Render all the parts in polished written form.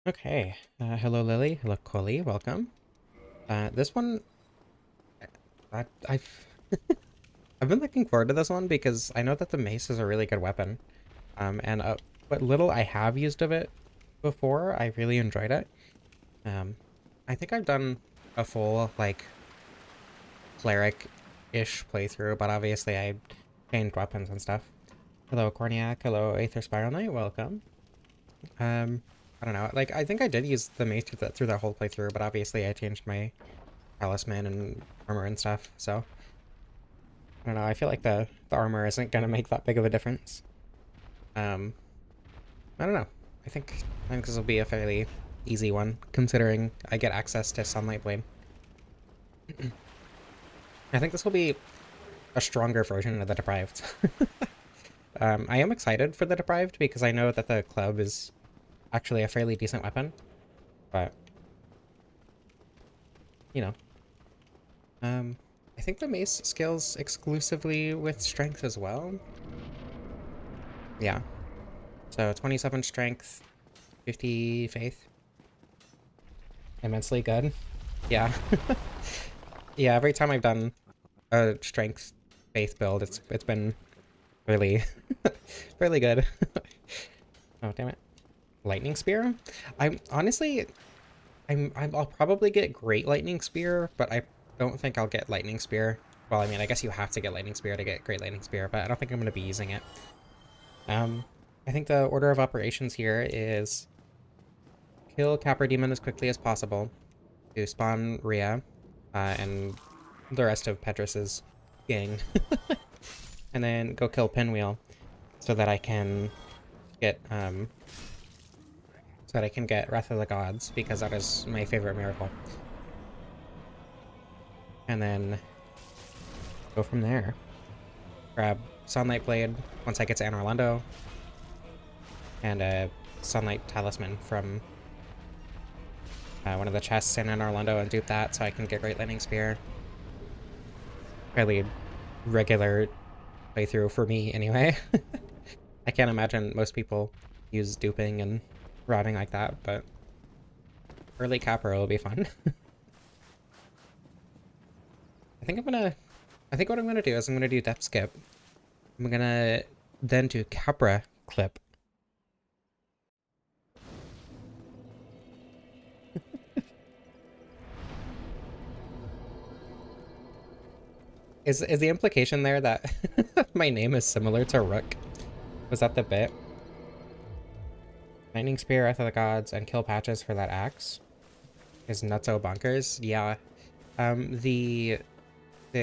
Okay. Hello, Lily. Hello, Coley. Welcome. This one, I've I've been looking forward to this one because I know that the mace is a really good weapon. And what little I have used of it before, I really enjoyed it. Um, I think I've done a full like cleric-ish playthrough, but obviously I changed weapons and stuff. Hello, Corniac. Hello, Aether Spiral Knight. Welcome. Um, I don't know. Like, I think I did use the mace through that whole playthrough, but obviously I changed my talisman and armor and stuff, so I don't know. I feel like the armor isn't gonna make that big of a difference. Um, I don't know. I think this will be a fairly easy one, considering I get access to Sunlight Blade. I think this will be a stronger version of the Deprived. I am excited for the Deprived because I know that the club is actually a fairly decent weapon, but you know, I think the mace scales exclusively with strength as well. Yeah. So 27 strength, 50 faith. Immensely good. Yeah. Yeah, every time I've done a strength faith build, it's been really really good. Oh, damn it. Lightning spear? I'm honestly I'll probably get great lightning spear, but I don't think I'll get lightning spear. Well, I mean, I guess you have to get lightning spear to get great lightning spear, but I don't think I'm going to be using it. I think the order of operations here is kill Capra Demon as quickly as possible to spawn Rhea and the rest of Petrus's gang, and then go kill Pinwheel so that I can get Wrath of the Gods, because that is my favorite miracle, and then go from there. Grab Sunlight Blade once I get to Anne Orlando, and a Sunlight Talisman from one of the chests in Anne Orlando, and dupe that so I can get Great Lightning Spear. Fairly regular playthrough for me anyway. I can't imagine most people use duping and routing like that, but early Capra will be fun. I think what I'm gonna do is I'm gonna do depth skip. I'm gonna then do Capra clip. Is the implication there that my name is similar to Rook? Was that the bit? Lightning Spear, Wrath of the Gods, and kill Patches for that axe is nutso bonkers. Yeah. The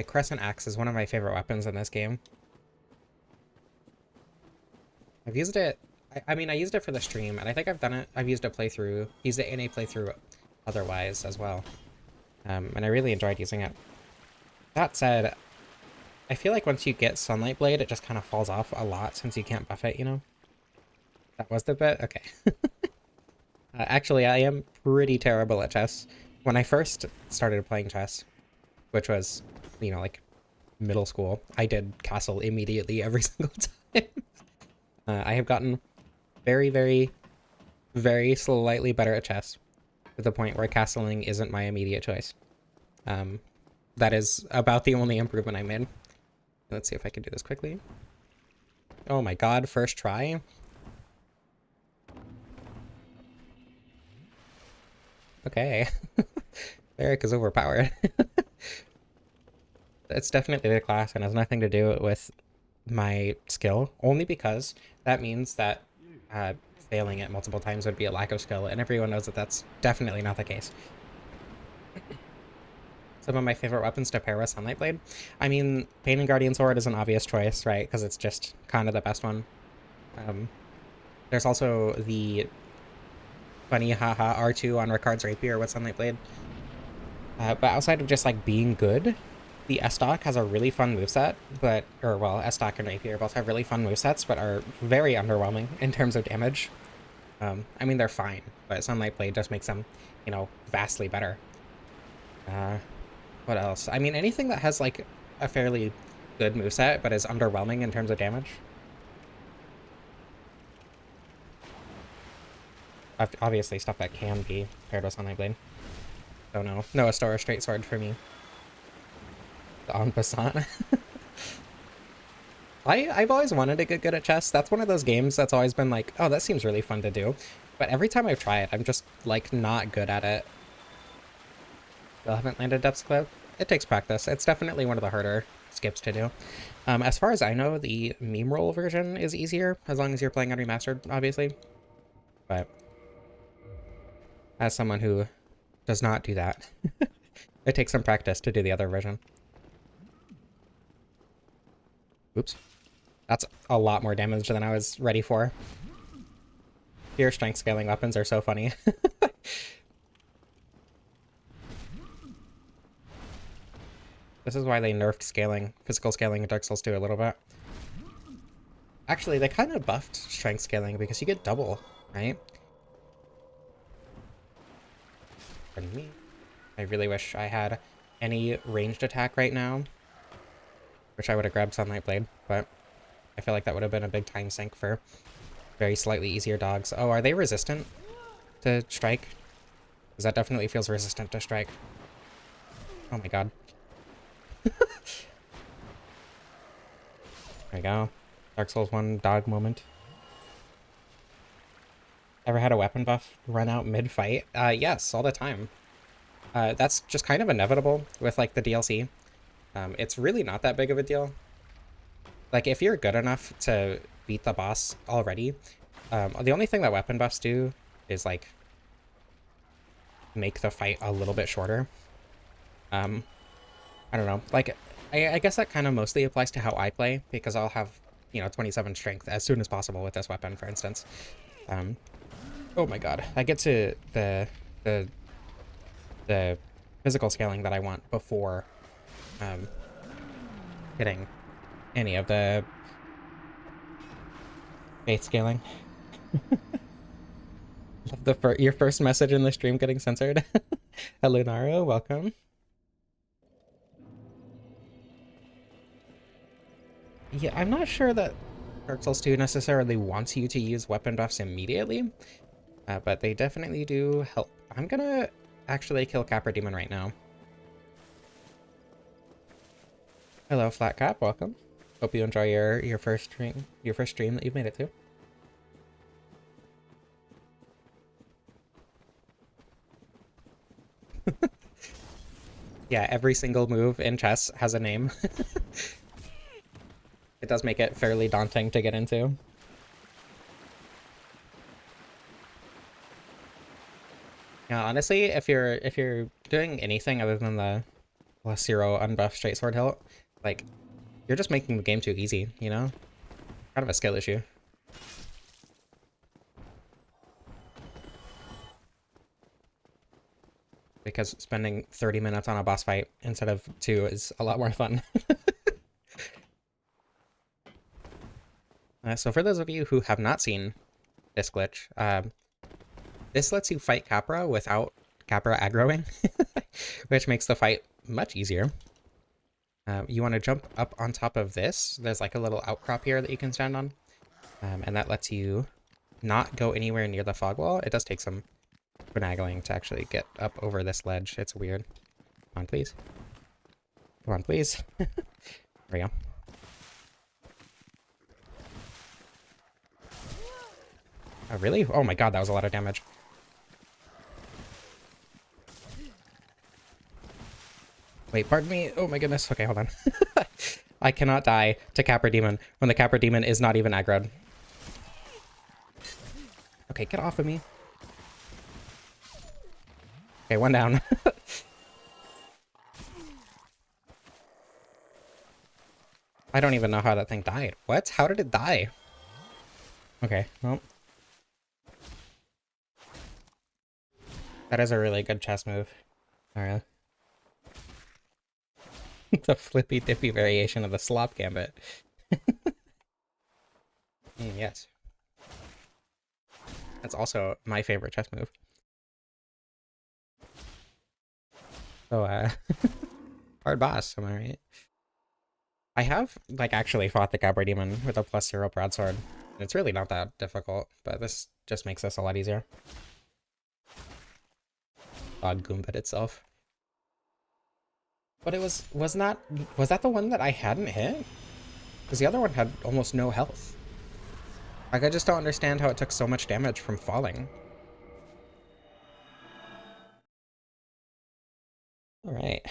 Crescent Axe is one of my favorite weapons in this game. I've used it, I mean, I used it for the stream, and I think I've used it in a playthrough otherwise as well. And I really enjoyed using it. That said, I feel like once you get Sunlight Blade, it just kind of falls off a lot since you can't buff it, you know? That was the bit? Okay. Actually, I am pretty terrible at chess. When I first started playing chess, which was, you know, like middle school, I did castle immediately every single time. I have gotten very, very, very slightly better at chess to the point where castling isn't my immediate choice. That is about the only improvement I made. Let's see if I can do this quickly. Oh my god, first try? Okay. Cleric is overpowered. It's definitely the class and has nothing to do with my skill, only because that means that failing it multiple times would be a lack of skill, and everyone knows that that's definitely not the case. Some of my favorite weapons to pair with Sunlight Blade. I mean, Pain and Guardian Sword is an obvious choice, right? Because it's just kind of the best one. There's also the funny haha R2 on Ricard's Rapier with Sunlight Blade. But outside of just like being good, the S-Stock has a really fun moveset, S-Stock and Rapier both have really fun movesets, but are very underwhelming in terms of damage. I mean, they're fine, but Sunlight Blade just makes them, you know, vastly better. What else? I mean, anything that has, like, a fairly good moveset, but is underwhelming in terms of damage. Obviously stuff that can be paired with Sunlight Blade. So no Astora straight sword for me. The En Passant. I've always wanted to get good at chess. That's one of those games that's always been like, oh, that seems really fun to do. But every time I try it, I'm just, like, not good at it. Still haven't landed Depths Cliff. It takes practice. It's definitely one of the harder skips to do. As far as I know, the meme roll version is easier, as long as you're playing on Remastered, obviously. But as someone who does not do that, it takes some practice to do the other version. Oops. That's a lot more damage than I was ready for. Your strength scaling weapons are so funny. This is why they nerfed scaling, physical scaling in Dark Souls 2 a little bit. Actually, they kind of buffed strength scaling because you get double, right? Pardon me. I really wish I had any ranged attack right now. Wish I would have grabbed Sunlight Blade, but I feel like that would have been a big time sink for very slightly easier dogs. Oh, are they resistant to strike? Because that definitely feels resistant to strike. Oh my god. There we go. Dark Souls 1 dog moment. Ever had a weapon buff run out mid-fight? Yes, all the time. That's just kind of inevitable with, like, the DLC. It's really not that big of a deal. Like, if you're good enough to beat the boss already, the only thing that weapon buffs do is, like, make the fight a little bit shorter. I don't know. Like, I guess that kind of mostly applies to how I play, because I'll have, 27 strength as soon as possible with this weapon, for instance. Oh my god. I get to the physical scaling that I want before hitting any of the faith scaling. Love your first message in the stream getting censored. Hello, Naro. Welcome. Yeah, I'm not sure that Dark Souls 2 necessarily wants you to use weapon buffs immediately, but they definitely do help. I'm gonna actually kill Capra Demon right now. Hello, Flat Cap. Welcome. Hope you enjoy your first stream that you've made it to. Yeah, every single move in chess has a name. It does make it fairly daunting to get into. Yeah, honestly, if you're doing anything other than the +0 unbuffed straight sword hilt, like, you're just making the game too easy, you know? Kind of a skill issue. Because spending 30 minutes on a boss fight instead of 2 is a lot more fun. So for those of you who have not seen this glitch, this lets you fight Capra without Capra aggroing, which makes the fight much easier. You want to jump up on top of this. There's like a little outcrop here that you can stand on, and that lets you not go anywhere near the fog wall. It does take some finagling to actually get up over this ledge. It's weird. Come on, please. Come on, please. There we go. Oh, really? Oh my god, that was a lot of damage. Wait, pardon me? Oh my goodness. Okay, hold on. I cannot die to Capra Demon when the Capra Demon is not even aggroed. Okay, get off of me. Okay, one down. I don't even know how that thing died. What? How did it die? Okay, well. That is a really good chess move. Alright. The flippy dippy variation of the slop gambit. Yes. That's also my favorite chess move. So, hard boss, am I right? I have, like, actually fought the Capra Demon with a +0 broadsword. It's really not that difficult, but this just makes this a lot easier. dog Goomba'd itself. But it was that the one that I hadn't hit? Because the other one had almost no health. Like, I just don't understand how it took so much damage from falling. Alright.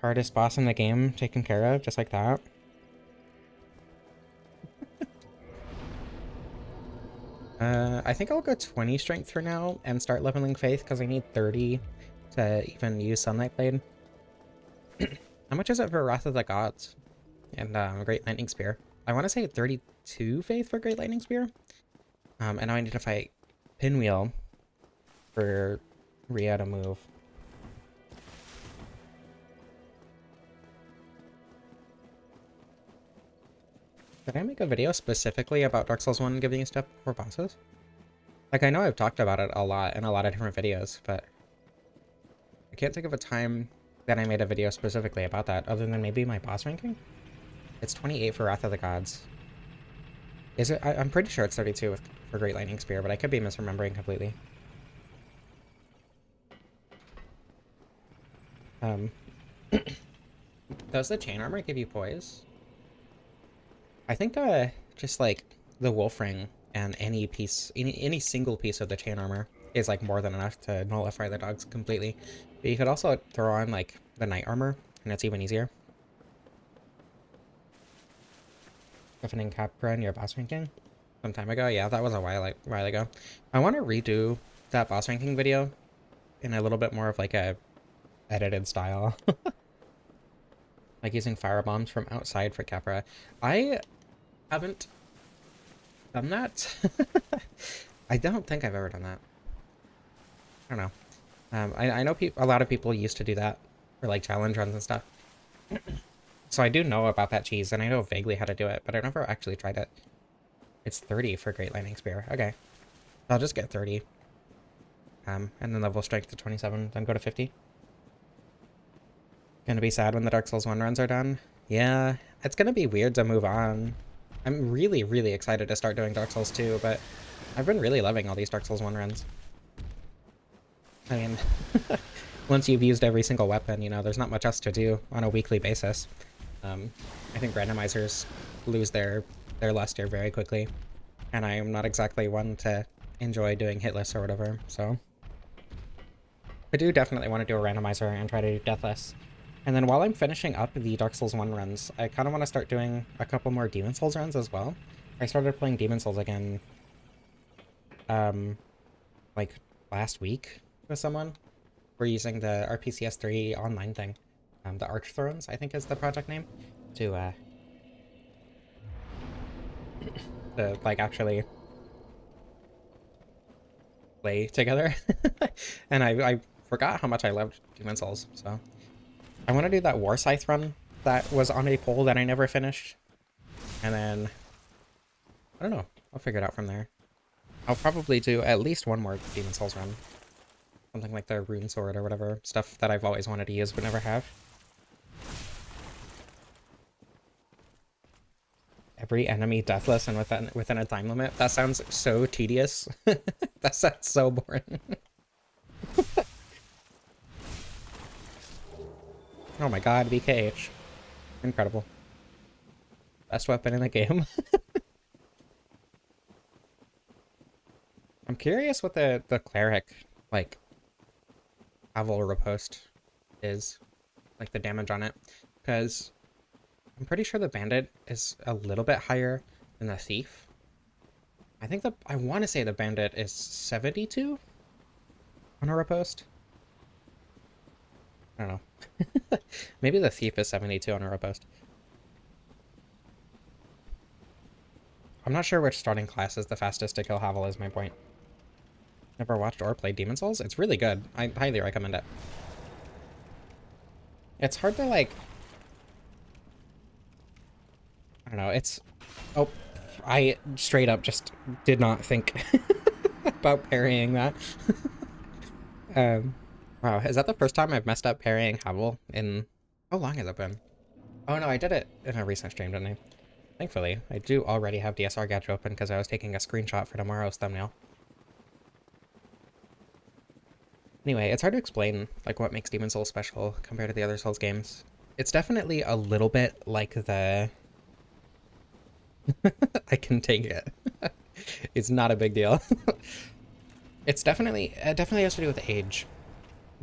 Hardest boss in the game taken care of, just like that. I think I'll go 20 strength for now and start leveling Faith, because I need 30 to even use Sunlight Blade. How much is it for Wrath of the Gods and Great Lightning Spear? I want to say 32 Faith for Great Lightning Spear. And now I need to fight Pinwheel for Rhea to move. Did I make a video specifically about Dark Souls 1 giving you stuff for bosses? Like, I know I've talked about it a lot in a lot of different videos, but I can't think of a time that I made a video specifically about that, other than maybe my boss ranking? It's 28 for Wrath of the Gods. Is it? I'm pretty sure it's 32 for Great Lightning Spear, but I could be misremembering completely. Does the chain armor give you poise? I think just like the wolf ring and any piece, any single piece of the chain armor is like more than enough to nullify the dogs completely. But you could also throw on like the knight armor, and it's even easier. Deafening Capra in your boss ranking? Some time ago? Yeah, that was a while ago. I want to redo that boss ranking video in a little bit more of like a edited style. Like using fire bombs from outside for Capra. I haven't done that. I don't think I've ever done that. I don't know. I know a lot of people used to do that for like challenge runs and stuff. So I do know about that cheese, and I know vaguely how to do it, but I never actually tried it. It's 30 for Great Lightning Spear. Okay. I'll just get 30. And then level strength to 27, then go to 50. Gonna be sad when the Dark Souls 1 runs are done. Yeah, it's gonna be weird to move on. I'm really, really excited to start doing Dark Souls 2, but I've been really loving all these Dark Souls 1 runs. I mean, once you've used every single weapon, you know, there's not much else to do on a weekly basis. I think randomizers lose their luster very quickly, and I am not exactly one to enjoy doing hit lists or whatever, so I do definitely want to do a randomizer and try to do deathless. And then while I'm finishing up the Dark Souls 1 runs, I kind of want to start doing a couple more Demon Souls runs as well. I started playing Demon Souls again, like last week with someone. We're using the RPCS3 online thing. The Arch Thrones, I think is the project name, to like actually play together. And I forgot how much I loved Demon Souls, so I want to do that War Scythe run that was on a poll that I never finished. And then, I don't know, I'll figure it out from there. I'll probably do at least one more Demon Souls run. Something like the Rune Sword or whatever, stuff that I've always wanted to use but never have. Every enemy deathless and within a time limit? That sounds so tedious. That sounds so boring. Oh my god, BKH. Incredible. Best weapon in the game. I'm curious what the Cleric, like, Havel riposte is. Like, the damage on it. Because I'm pretty sure the Bandit is a little bit higher than the Thief. I want to say the Bandit is 72 on a riposte. I don't know. Maybe the Thief is 72 on a riposte. I'm not sure which starting class is the fastest to kill Havel is my point. Never watched or played Demon Souls? It's really good. I highly recommend it. It's hard to, like... I don't know, it's... Oh, I straight up just did not think about parrying that. Wow, is that the first time I've messed up parrying Havel in... How long has it been? Oh no, I did it in a recent stream, didn't I? Thankfully, I do already have DSR Gadget open because I was taking a screenshot for tomorrow's thumbnail. Anyway, it's hard to explain like what makes Demon Souls special compared to the other Souls games. It's definitely a little bit like the I can take it. It's not a big deal. It's definitely it definitely has to do with age,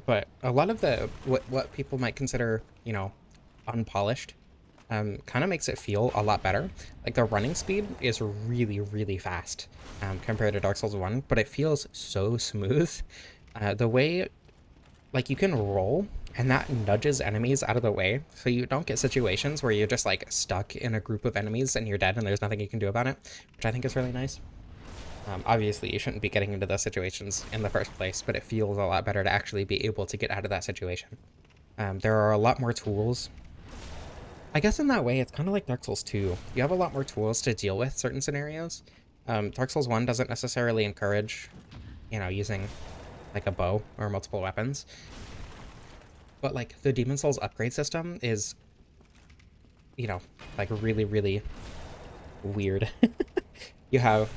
but a lot of the what people might consider, you know, unpolished, kind of makes it feel a lot better. Like the running speed is really, really fast compared to Dark Souls 1, but it feels so smooth. The way, like, you can roll and that nudges enemies out of the way, so you don't get situations where you're just like stuck in a group of enemies and you're dead and there's nothing you can do about it, which I think is really nice. Obviously, you shouldn't be getting into those situations in the first place, but it feels a lot better to actually be able to get out of that situation. There are a lot more tools. I guess in that way, it's kind of like Dark Souls 2. You have a lot more tools to deal with certain scenarios. Dark Souls 1 doesn't necessarily encourage, you know, using like a bow or multiple weapons. But like the Demon Souls upgrade system is, you know, like really, really weird. You have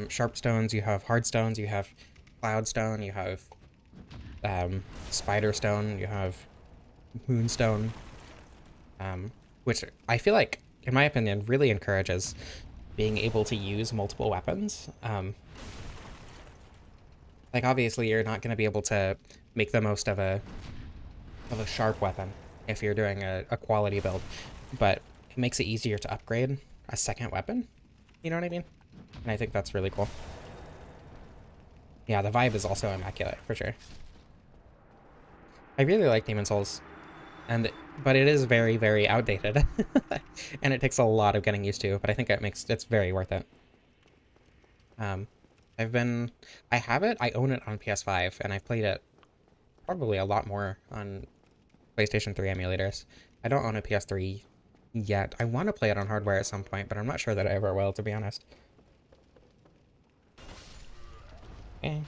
sharp stones, you have hard stones, you have cloud stone, you have spider stone, you have moonstone, which I feel like, in my opinion, really encourages being able to use multiple weapons. Like obviously you're not going to be able to make the most of a sharp weapon if you're doing a quality build, but it makes it easier to upgrade a second weapon. You know what I mean? And I think that's really cool. Yeah, the vibe is also immaculate for sure. I really like Demon Souls, but it is very, very outdated, and it takes a lot of getting used to. But I think it's very worth it. Um, I have it, I own it on PS5, and I've played it probably a lot more on PlayStation 3 emulators. I don't own a PS3 yet. I want to play it on hardware at some point, but I'm not sure that I ever will, to be honest. Okay.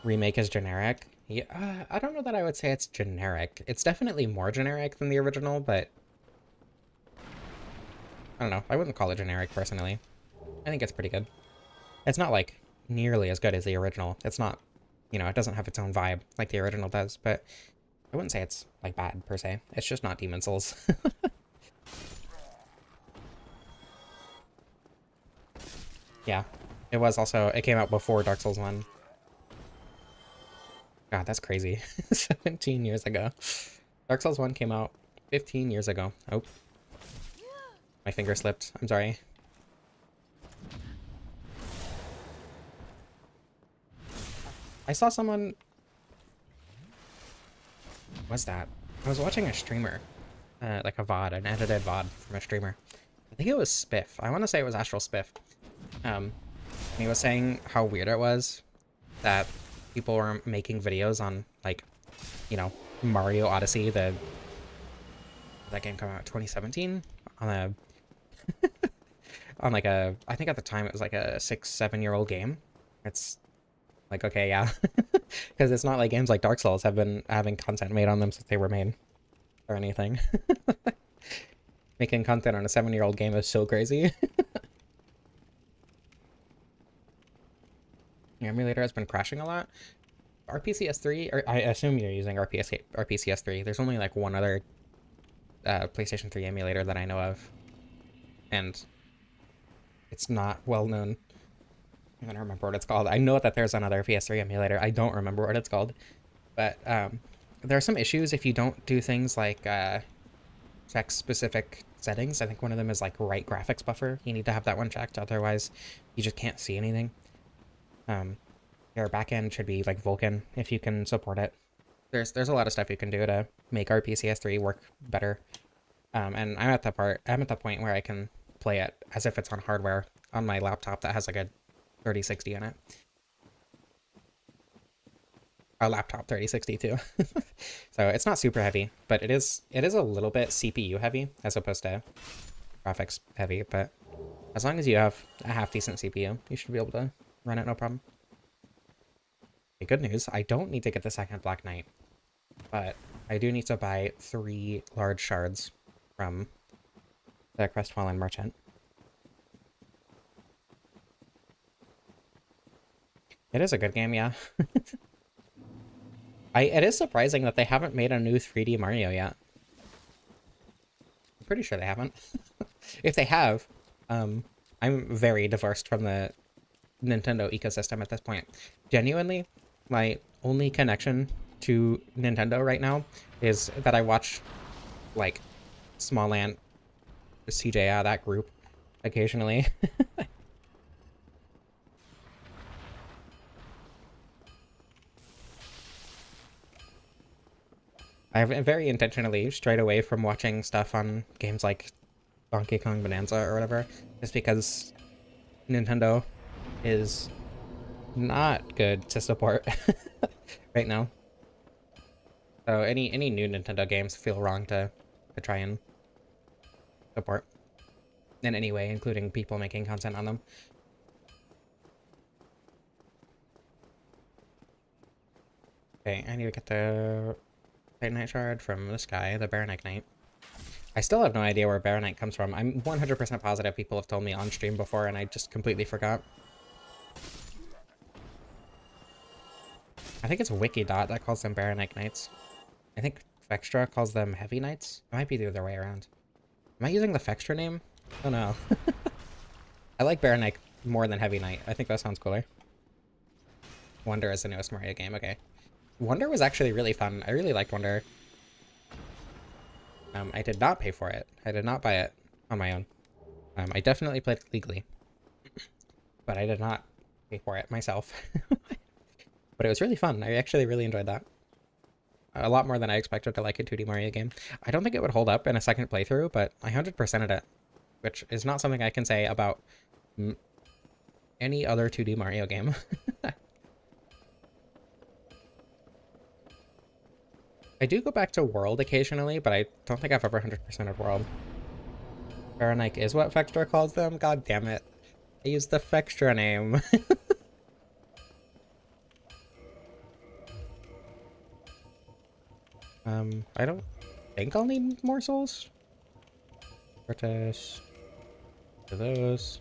Remake is generic. Yeah, I don't know that I would say it's generic. It's definitely more generic than the original, but I don't know. I wouldn't call it generic personally. I think it's pretty good. It's not like nearly as good as the original. It's not, you know, it doesn't have its own vibe like the original does, but I wouldn't say it's like bad per se. It's just not Demon Souls. Yeah, it was also, it came out before Dark Souls 1. God, that's crazy. 17 years ago. Dark Souls 1 came out 15 years ago. Oh. My finger slipped. I'm sorry. I saw someone... What's that? I was watching a streamer. Like a VOD, an edited VOD from a streamer. I think it was Spiff. I want to say it was Astral Spiff. And he was saying how weird it was that people were making videos on, like, you know, Mario Odyssey, that game came out 2017 on a on like a, I think at the time it was like a 6-7-year-old game. It's like, okay, yeah, because it's not like games like Dark Souls have been having content made on them since they were made or anything. Making content on a 7-year-old game is so crazy. Your emulator has been crashing a lot. RPCS3, or I assume you're using RPCS3. There's only like one other PlayStation 3 emulator that I know of, and it's not well known. I don't remember what it's called. I know that there's another PS3 emulator. I don't remember what it's called, but there are some issues if you don't do things like check specific settings. I think one of them is like right graphics buffer. You need to have that one checked, otherwise you just can't see anything. Your backend should be like Vulkan if you can support it. There's a lot of stuff you can do to make RPCS3 work better. And I'm at the point where I can play it as if it's on hardware on my laptop that has like a 3060 in it. A laptop 3060 too. So it's not super heavy, but it is a little bit CPU heavy as opposed to graphics heavy, but as long as you have a half decent CPU, you should be able to run it no problem. Okay, good news, I don't need to get the second Black Knight, but I do need to buy 3 large shards from the Crestfallen Merchant. It is a good game, yeah. It is surprising that they haven't made a new 3D Mario yet. I'm pretty sure they haven't. If they have, I'm very divorced from the Nintendo ecosystem at this point. Genuinely, my only connection to Nintendo right now is that I watch, like, Small Ant, CJA, that group, occasionally. I've very intentionally strayed away from watching stuff on games like Donkey Kong Bonanza or whatever, just because Nintendo is not good to support right now. So any new Nintendo games feel wrong to try and support in any way, including people making content on them. Okay, I need to get the Titanite Shard from this guy, the Baronite Knight. I still have no idea where Baronite comes from. I'm 100% positive people have told me on stream before and I just completely forgot. I think it's Wikidot that calls them Baronite Knights. I think Fextra calls them Heavy Knights. It might be the other way around. Am I using the Fextra name? Oh no. I like Baronite more than Heavy Knight. I think that sounds cooler. Wonder is the newest Mario game, okay. Wonder was actually really fun. I really liked Wonder. I did not pay for it. I did not buy it on my own. I definitely played it legally. But I did not pay for it myself. But it was really fun. I actually really enjoyed that. A lot more than I expected to like a 2D Mario game. I don't think it would hold up in a second playthrough, but I 100%ed it. Which is not something I can say about any other 2D Mario game. I do go back to World occasionally, but I don't think I've ever 100%ed World. Baronite is what Fextra calls them? God damn it. I used the Fextra name. I don't think I'll need more souls. Purchase. For those.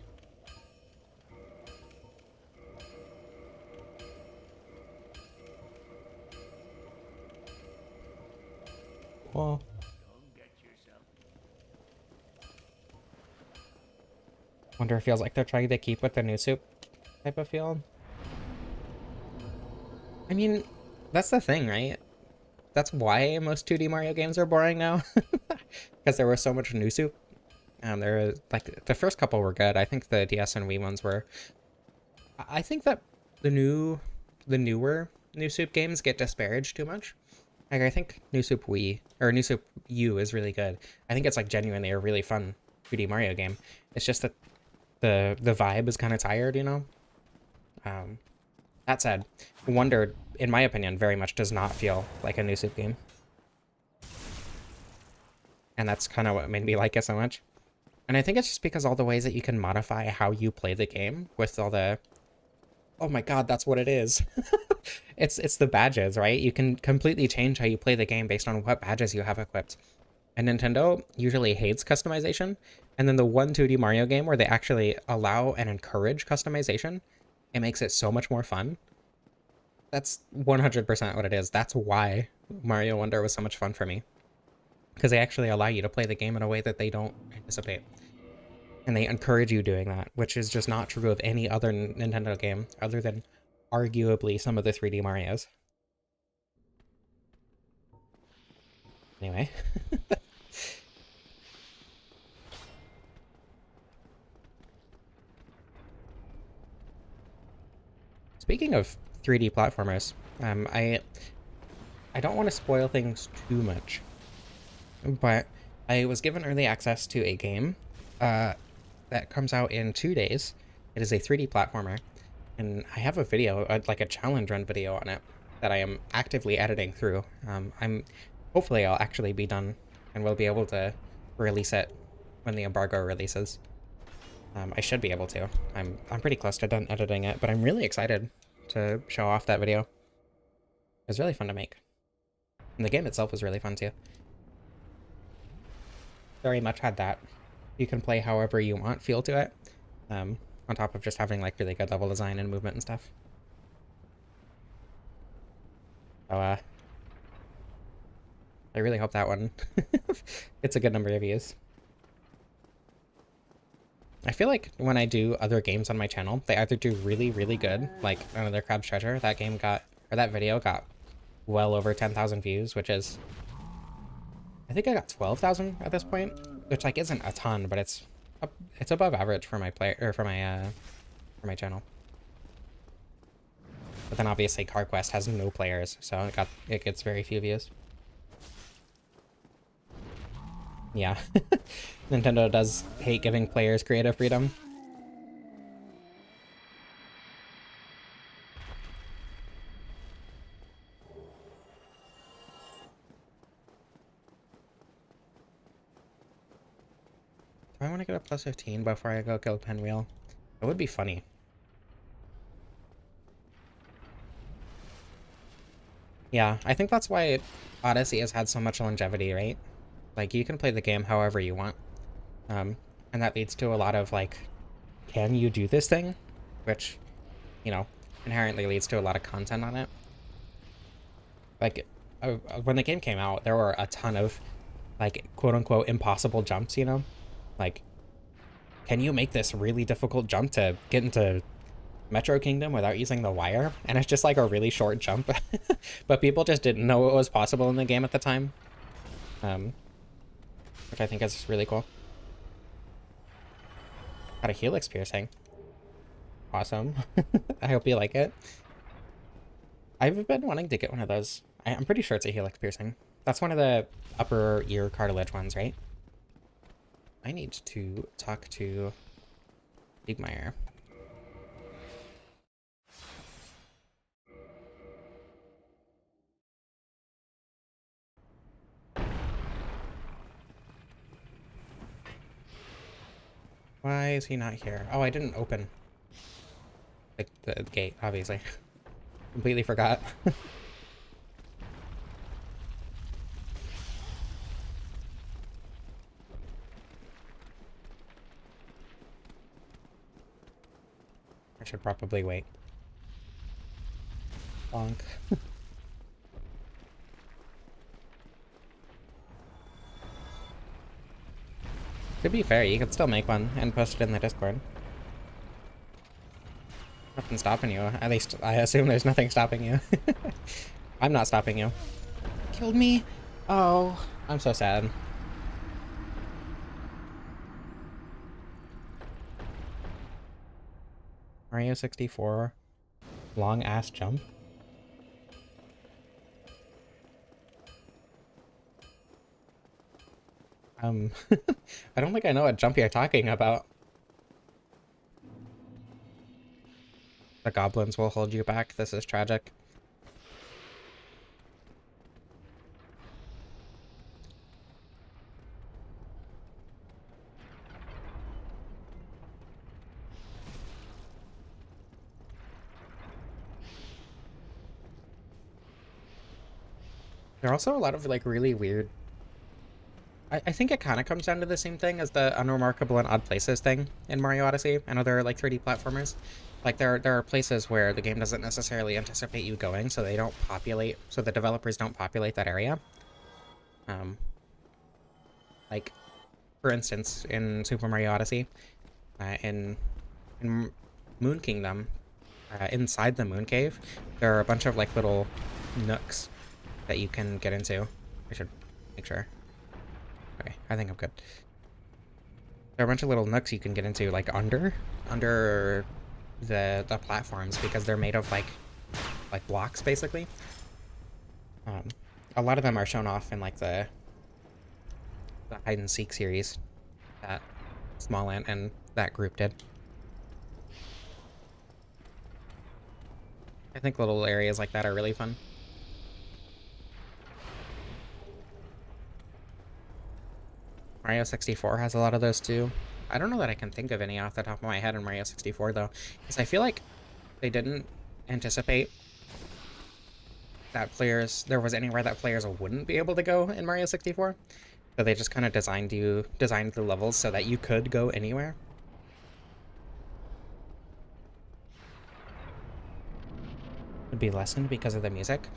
Cool. Wonder if it feels like they're trying to keep with the new soup type of feel. I mean, that's the thing, right? That's why most 2D Mario games are boring now. Because there was so much new soup. There was, like, the first couple were good. I think the DS and Wii ones were. I think that the newer new soup games get disparaged too much. Like, I think New Soup Wii, or New Soup U is really good. I think it's, like, genuinely a really fun 2D Mario game. It's just that the vibe is kind of tired, you know? That said, Wonder, in my opinion, very much does not feel like a New Soup game. And that's kind of what made me like it so much. And I think it's just because all the ways that you can modify how you play the game with all the... Oh my god, that's what it is. It's the badges, right? You can completely change how you play the game based on what badges you have equipped. And Nintendo usually hates customization. And then the one 2D Mario game where they actually allow and encourage customization, it makes it so much more fun. That's 100% what it is. That's why Mario Wonder was so much fun for me. Because they actually allow you to play the game in a way that they don't anticipate. And they encourage you doing that, which is just not true of any other Nintendo game, other than arguably some of the 3D Marios. Anyway. Speaking of 3D platformers, I don't want to spoil things too much, but I was given early access to a game that comes out in 2 days. It is a 3D platformer, and I have a video, like a challenge run video on it, that I am actively editing through. Hopefully I'll actually be done, and we'll be able to release it when the embargo releases. I should be able to. I'm pretty close to done editing it, but I'm really excited to show off that video. It was really fun to make. And the game itself was really fun too. Very much had that you can play however you want feel to it. On top of just having like really good level design and movement and stuff. So I really hope that one gets a good number of views. I feel like when I do other games on my channel, they either do really, really good, like Another Crab's Treasure. That game got, or that video got well over 10,000 views, which is, I think I got 12,000 at this point, which like isn't a ton, but it's above average for my for my channel. But then obviously CarQuest has no players, so it gets very few views. Yeah, Nintendo does hate giving players creative freedom. Do I want to get a plus 15 before I go kill Pinwheel? It would be funny. Yeah, I think that's why Odyssey has had so much longevity, right? Like, you can play the game however you want. And that leads to a lot of, like, can you do this thing? Which, you know, inherently leads to a lot of content on it. Like, when the game came out, there were a ton of, like, quote-unquote impossible jumps, you know? Like, can you make this really difficult jump to get into Metro Kingdom without using the wire? And it's just like a really short jump. But people just didn't know what was possible in the game at the time. Which I think is really cool. Got a helix piercing. Awesome. I hope you like it. I've been wanting to get one of those. I'm pretty sure it's a helix piercing. That's one of the upper ear cartilage ones, right? I need to talk to Bigmeyer. Why is he not here? Oh, I didn't open the gate, obviously. Completely forgot. I should probably wait. Bonk. To be fair, you could still make one and post it in the Discord. Nothing stopping you. At least, I assume there's nothing stopping you. I'm not stopping you. Killed me? Oh, I'm so sad. Mario 64. Long ass jump. I don't think I know what jump you're talking about. The goblins will hold you back. This is tragic. There are also a lot of like really weird. I think it kind of comes down to the same thing as the unremarkable and odd places thing in Mario Odyssey and other like 3D platformers. Like there are places where the game doesn't necessarily anticipate you going, so they don't populate. So the developers don't populate that area. Like for instance, in Super Mario Odyssey, in Moon Kingdom, inside the Moon Cave, there are a bunch of like little nooks that you can get into. I should make sure. Okay, I think I'm good. There are a bunch of little nooks you can get into, like under the platforms, because they're made of like blocks basically. A lot of them are shown off in like the hide and seek series that Small Ant and that group did. I think little areas like that are really fun. Mario 64 has a lot of those too. I don't know that I can think of any off the top of my head in Mario 64 though, because I feel like they didn't anticipate that there was anywhere that players wouldn't be able to go in Mario 64. So they just kind of designed the levels so that you could go anywhere. Would be lessened because of the music.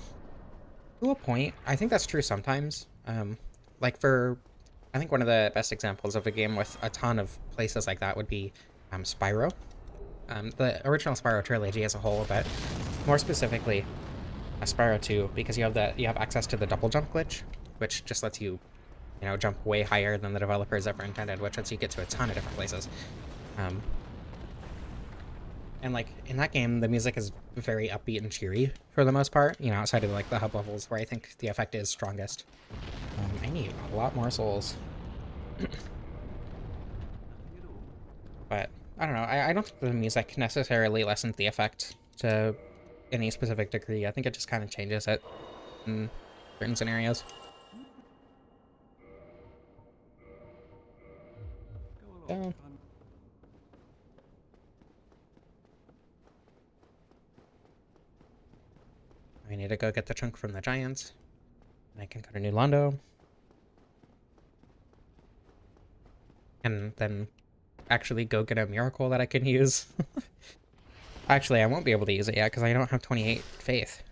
To a point, I think that's true sometimes. Like for, I think one of the best examples of a game with a ton of places like that would be Spyro. The original Spyro trilogy as a whole, but more specifically, Spyro 2, because you have access to the double jump glitch, which just lets you, jump way higher than the developers ever intended, which lets you get to a ton of different places. Um, and like in that game, the music is very upbeat and cheery for the most part, outside of like the hub levels where I think the effect is strongest. I need a lot more souls. But I don't know. I don't think the music necessarily lessens the effect to any specific degree. I think it just kind of changes it in certain scenarios. So I need to go get the chunk from the giants. And I can go to New Londo. And then actually go get a miracle that I can use. Actually, I won't be able to use it yet because I don't have 28 faith.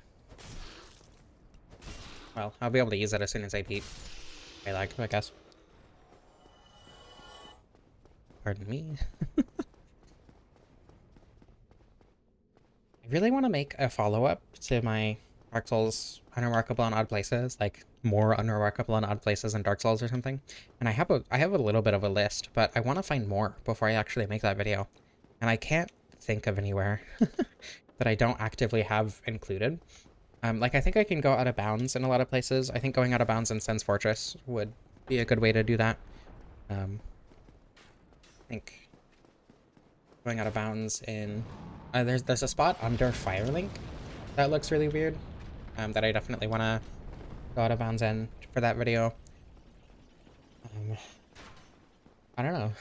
Well, I'll be able to use it as soon as I beat I guess. Pardon me. I really want to make a follow-up to my Dark Souls Unremarkable in Odd Places, like more Unremarkable in Odd Places in Dark Souls or something. And I have a little bit of a list, but I want to find more before I actually make that video. And I can't think of anywhere that I don't actively have included. Like I think I can go out of bounds in a lot of places. I think going out of bounds in Sen's Fortress would be a good way to do that. I think going out of bounds in there's a spot under Firelink that looks really weird, that I definitely want to go out of bounds in for that video. I don't know.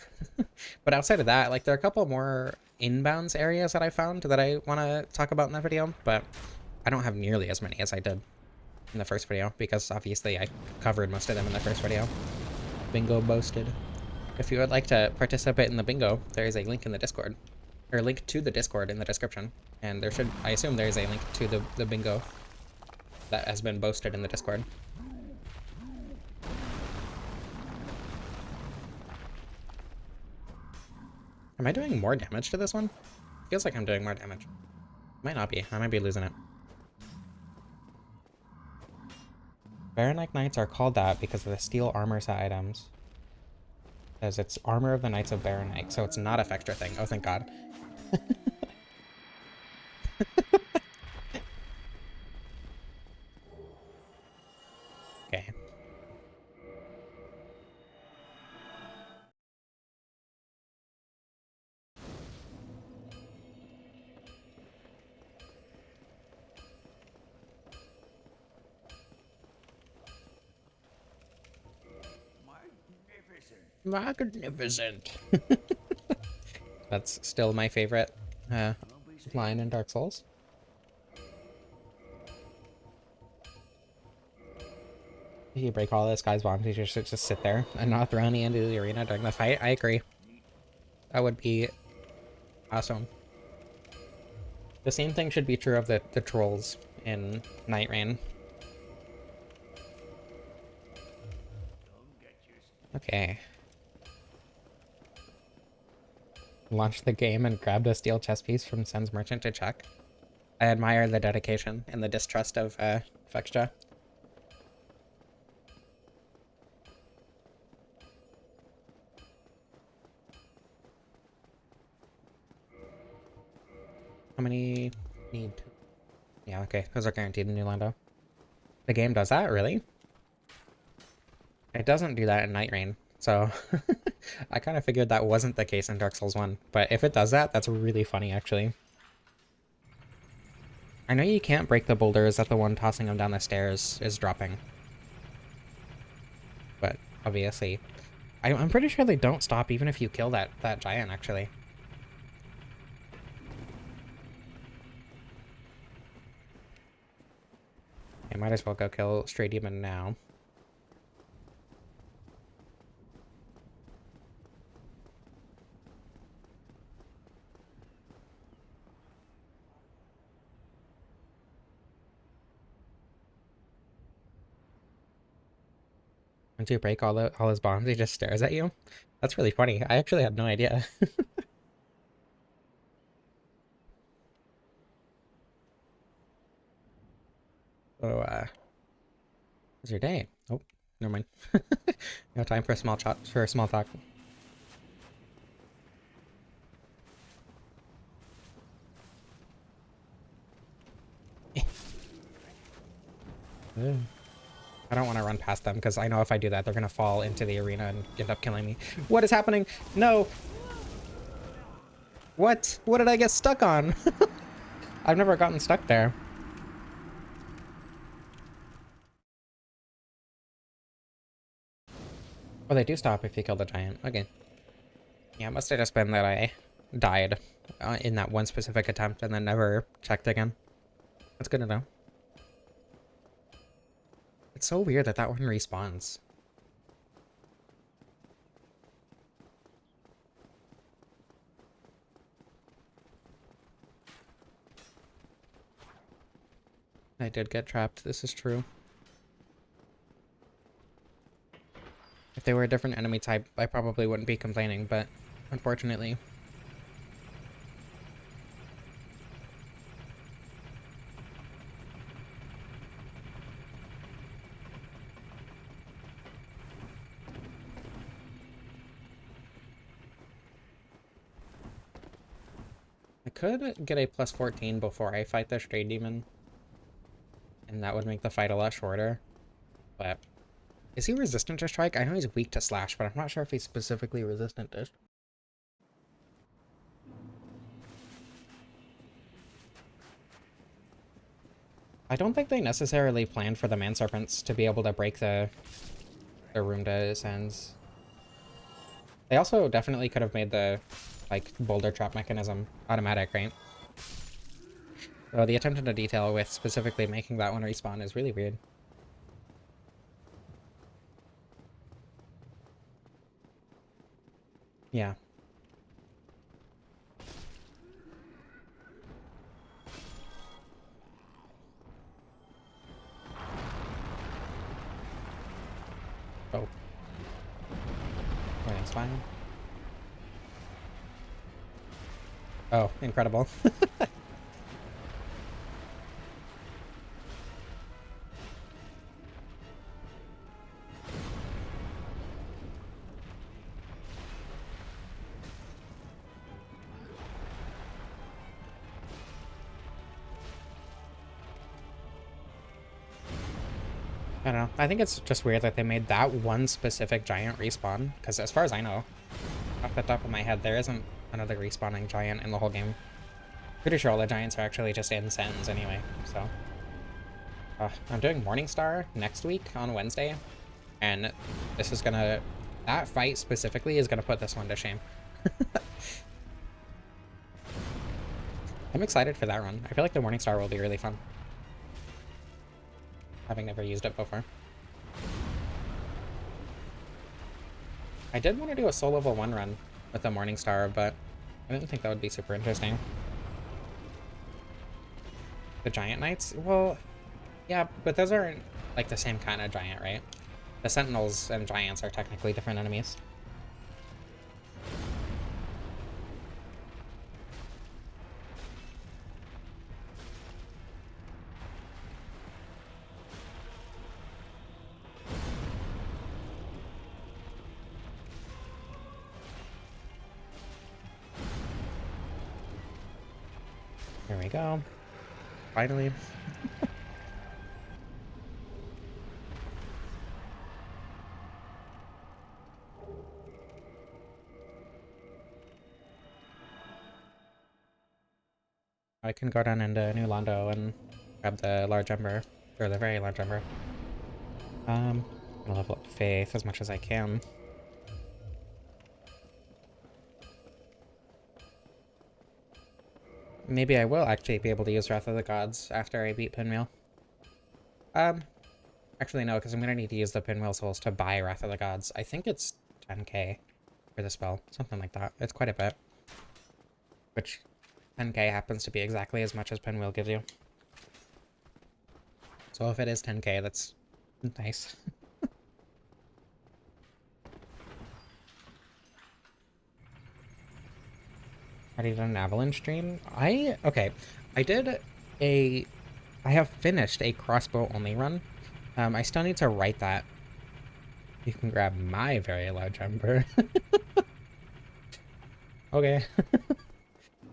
But outside of that, like there are a couple more inbounds areas that I found that I want to talk about in that video, but I don't have nearly as many as I did in the first video because obviously I covered most of them in the first video. Bingo boasted. If you would like to participate in the bingo, there is a link in the Discord. Or a link to the Discord in the description. And there should, I assume there is a link to the bingo that has been boasted in the Discord. Am I doing more damage to this one? Feels like I'm doing more damage. Might not be. I might be losing it. Baronite Knights are called that because of the steel armor set items. Because it's armor of the Knights of Baronite, so it's not a Fextra thing. Oh, thank God. Okay. Magnificent. That's still my favorite line in Dark Souls. If you break all this guy's bombs, you should just sit there and not throw any into the arena during the fight. I agree. That would be awesome. The same thing should be true of the trolls in Night Rain. Okay. Launched the game and grabbed a steel chess piece from Sen's merchant to check. I admire the dedication and the distrust of Fextra. How many need? Yeah, okay. Those are guaranteed in New Londo. The game does that, really? It doesn't do that in Night Rain, so I kind of figured that wasn't the case in Dark Souls 1. But if it does that, that's really funny, actually. I know you can't break the boulders that the one tossing them down the stairs is dropping. But obviously, I'm pretty sure they don't stop even if you kill that giant, actually. I might as well go kill Stray Demon now. Once you break all his bombs, he just stares at you. That's really funny. I actually had no idea. So, how's your day? Oh, never mind. No time for a small chat, for a small talk. I don't want to run past them because I know if I do that, they're gonna fall into the arena and end up killing me. What is happening? No! What? What did I get stuck on? I've never gotten stuck there. Oh, they do stop if you kill the giant. Okay. Yeah, it must have just been that I died in that one specific attempt and then never checked again. That's good to know. It's so weird that that one respawns. I did get trapped. This is true. If they were a different enemy type, I probably wouldn't be complaining, but unfortunately. I could get a plus 14 before I fight the Stray Demon, and that would make the fight a lot shorter, but is he resistant to strike? I know he's weak to slash, but I'm not sure if he's specifically resistant to. I don't think they necessarily planned for the Manserpents to be able to break the room to his ends. They also definitely could have made the, like, boulder trap mechanism automatic, right? So the attention to detail with specifically making that one respawn is really weird. Yeah. Oh. Everything's fine. Oh, incredible. I don't know. I think it's just weird that they made that one specific giant respawn, because as far as I know, off the top of my head, there isn't another respawning giant in the whole game. Pretty sure all the giants are actually just in Sens anyway, so. I'm doing Morningstar next week on Wednesday, and this is gonna... That fight specifically is gonna put this one to shame. I'm excited for that run. I feel like the Morningstar will be really fun, having never used it before. I did want to do a soul level 1 run with the Morningstar, but I didn't think that would be super interesting. The Giant Knights? Well, yeah, but those aren't like the same kind of giant, right? The Sentinels and Giants are technically different enemies. There we go. Finally. I can go down into New Londo and grab the large ember, or the very large ember. I'm gonna level up Faith as much as I can. Maybe I will actually be able to use Wrath of the Gods after I beat Pinwheel. Actually no, because I'm gonna need to use the Pinwheel Souls to buy Wrath of the Gods. I think it's 10k for the spell, something like that. It's quite a bit. Which 10k happens to be exactly as much as Pinwheel gives you. So if it is 10k, that's nice. I did an avalanche stream. Okay. I did a, I have finished a crossbow only run. I still need to write that. You can grab my very loud jumper. Okay.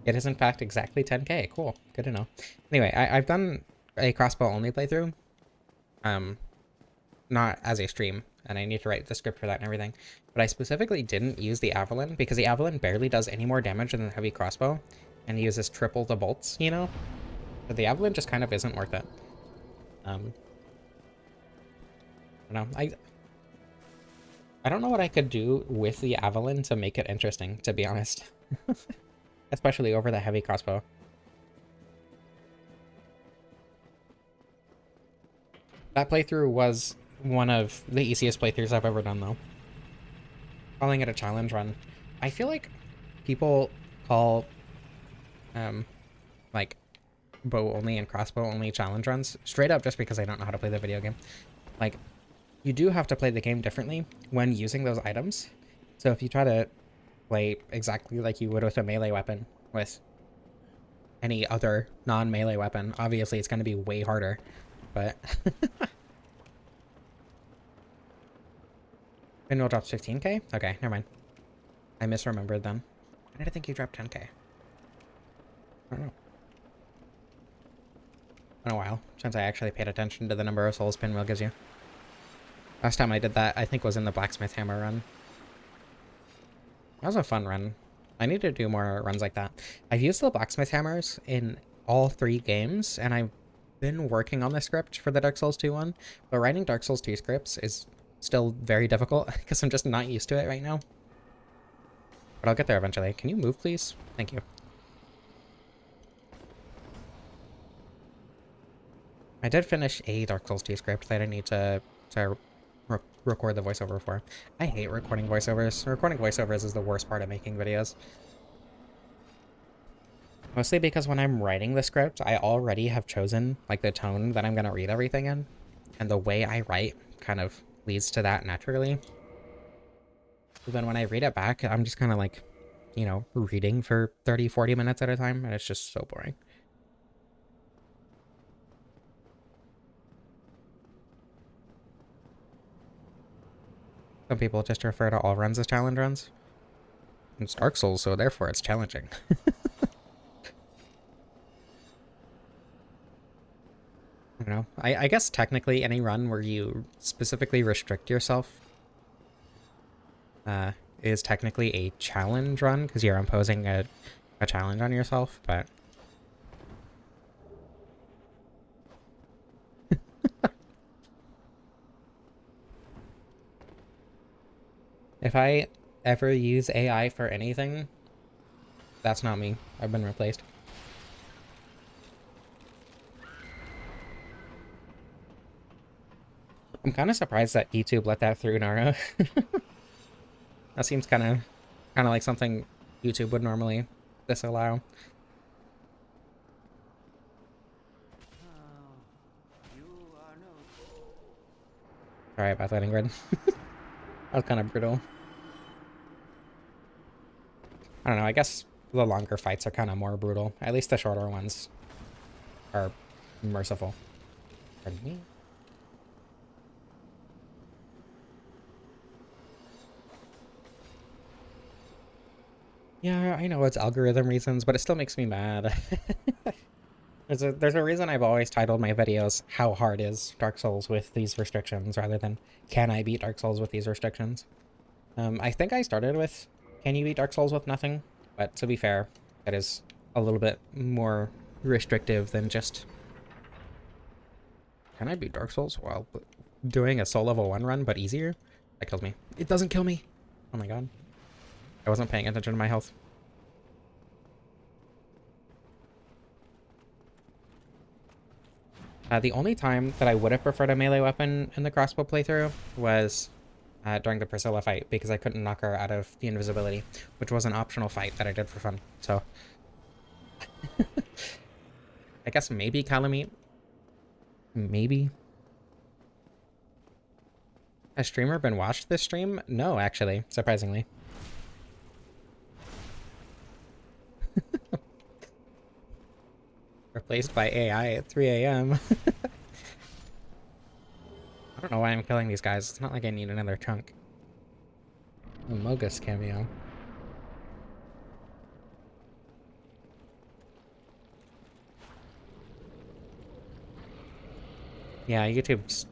It is in fact exactly 10k. Cool. Good to know. Anyway, I've done a crossbow only playthrough. Not as a stream, and I need to write the script for that and everything. But I specifically didn't use the Avalon because the Avalon barely does any more damage than the heavy crossbow, and he uses triple the bolts, you know? But the Avalon just kind of isn't worth it. I don't know. I don't know what I could do with the Avalon to make it interesting, to be honest. Especially over the heavy crossbow. That playthrough was one of the easiest playthroughs I've ever done, though. Calling it a challenge run. I feel like people call, like, bow only and crossbow only challenge runs straight up just because I don't know how to play the video game. Like, you do have to play the game differently when using those items. So if you try to play exactly like you would with a melee weapon with any other non-melee weapon, obviously it's going to be way harder, but Pinwheel drops 15k? Okay, never mind. I misremembered then. Why did I think you dropped 10k? I don't know. Been a while since I actually paid attention to the number of souls Pinwheel gives you. Last time I did that, I think, was in the Blacksmith Hammer run. That was a fun run. I need to do more runs like that. I've used the Blacksmith Hammers in all 3 games, and I've been working on the script for the Dark Souls 2 one, but writing Dark Souls 2 scripts is still very difficult because I'm just not used to it right now. But I'll get there eventually. Can you move, please? Thank you. I did finish a Dark Souls 2 script that I need to record the voiceover for. I hate recording voiceovers. Recording voiceovers is the worst part of making videos. Mostly because when I'm writing the script, I already have chosen like the tone that I'm going to read everything in. And the way I write kind of leads to that naturally. So then when I read it back, I'm just kind of like, you know, reading for 30, 40 minutes at a time. And it's just so boring. Some people just refer to all runs as challenge runs. It's Dark Souls, so therefore it's challenging. I don't know. I guess technically any run where you specifically restrict yourself is technically a challenge run because you're imposing a challenge on yourself, but if I ever use AI for anything, that's not me. I've been replaced. I'm kind of surprised that YouTube let that through, Nara. That seems kind of like something YouTube would normally disallow. Sorry about that, Ingrid. That was kind of brutal. I don't know, I guess the longer fights are kind of more brutal. At least the shorter ones are merciful. Pardon me? Yeah, I know it's algorithm reasons, but it still makes me mad. There's a reason I've always titled my videos "How hard is Dark Souls with these restrictions" rather than "Can I beat Dark Souls with these restrictions?" I think I started with "Can you beat Dark Souls with nothing?" But to be fair, that is a little bit more restrictive than just "Can I beat Dark Souls while doing a soul level 1 run but easier?" That kills me. It doesn't kill me! Oh my god. I wasn't paying attention to my health. The only time that I would have preferred a melee weapon in the crossbow playthrough was during the Priscilla fight, because I couldn't knock her out of the invisibility, which was an optional fight that I did for fun. So I guess maybe Calamite. Maybe. Has streamer been watched this stream? No, actually, surprisingly. Replaced by AI at 3 a.m. I don't know why I'm killing these guys. It's not like I need another chunk. A Mogus cameo. Yeah, YouTube's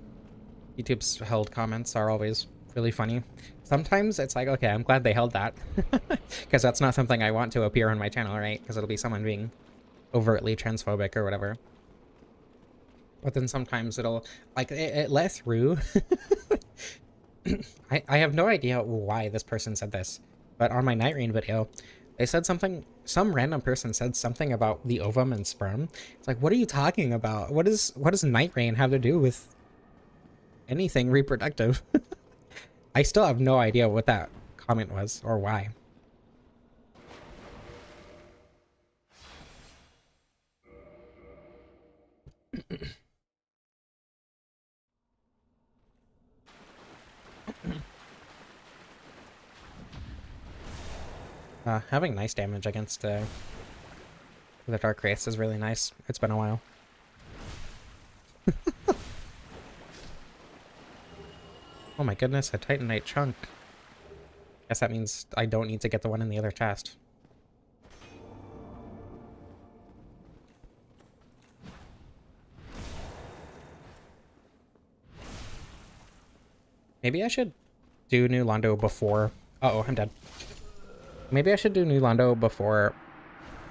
held comments are always really funny. Sometimes it's like, okay, I'm glad they held that. Because that's not something I want to appear on my channel, right? Because it'll be someone being overtly transphobic or whatever. But then sometimes it'll, like, it let through. I have no idea why this person said this, but on my Night Rain video, they said something, some random person said something about the ovum and sperm. It's like, what are you talking about? What does Night Rain have to do with anything reproductive? I still have no idea what that comment was or why. Having nice damage against the Dark Wraiths is really nice. It's been a while. Oh my goodness, a Titanite chunk. Guess that means I don't need to get the one in the other chest. Maybe I should do New Londo before... Uh-oh, I'm dead. Maybe I should do New Londo before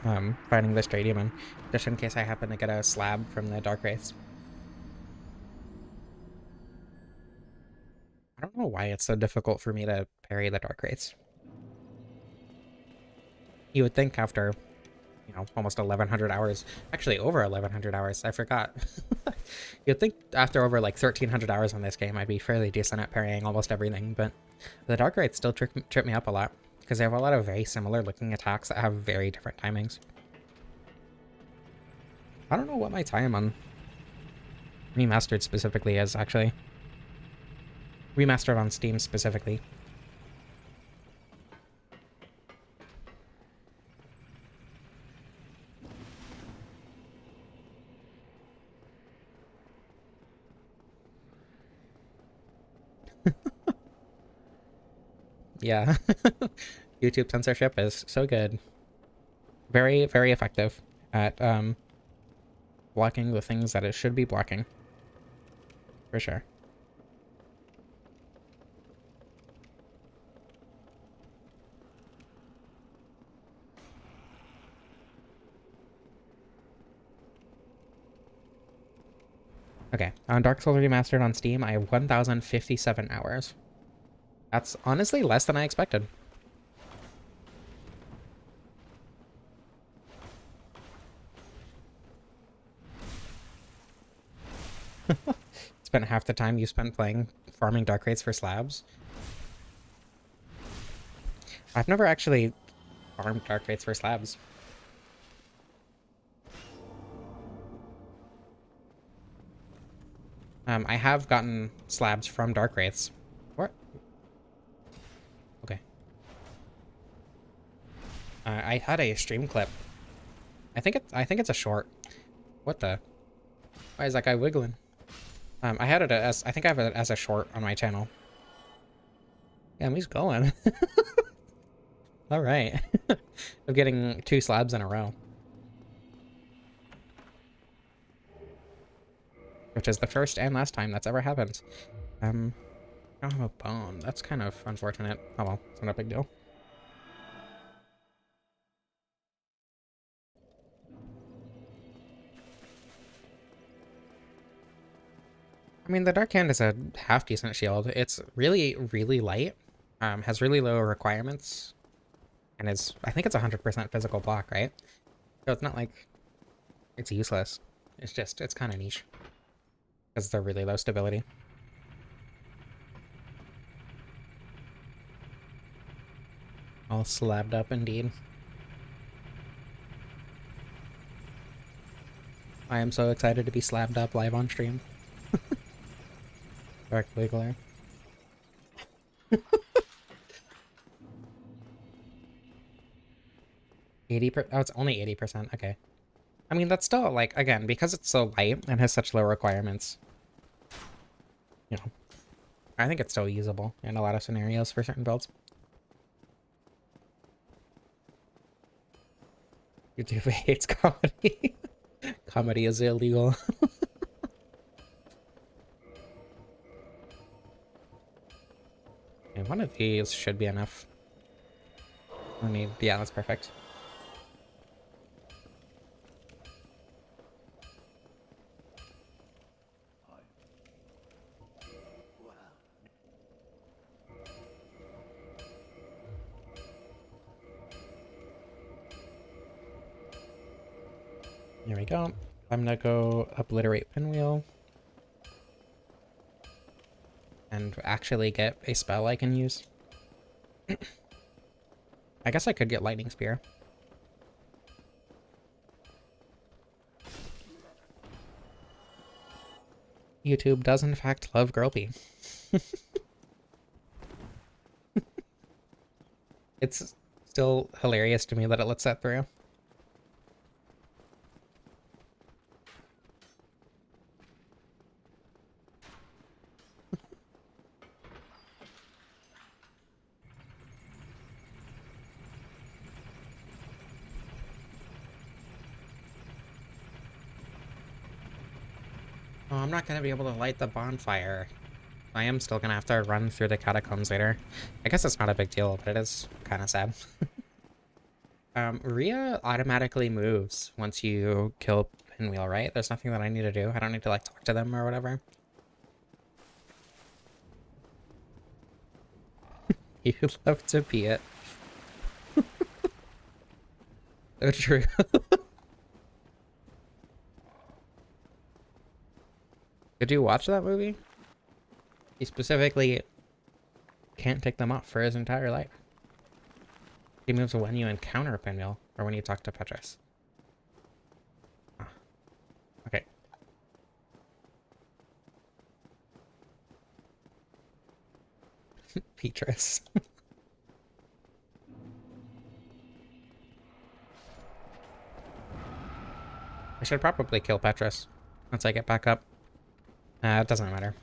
finding the Stray Demon, just in case I happen to get a slab from the Dark Wraiths. I don't know why it's so difficult for me to parry the Dark Wraiths. You would think after, you know, almost 1,100 hours, actually over 1,100 hours, I forgot. You'd think after over like 1,300 hours on this game, I'd be fairly decent at parrying almost everything, but the Dark Wraiths still trip me up a lot, because they have a lot of very similar looking attacks that have very different timings. I don't know what my time on Remastered specifically is, actually. Remastered on Steam specifically. Yeah. YouTube censorship is so good. Very, very effective at blocking the things that it should be blocking. For sure. Okay, on Dark Souls Remastered on Steam, I have 1,057 hours. That's honestly less than I expected. Spent half the time you spent playing farming Dark Wraiths for slabs. I've never actually farmed Dark Wraiths for slabs. I have gotten slabs from Dark Wraiths. What? Okay. I had a stream clip. I think it's a short. What the? Why is that guy wiggling? I had it as, I think I have it as a short on my channel. Damn, he's going. All right. Of getting 2 slabs in a row. Which is the first and last time that's ever happened. I don't have a bone. That's kind of unfortunate. Oh well, it's not a big deal. I mean, the Dark Hand is a half-decent shield. It's really, really light. Has really low requirements. And is, I think it's 100% physical block, right? So it's not like it's useless. It's just, it's kind of niche. Because they're really low stability. All slabbed up indeed. I am so excited to be slabbed up live on stream. Dark Wiggler. 80%? Oh, it's only 80%. Okay. I mean, that's still, like, again, because it's so light and has such low requirements, you know, I think it's still usable in a lot of scenarios for certain builds. YouTube hates comedy. Comedy is illegal. And one of these should be enough. I need, yeah, that's perfect. Here we go. I'm gonna go obliterate pinwheel. And actually get a spell I can use. I guess I could get lightning spear. YouTube does in fact love Gropey. It's still hilarious to me that it lets that through. Oh, I'm not gonna be able to light the bonfire. I am still gonna have to run through the catacombs later. I guess it's not a big deal, but it is kind of sad. Rhea automatically moves once you kill Pinwheel, right? There's nothing that I need to do. I don't need to, like, talk to them or whatever. You'd love to be it. So true. Did you watch that movie? He specifically can't take them off for his entire life. He moves when you encounter a Pinwheel, or when you talk to Petrus. Ah, okay. Petrus. I should probably kill Petrus once I get back up. It doesn't matter.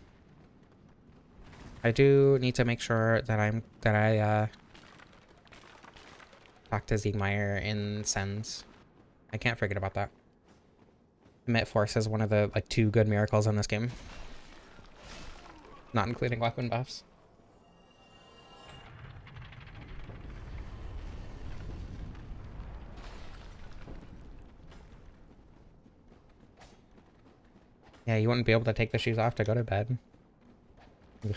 I do need to make sure that I talk to Siegmeyer in Sens. I can't forget about that. Emit Force is one of the, like, 2 good miracles in this game. Not including weapon buffs. Yeah, you wouldn't be able to take the shoes off to go to bed. Ugh.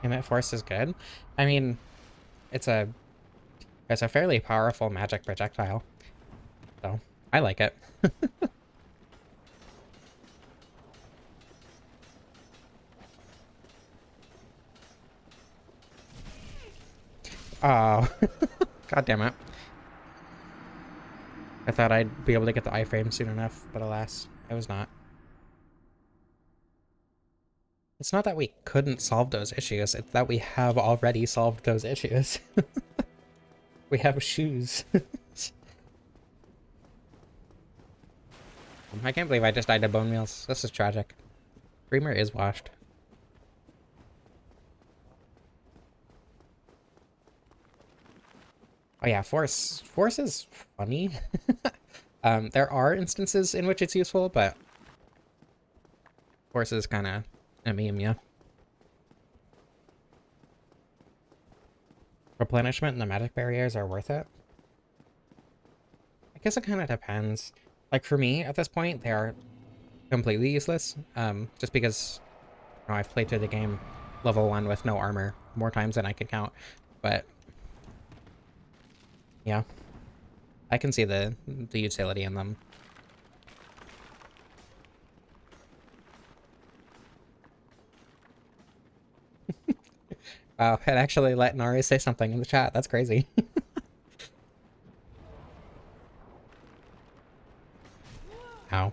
Emit Force is good. I mean, it's a fairly powerful magic projectile, so I like it. Oh, god damn it. I thought I'd be able to get the iframe soon enough, but alas, I was not. It's not that we couldn't solve those issues, it's that we have already solved those issues. We have shoes. I can't believe I just died to bone meals. This is tragic. Dreamer is washed. Oh yeah, Force is funny. There are instances in which it's useful, but Force is kind of a meme, yeah. Replenishment and the magic barriers are worth it. I guess it kind of depends. Like, for me, at this point, they are completely useless. Just because, you know, I've played through the game level 1 with no armor more times than I can count. But yeah, I can see the utility in them. Wow, it actually let Nari say something in the chat. That's crazy. Ow.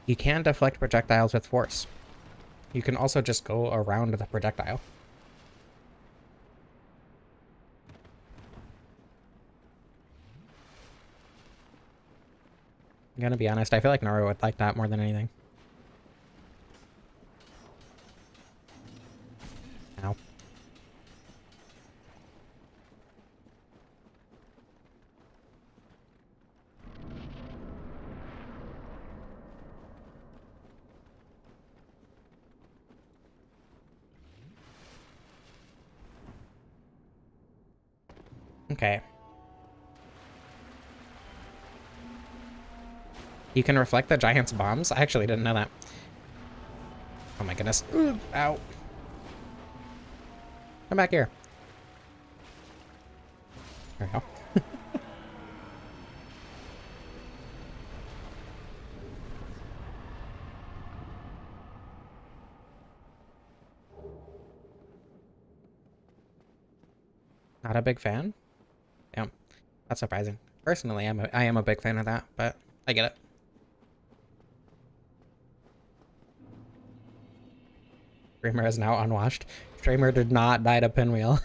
You can deflect projectiles with force. You can also just go around the projectile. I'm gonna be honest, I feel like Nari would like that more than anything. Ow. Okay. You can reflect the giant's bombs? I actually didn't know that. Oh my goodness. Ooh, ow. Come back here. There we go. Not a big fan? Yeah, that's surprising. Personally, I am a big fan of that, but I get it. Streamer is now unwashed. Streamer did not die to pinwheel.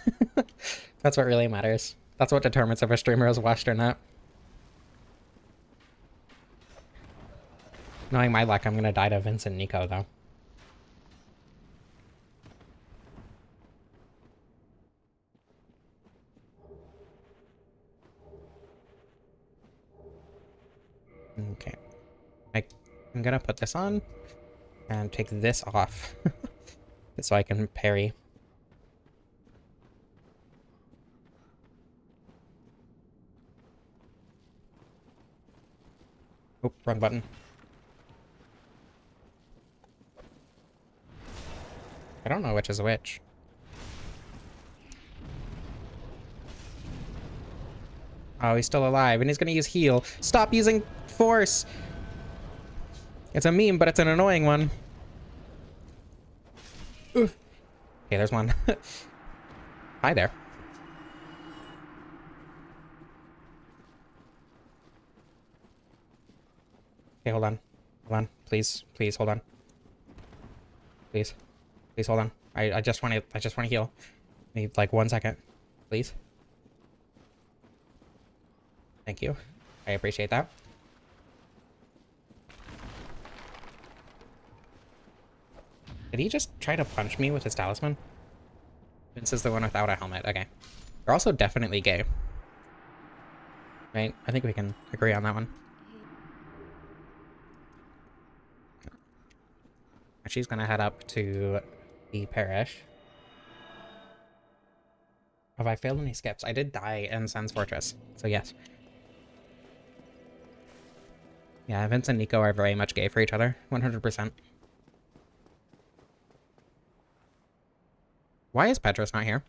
That's what really matters. That's what determines if a streamer is washed or not. Knowing my luck, I'm gonna die to Vince and Nico, though. Okay. I'm gonna put this on and take this off so I can parry. Oh, wrong button. I don't know which is which. Oh, he's still alive, and he's gonna use heal. Stop using force! It's a meme, but it's an annoying one. Oof. Okay, there's one. Hi there. Okay, hold on. Hold on. Please. Please, hold on. Please. Please, hold on. I just want to heal. Need, like, 1 second. Please. Thank you. I appreciate that. Did he just try to punch me with his talisman? Vince is the one without a helmet. Okay. They're also definitely gay. Right? I think we can agree on that one. She's gonna head up to the parish. Have I failed any skips? I did die in Sen's Fortress, so yes. Yeah, Vince and Nico are very much gay for each other. 100%. Why is Petros not here?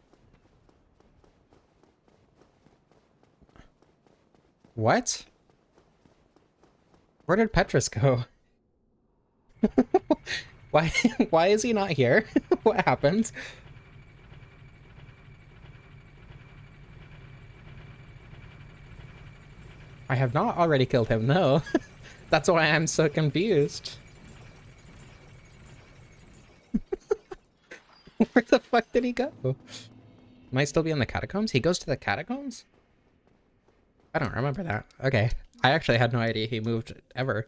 What? Where did Petros go? Why is he not here? What happened? I have not already killed him, no. That's why I'm so confused. Where the fuck did he go? Might still be in the catacombs? He goes to the catacombs? I don't remember that. Okay. I actually had no idea he moved ever.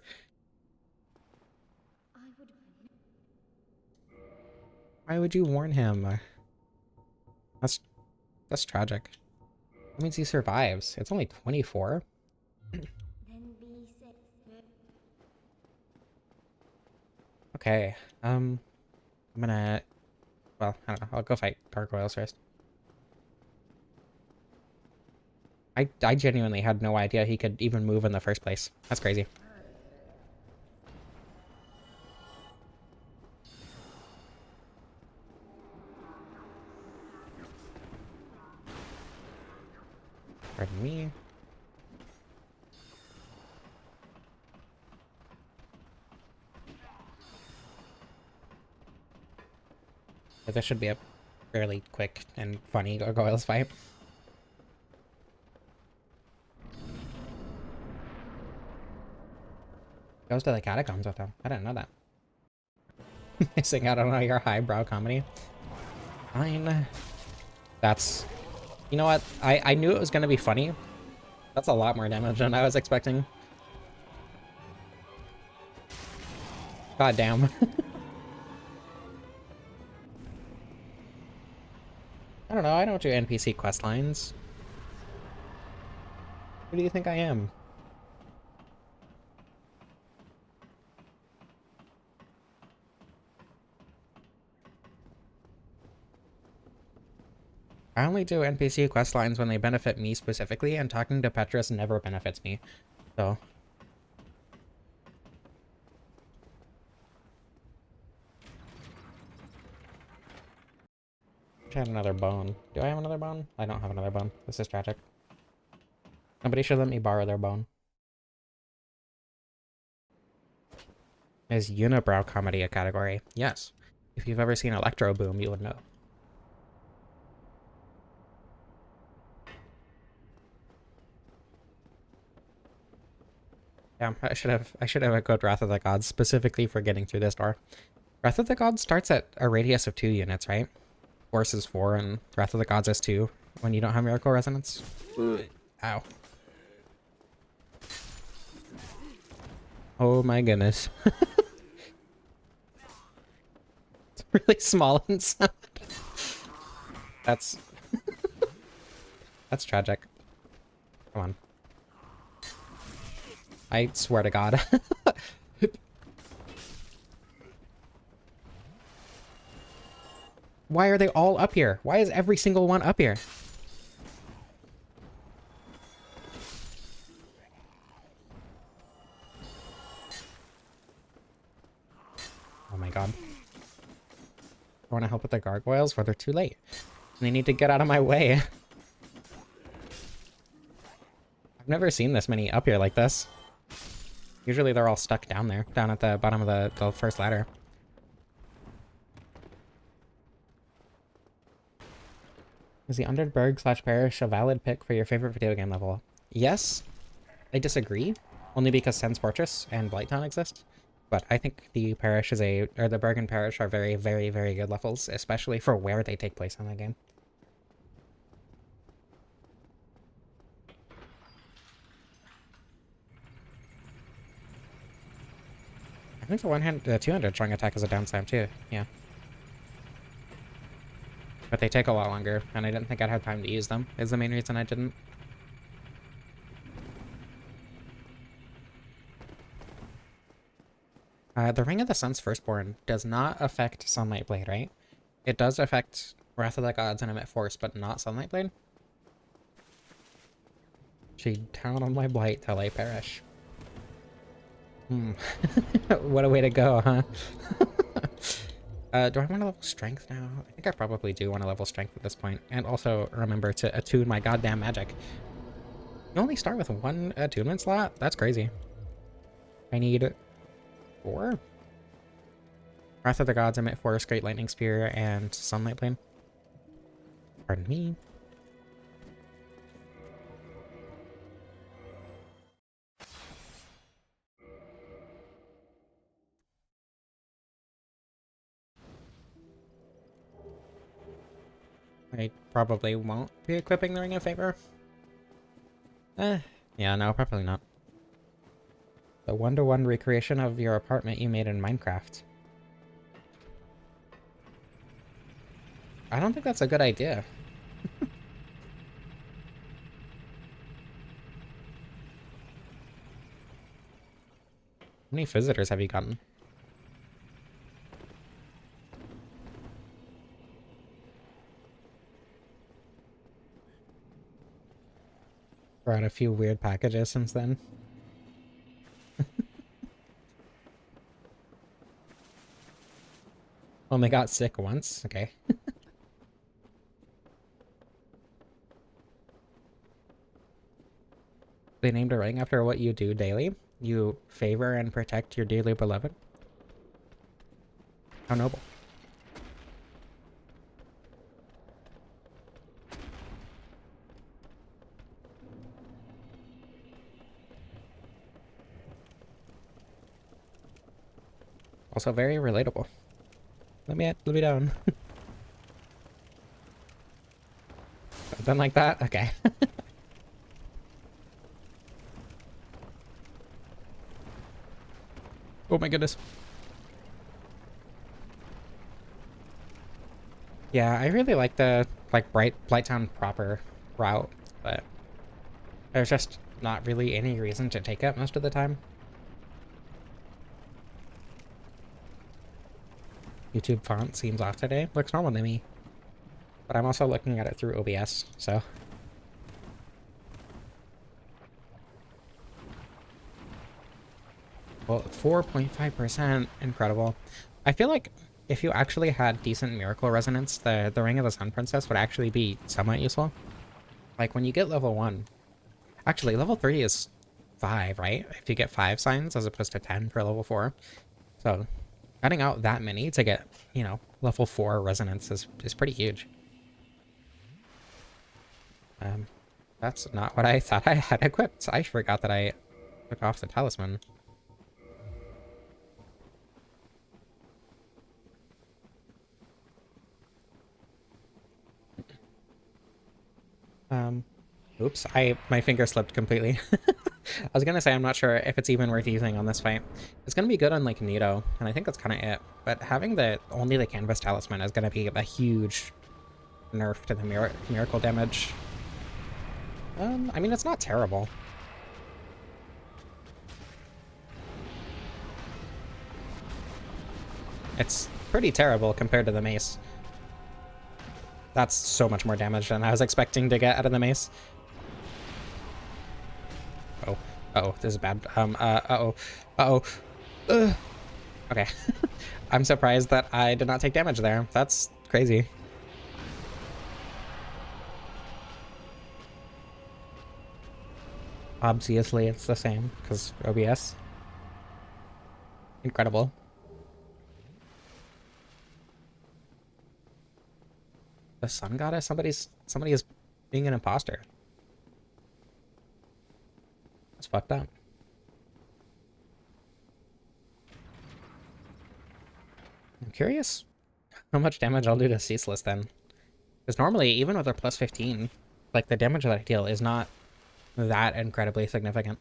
Why would you warn him? That's tragic. That means he survives. It's only 24. Okay. I'm gonna... Well, I don't know. I'll go fight gargoyles first. I genuinely had no idea he could even move in the first place. That's crazy. Pardon me. But this should be a fairly quick and funny gargoyles fight. Goes to the catacombs with them. I didn't know that. Missing out on all your highbrow comedy. Fine. That's... You know what? I knew it was going to be funny. That's a lot more damage than I was expecting. God damn. I don't know. I don't do NPC quest lines. Who do you think I am? I only do NPC quest lines when they benefit me specifically, and talking to Petrus never benefits me. So... I had another bone. Do I have another bone? I don't have another bone. This is tragic. Somebody should let me borrow their bone. Is unibrow comedy a category? Yes. If you've ever seen Electro Boom, you would know. Yeah, I should have echoed Wrath of the Gods specifically for getting through this door. Wrath of the Gods starts at a radius of 2 units, right? Force is 4 and Wrath of the Gods is 2 when you don't have Miracle Resonance. Ow. Oh my goodness. It's really small inside. That's... That's tragic. Come on. I swear to God. Why are they all up here? Why is every single one up here? Oh my God. I want to help with the gargoyles, but they're too late. They need to get out of my way. I've never seen this many up here like this. Usually they're all stuck down there, down at the bottom of the first ladder. Is the Underberg/Parish a valid pick for your favorite video game level? Yes. I disagree, only because Sen's Fortress and Blighttown exist. But I think the Parish is or the Berg and Parish are very, very, very good levels, especially for where they take place in the game. I think the 200 strong attack is a downside too, yeah. But they take a lot longer, and I didn't think I'd have time to use them, is the main reason I didn't. The Ring of the Sun's Firstborn does not affect Sunlight Blade, right? It does affect Wrath of the Gods and Emit Force, but not Sunlight Blade? She down on my blight till I perish. What a way to go, huh? Do I want to level strength now? I think I probably do want to level strength at this point. And also remember to attune my goddamn magic. You only start with 1 attunement slot? That's crazy. I need 4? Wrath of the Gods, Emit Force, Great Lightning Spear, and Sunlight Blade. Pardon me. I probably won't be equipping the Ring of Favor. Yeah, no, probably not. The 1-to-1 recreation of your apartment you made in Minecraft. I don't think that's a good idea. How many visitors have you gotten? Brought a few weird packages since then. Only got sick once? Okay. They named a ring after what you do daily. You favor and protect your dearly beloved. How noble. Also very relatable. Let me down. Something like that? Okay. Oh my goodness. Yeah, I really like the Blighttown proper route, but there's just not really any reason to take it most of the time. YouTube font seems off today. Looks normal to me. But I'm also looking at it through OBS, so. Well, 4.5%. Incredible. I feel like if you actually had decent miracle resonance, the Ring of the Sun Princess would actually be somewhat useful. Like when you get level 1. Actually, level 3 is 5, right? If you get 5 signs as opposed to 10 for level 4. So cutting out that many to get, you know, level 4 resonance is pretty huge. That's not what I thought I had equipped. I forgot that I took off the talisman. Oops, my finger slipped completely. I was gonna say I'm not sure if it's even worth using on this fight. It's gonna be good on like Nito, and I think that's kind of it. But having only the canvas talisman is gonna be a huge nerf to the miracle damage. I mean, it's not terrible. It's pretty terrible compared to the mace. That's so much more damage than I was expecting to get out of the mace. Oh, uh-oh, this is bad. Uh-oh, uh-oh. Okay. I'm surprised that I did not take damage there. That's crazy. Obviously, it's the same, because OBS. Incredible. The sun goddess? Somebody is being an imposter. That's fucked up. I'm curious how much damage I'll do to Ceaseless then. Because normally, even with our plus 15, like the damage that I deal is not that incredibly significant.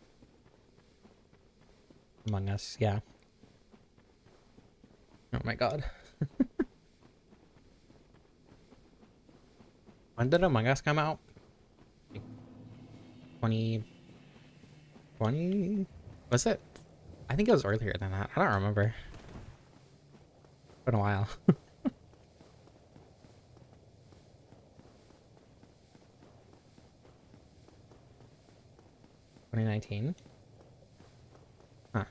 Among Us, yeah. Oh my god. When did Among Us come out? 2020? Was it? I think it was earlier than that. I don't remember. It's been a while. 2019? Huh.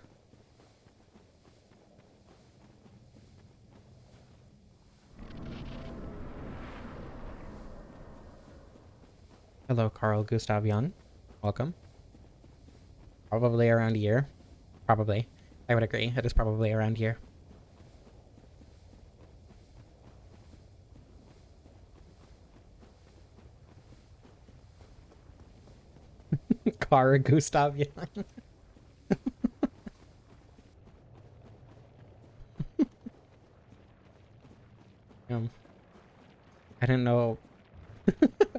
Hello, Carl Gustav Young. Welcome. Probably around a year. Probably. I would agree. It is probably around a year. Carl Gustav Young. I didn't know.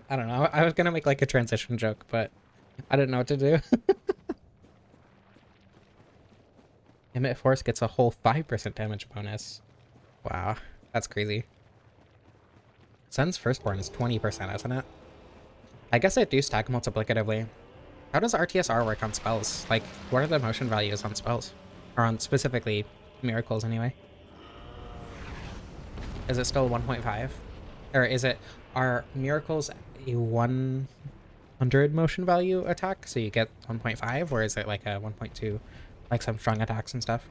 I don't know. I was gonna make like a transition joke, but I didn't know what to do. Emit Force gets a whole 5% damage bonus. Wow, that's crazy. Sun's Firstborn is 20%, isn't it? I guess I do stack multiplicatively. How does RTSR work on spells? Like, what are the motion values on spells? Or on specifically miracles, anyway? Is it still 1.5? Or is it... Are miracles a 100 motion value attack, so you get 1.5? Or is it like a 1.2? Like some strong attacks and stuff?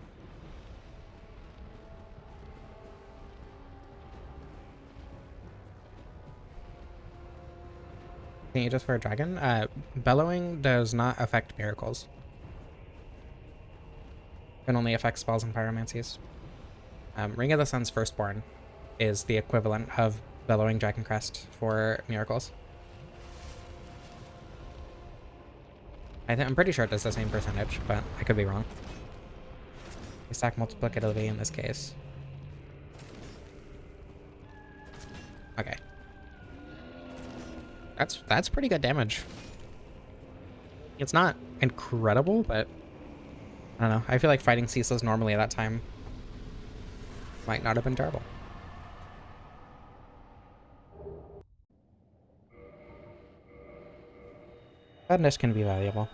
Can you just for a dragon? Bellowing does not affect miracles. It only affects spells and pyromancies. Ring of the Sun's Firstborn is the equivalent of Bellowing Dragon Crest for miracles. I'm pretty sure it does the same percentage, but I could be wrong. We stack multiplicatively in this case. Okay. That's pretty good damage. It's not incredible, but I don't know. I feel like fighting Ceaseless normally at that time might not have been terrible. Sadness can be valuable.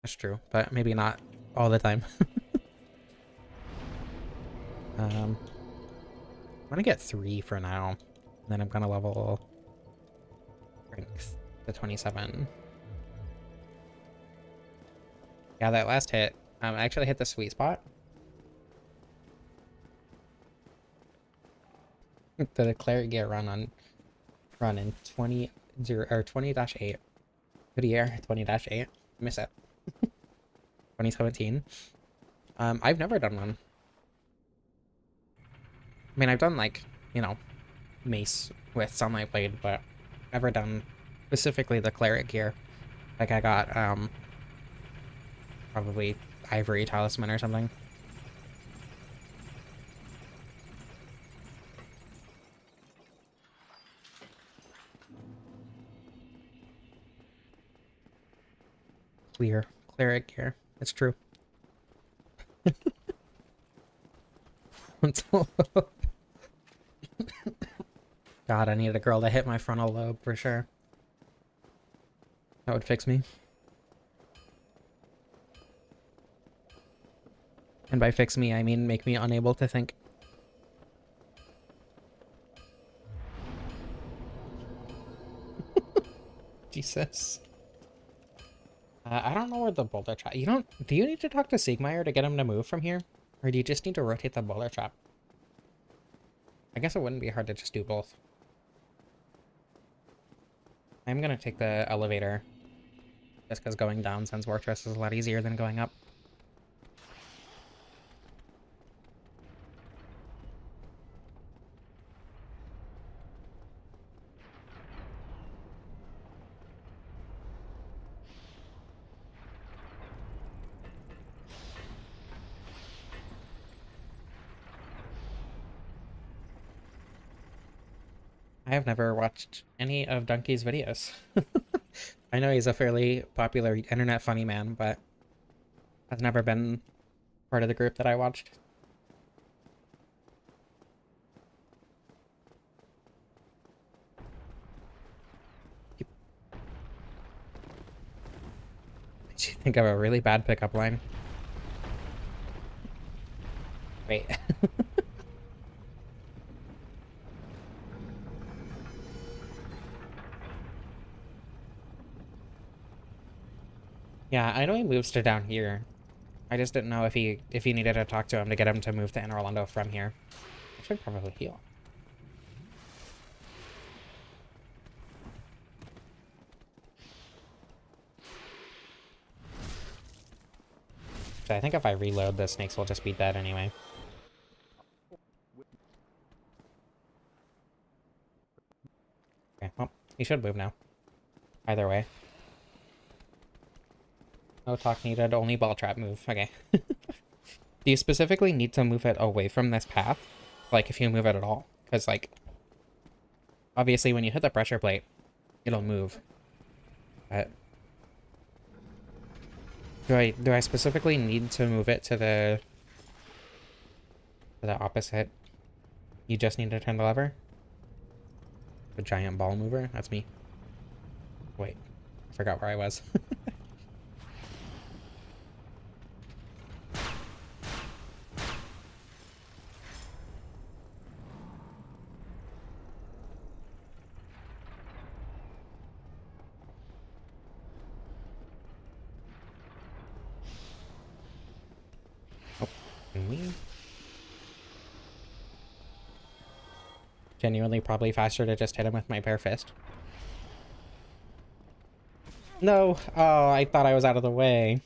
That's true, but maybe not all the time. I'm gonna get 3 for now, and then I'm gonna level strength to 27. Yeah, that last hit, I actually hit the sweet spot. The Cleric gear run in 20-8. Good year, 20-8. Miss it. 2017. I've never done one. I mean, I've done, like, you know, mace with Sunlight Blade, but never done specifically the Cleric gear. Like, I got, probably Ivory Talisman or something. Clear. Cleric gear. It's true. God, I need a girl to hit my frontal lobe for sure. That would fix me. And by fix me, I mean make me unable to think. Jesus. I don't know where the boulder trap... Do you need to talk to Siegmeyer to get him to move from here? Or do you just need to rotate the boulder trap? I guess it wouldn't be hard to just do both. I'm gonna take the elevator. Just because going down Sun's Fortress is a lot easier than going up. I have never watched any of Donkey's videos. I know he's a fairly popular internet funny man, but has never been part of the group that I watched. Did you think of a really bad pickup line? Wait. Yeah, I know he moves to down here. I just didn't know if he needed to talk to him to get him to move to Anne Orlando from here. I should probably heal. So I think if I reload, the snakes will just be dead anyway. Okay, well, he should move now. Either way. No talk needed, only ball trap move. Okay. Do you specifically need to move it away from this path? Like, if you move it at all? Because, like, obviously when you hit the pressure plate, it'll move. But do I specifically need to move it to the opposite? You just need to turn the lever? The giant ball mover? That's me. Wait, I forgot where I was. Genuinely probably faster to just hit him with my bare fist. No! Oh, I thought I was out of the way.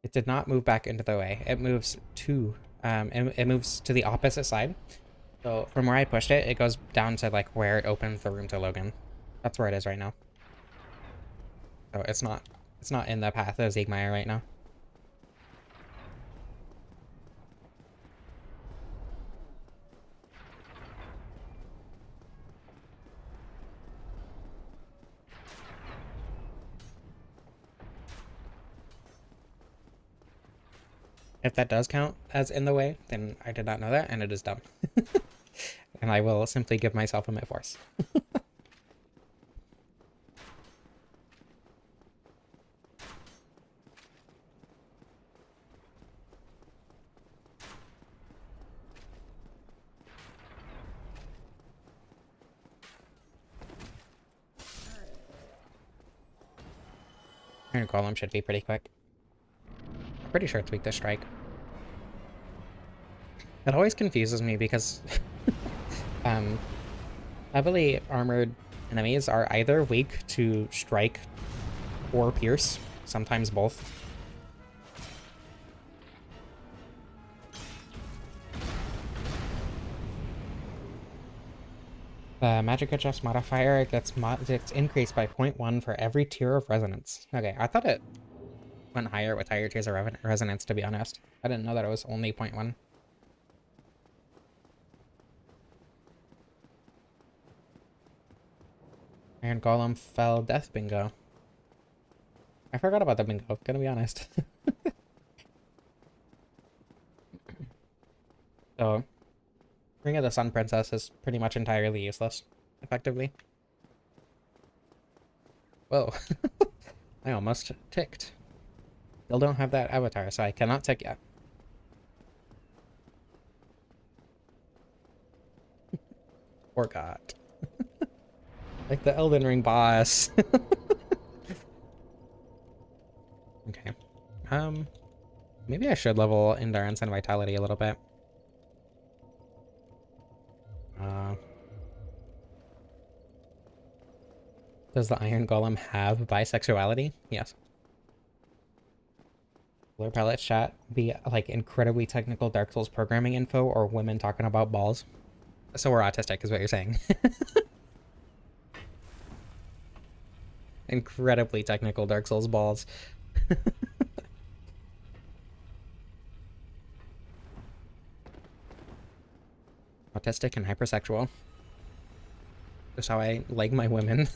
It did not move back into the way. It moves to, it moves to the opposite side. So from where I pushed it, it goes down to like where it opens the room to Logan. That's where it is right now. So it's not in the path of Siegmeyer right now. If that does count as in the way, then I did not know that, and it is dumb. And I will simply give myself a mid-force. Iron Golem should be pretty quick. I'm pretty sure it's weak to strike. It always confuses me because heavily armored enemies are either weak to strike or pierce, sometimes both. The magic adjust modifier gets increased by 0.1 for every tier of resonance. Okay, I thought it went higher with higher tiers of resonance, to be honest. I didn't know that it was only 0.1. Iron Golem fell death bingo. I forgot about the bingo, gonna be honest. So, Ring of the Sun Princess is pretty much entirely useless, effectively. Whoa. I almost ticked. Still don't have that avatar, so I cannot tick yet. Forgot. Like the Elden Ring boss. Okay. Maybe I should level Endurance and Vitality a little bit. Does the Iron Golem have bisexuality? Yes. Blur Palette chat be like incredibly technical Dark Souls programming info or women talking about balls? So we're autistic is what you're saying. Incredibly technical Dark Souls balls. Autistic and hypersexual. That's how I like my women.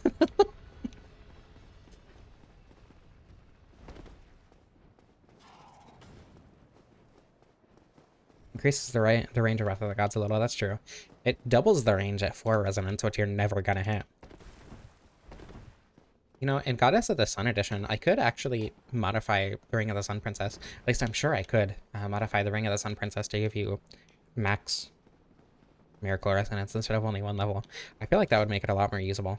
Increases the range of Wrath of the Gods a little, that's true. It doubles the range at 4 resonance, which you're never gonna hit. You know, in Goddess of the Sun edition, I could actually modify the Ring of the Sun Princess. At least I'm sure I could modify the Ring of the Sun Princess to give you max Miracle Resonance instead of only 1 level. I feel like that would make it a lot more usable.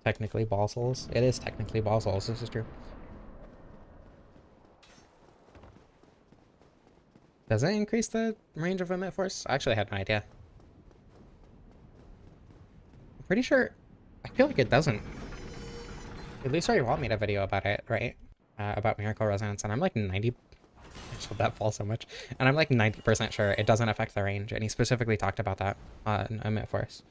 Technically Ball Souls. It is technically Ball Souls, this is true. Does it increase the range of Emit Force? I actually had no idea. I'm pretty sure... I feel like it doesn't. At least you want me to video about it, right? About Miracle Resonance, and I'm like 90... I just let that fall so much. And I'm like 90% sure it doesn't affect the range, and he specifically talked about that on Emit Force.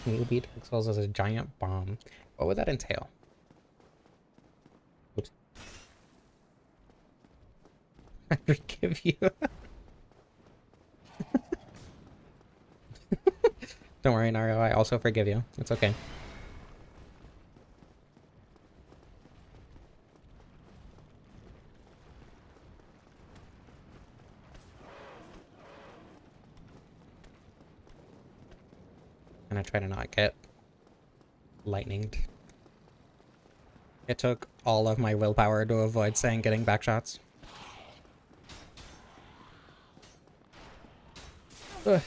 You beat Dark Souls as a giant bomb. What would that entail? Oops. I forgive you. Don't worry, Naruto, I also forgive you. It's okay. I'm gonna try to not get lightninged. It took all of my willpower to avoid saying getting back shots. Ugh.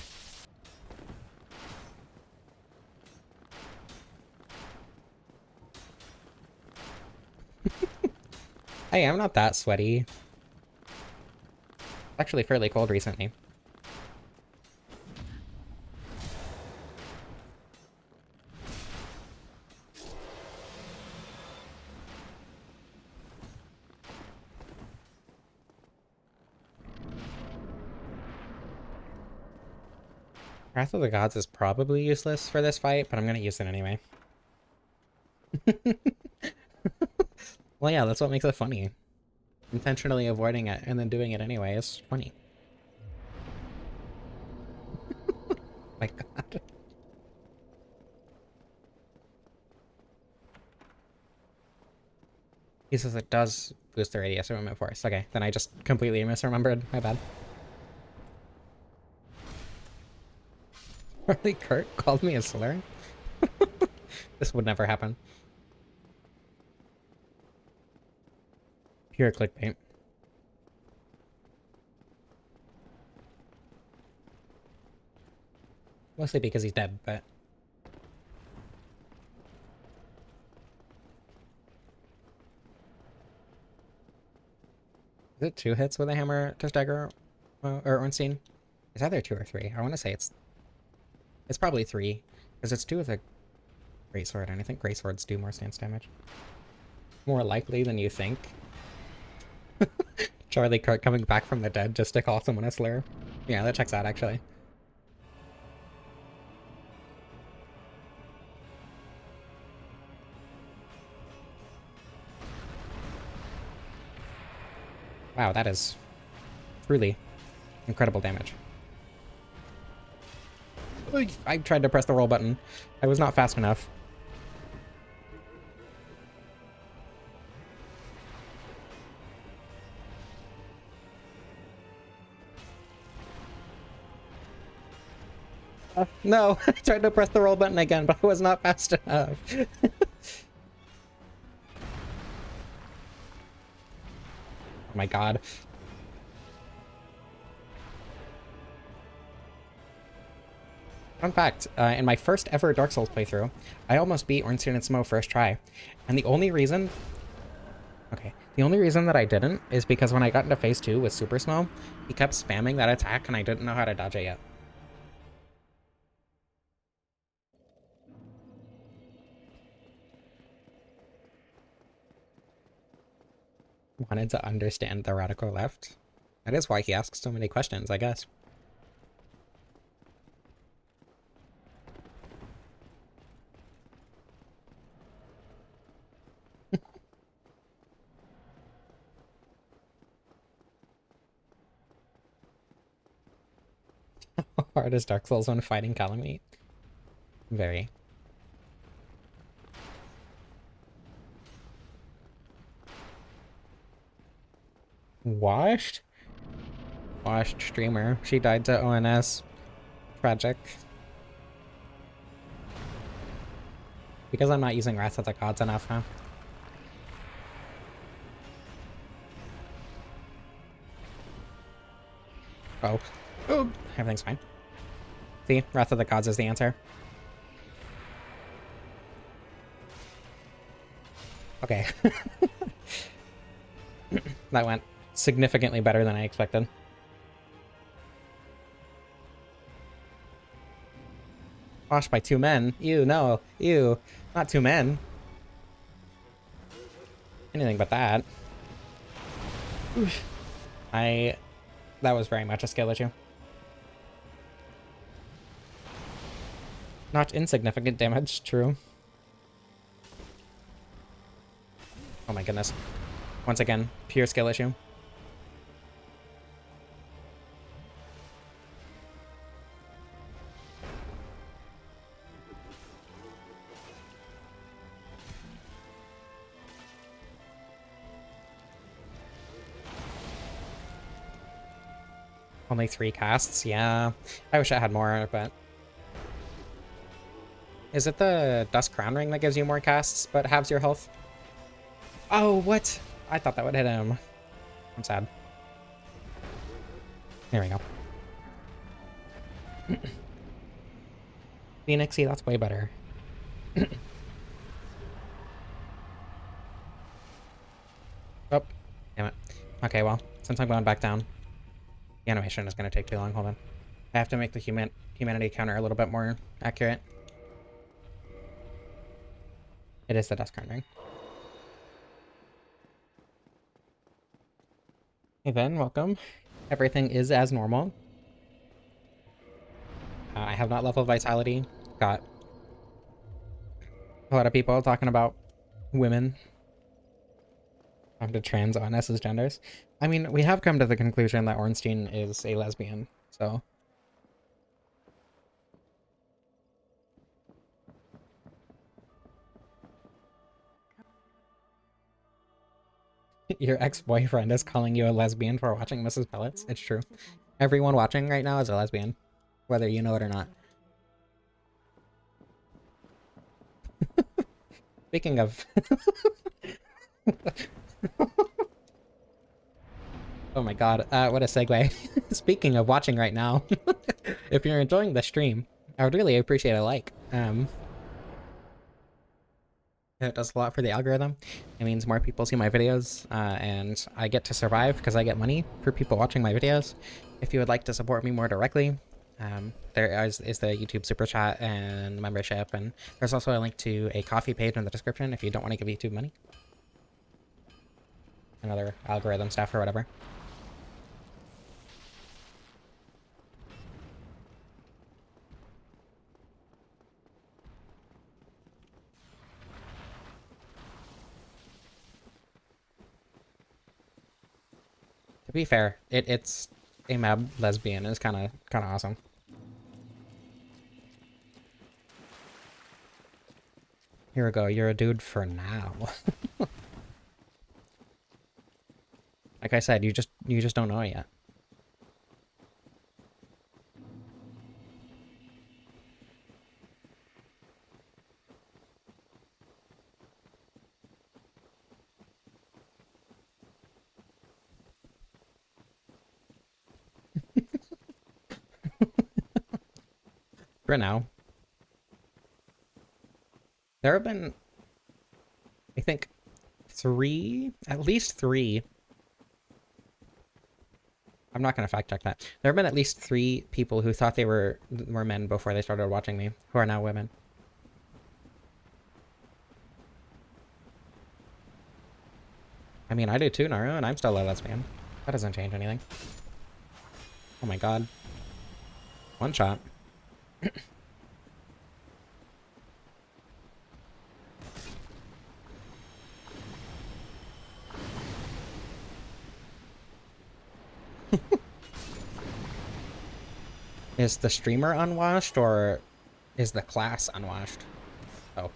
Hey, I'm not that sweaty. It's actually fairly cold recently. Wrath of the Gods is probably useless for this fight, but I'm gonna use it anyway. Well, yeah, that's what makes it funny. Intentionally avoiding it and then doing it anyway is funny. My god. He says it does boost the radius of movement force. Okay, then I just completely misremembered. My bad. Charlie Kirk called me a slur? This would never happen. Pure clickbait. Mostly because he's dead, but... Is it 2 hits with a hammer to stagger or Ornstein? It's either 2 or 3. I want to say it's probably 3, because it's 2 with a greatsword, and I think greatswords do more stance damage. More likely than you think. Charlie Kirk coming back from the dead just to call someone a slur. Yeah, that checks out, actually. Wow, that is truly incredible damage. I tried to press the roll button. I was not fast enough. No, I tried to press the roll button again, but I was not fast enough. Oh my god. Fun fact, in my first ever Dark Souls playthrough, I almost beat Ornstein and Smo first try. And the only reason... Okay, the only reason that I didn't is because when I got into phase 2 with Super Smo, he kept spamming that attack and I didn't know how to dodge it yet. Wanted to understand the radical left. That is why he asks so many questions, I guess. How hard is Dark Souls when fighting Calamite? Very. Washed? Washed streamer. She died to ONS. Tragic. Because I'm not using Wrath of the Gods enough now. Oh. Oh, everything's fine. See, Wrath of the Gods is the answer. Okay. That went significantly better than I expected. Washed by 2 men. Ew, no. Ew. Not 2 men. Anything but that. Oof. That was very much a skill issue. Not insignificant damage, true. Oh my goodness. Once again, pure skill issue. Only 3 casts? Yeah. I wish I had more, but... Is it the Dust Crown Ring that gives you more casts, but halves your health? Oh, what? I thought that would hit him. I'm sad. There we go. Phoenixy, that's way better. Oh, damn it. Okay, well, since I'm going back down, the animation is going to take too long. Hold on. I have to make the humanity counter a little bit more accurate. It is the Dust Crown Ring. Hey Ben, welcome. Everything is as normal. I have not leveled Vitality. Got a lot of people talking about women. Talking to trans on us as genders. I mean, we have come to the conclusion that Ornstein is a lesbian, so... Your ex-boyfriend is calling you a lesbian for watching Mrs. Pellets? It's true. Everyone watching right now is a lesbian, whether you know it or not. Speaking of... Oh my god, what a segue. Speaking of watching right now, if you're enjoying the stream, I would really appreciate a like. It does a lot for the algorithm. It means more people see my videos, and I get to survive because I get money for people watching my videos. If you would like to support me more directly, there is the YouTube Super Chat and membership, and there's also a link to a coffee page in the description if you don't want to give YouTube money. And other algorithm stuff or whatever. To be fair, it's a mab lesbian is kind of awesome. Here we go. You're a dude for now. Like I said, you just don't know it yet. For now. There have been, I think, at least three. I'm not going to fact check that. There have been at least 3 people who thought they were men before they started watching me, who are now women. I mean, I do too, Naru, and I'm still a lesbian. That doesn't change anything. Oh my god. One shot. Is the streamer unwashed, or is the class unwashed? Oh.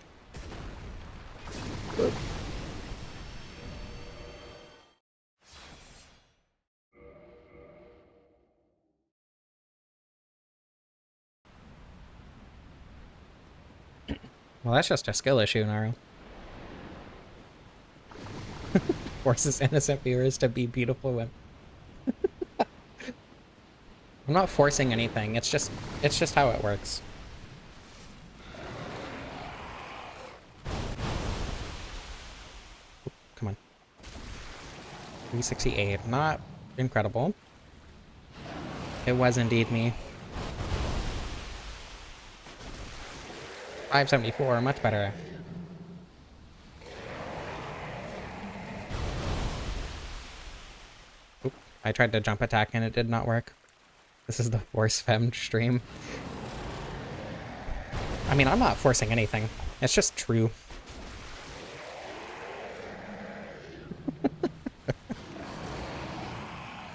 Well, that's just a skill issue, Naru. Forces innocent viewers to be beautiful women. I'm not forcing anything, it's just how it works. Come on. 368, not incredible. It was indeed me. 574, much better. Oop, I tried to jump attack and it did not work. This is the Force Femme stream. I mean, I'm not forcing anything. It's just true.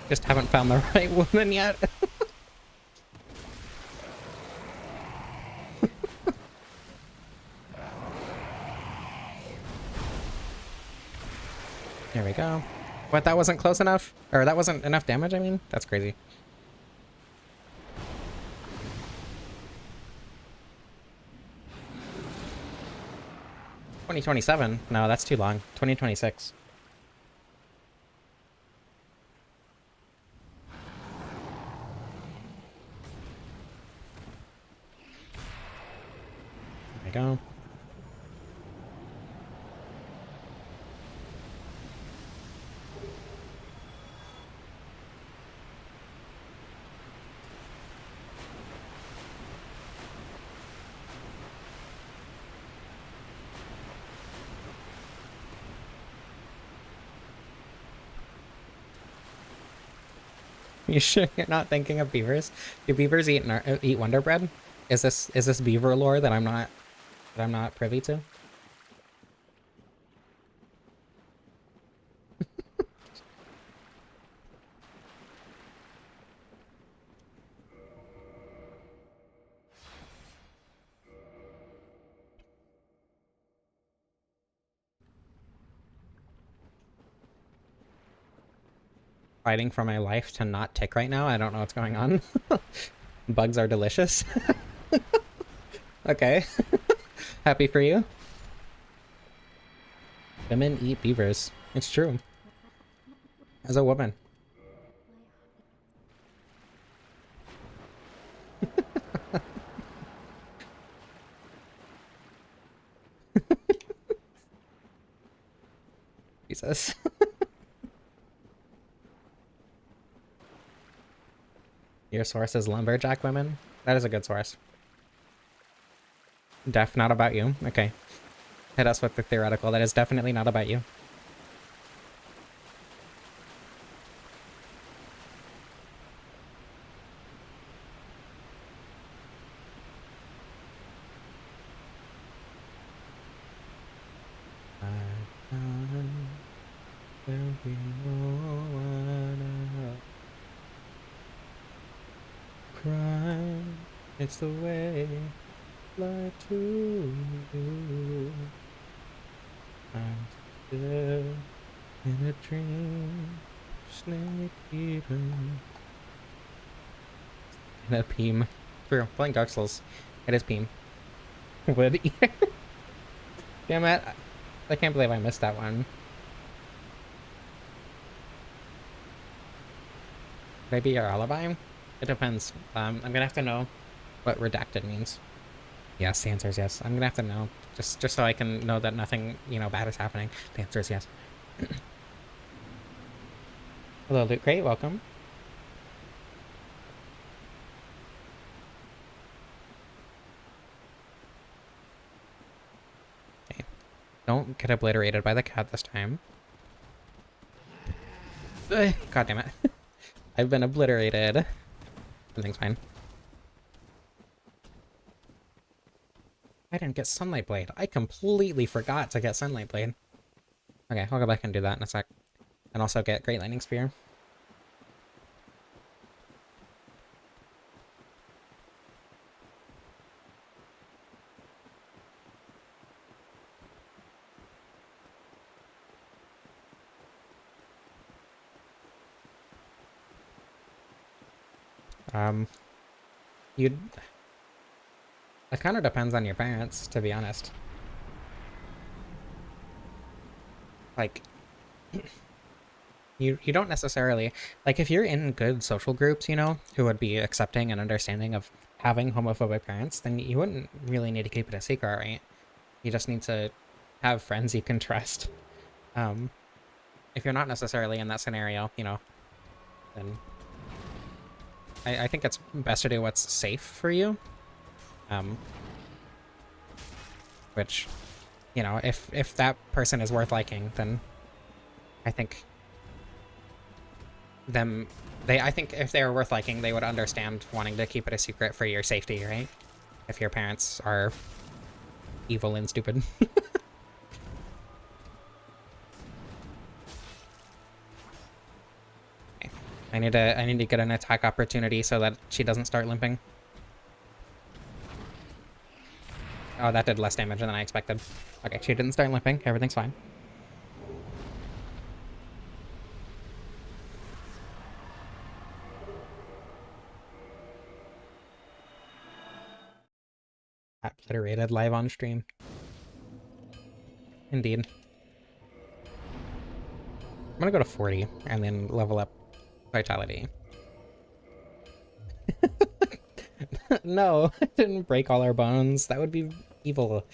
Just haven't found the right woman yet. There we go. What, that wasn't close enough? Or that wasn't enough damage, I mean? That's crazy. $2027? No, that's too long. 2026. There we go. You sure you're not thinking of beavers? Do beavers eat Wonder Bread? Is this beaver lore that I'm not privy to? Fighting for my life to not tick right now. I don't know what's going on. Bugs are delicious. Okay. Happy for you. Women eat beavers. It's true. As a woman. Jesus. Your source is lumberjack women? That is a good source. Def, not about you. Okay. Hit us with the theoretical. That is definitely not about you. Cry, it's the way life to you. I'm still in a dream, snake eating. In a Peem. True, playing Dark Souls. It is Peem. Wood eater. Damn it. I can't believe I missed that one. Maybe your alibi? It depends. I'm gonna have to know what redacted means. Yes, the answer is yes. I'm gonna have to know. Just so I can know that nothing, bad is happening. The answer is yes. Hello, Loot Crate, welcome. Okay. Don't get obliterated by the cat this time. Ugh, God damn it. I've been obliterated. Everything's fine. I didn't get Sunlight Blade. I completely forgot to get Sunlight Blade. Okay, I'll go back and do that in a sec. And also get Great Lightning Spear. You'd... It kind of depends on your parents, to be honest. Like, you don't necessarily... Like, if you're in good social groups, who would be accepting and understanding of having homophobic parents, then you wouldn't really need to keep it a secret, right? You just need to have friends you can trust. If you're not necessarily in that scenario, then... I think it's best to do what's safe for you. Which, if that person is worth liking, then I think I think if they were worth liking, they would understand wanting to keep it a secret for your safety, right? If your parents are evil and stupid. Okay. I need to get an attack opportunity so that she doesn't start limping. Oh, that did less damage than I expected. Okay, she didn't start limping. Everything's fine. Obliterated live on stream. Indeed. I'm gonna go to 40 and then level up Vitality. No, I didn't break all our bones. That would be evil.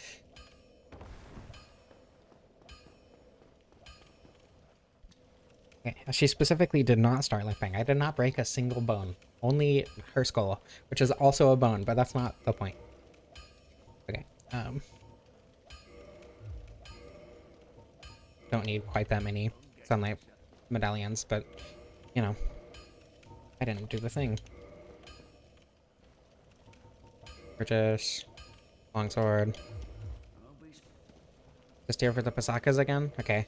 Okay, she specifically did not start limping. I did not break a single bone. Only her skull, which is also a bone, but that's not the point. Okay, don't need quite that many sunlight medallions, but, I didn't do the thing. Purchase. Longsword. Just here for the Pasakas again? Okay.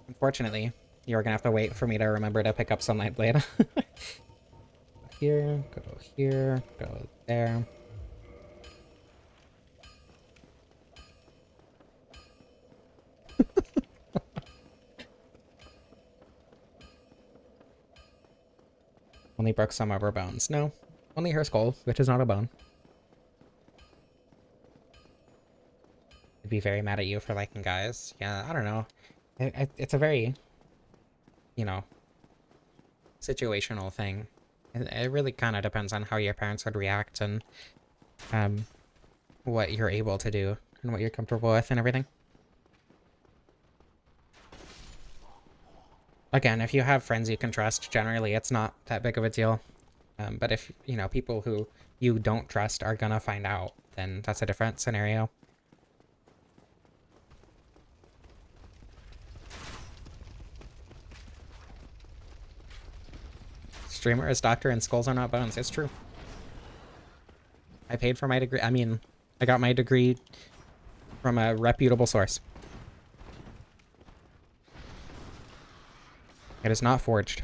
Unfortunately, you're gonna have to wait for me to remember to pick up Sunlight Blade. Here, go there. Only broke some of her bones. No, only her skull, which is not a bone. I'd be very mad at you for liking guys. Yeah, I don't know. It's a very, you know, situational thing. It really kind of depends on how your parents would react and what you're able to do and what you're comfortable with and everything. Again, if you have friends you can trust, generally it's not that big of a deal. But if, you know, people who you don't trust are gonna find out, then that's a different scenario. Streamer is doctor and skulls are not bones. It's true. I paid for my degree. I mean, I got my degree from a reputable source. It is not forged.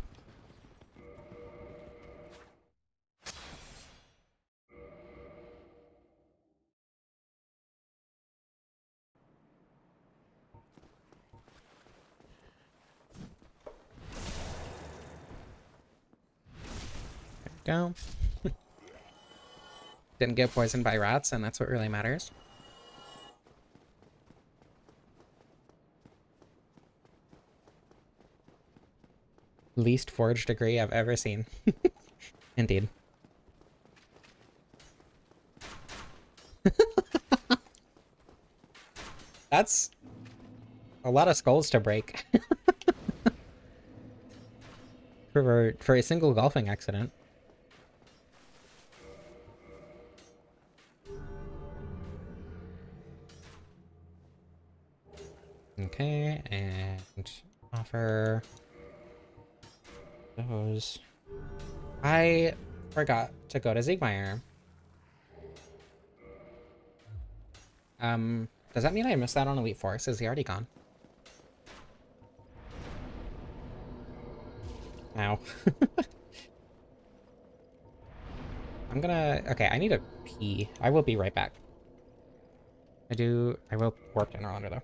There we go. Didn't get poisoned by rats, and that's what really matters. Least forged degree I've ever seen. Indeed. That's a lot of skulls to break. for a single golfing accident. Okay, and offer those. I forgot to go to Ziegmeyer. Does that mean I missed out on Elite Force? Is he already gone? Ow. I'm gonna... Okay, I need to pee. I will be right back. I will warp in Orlando, though.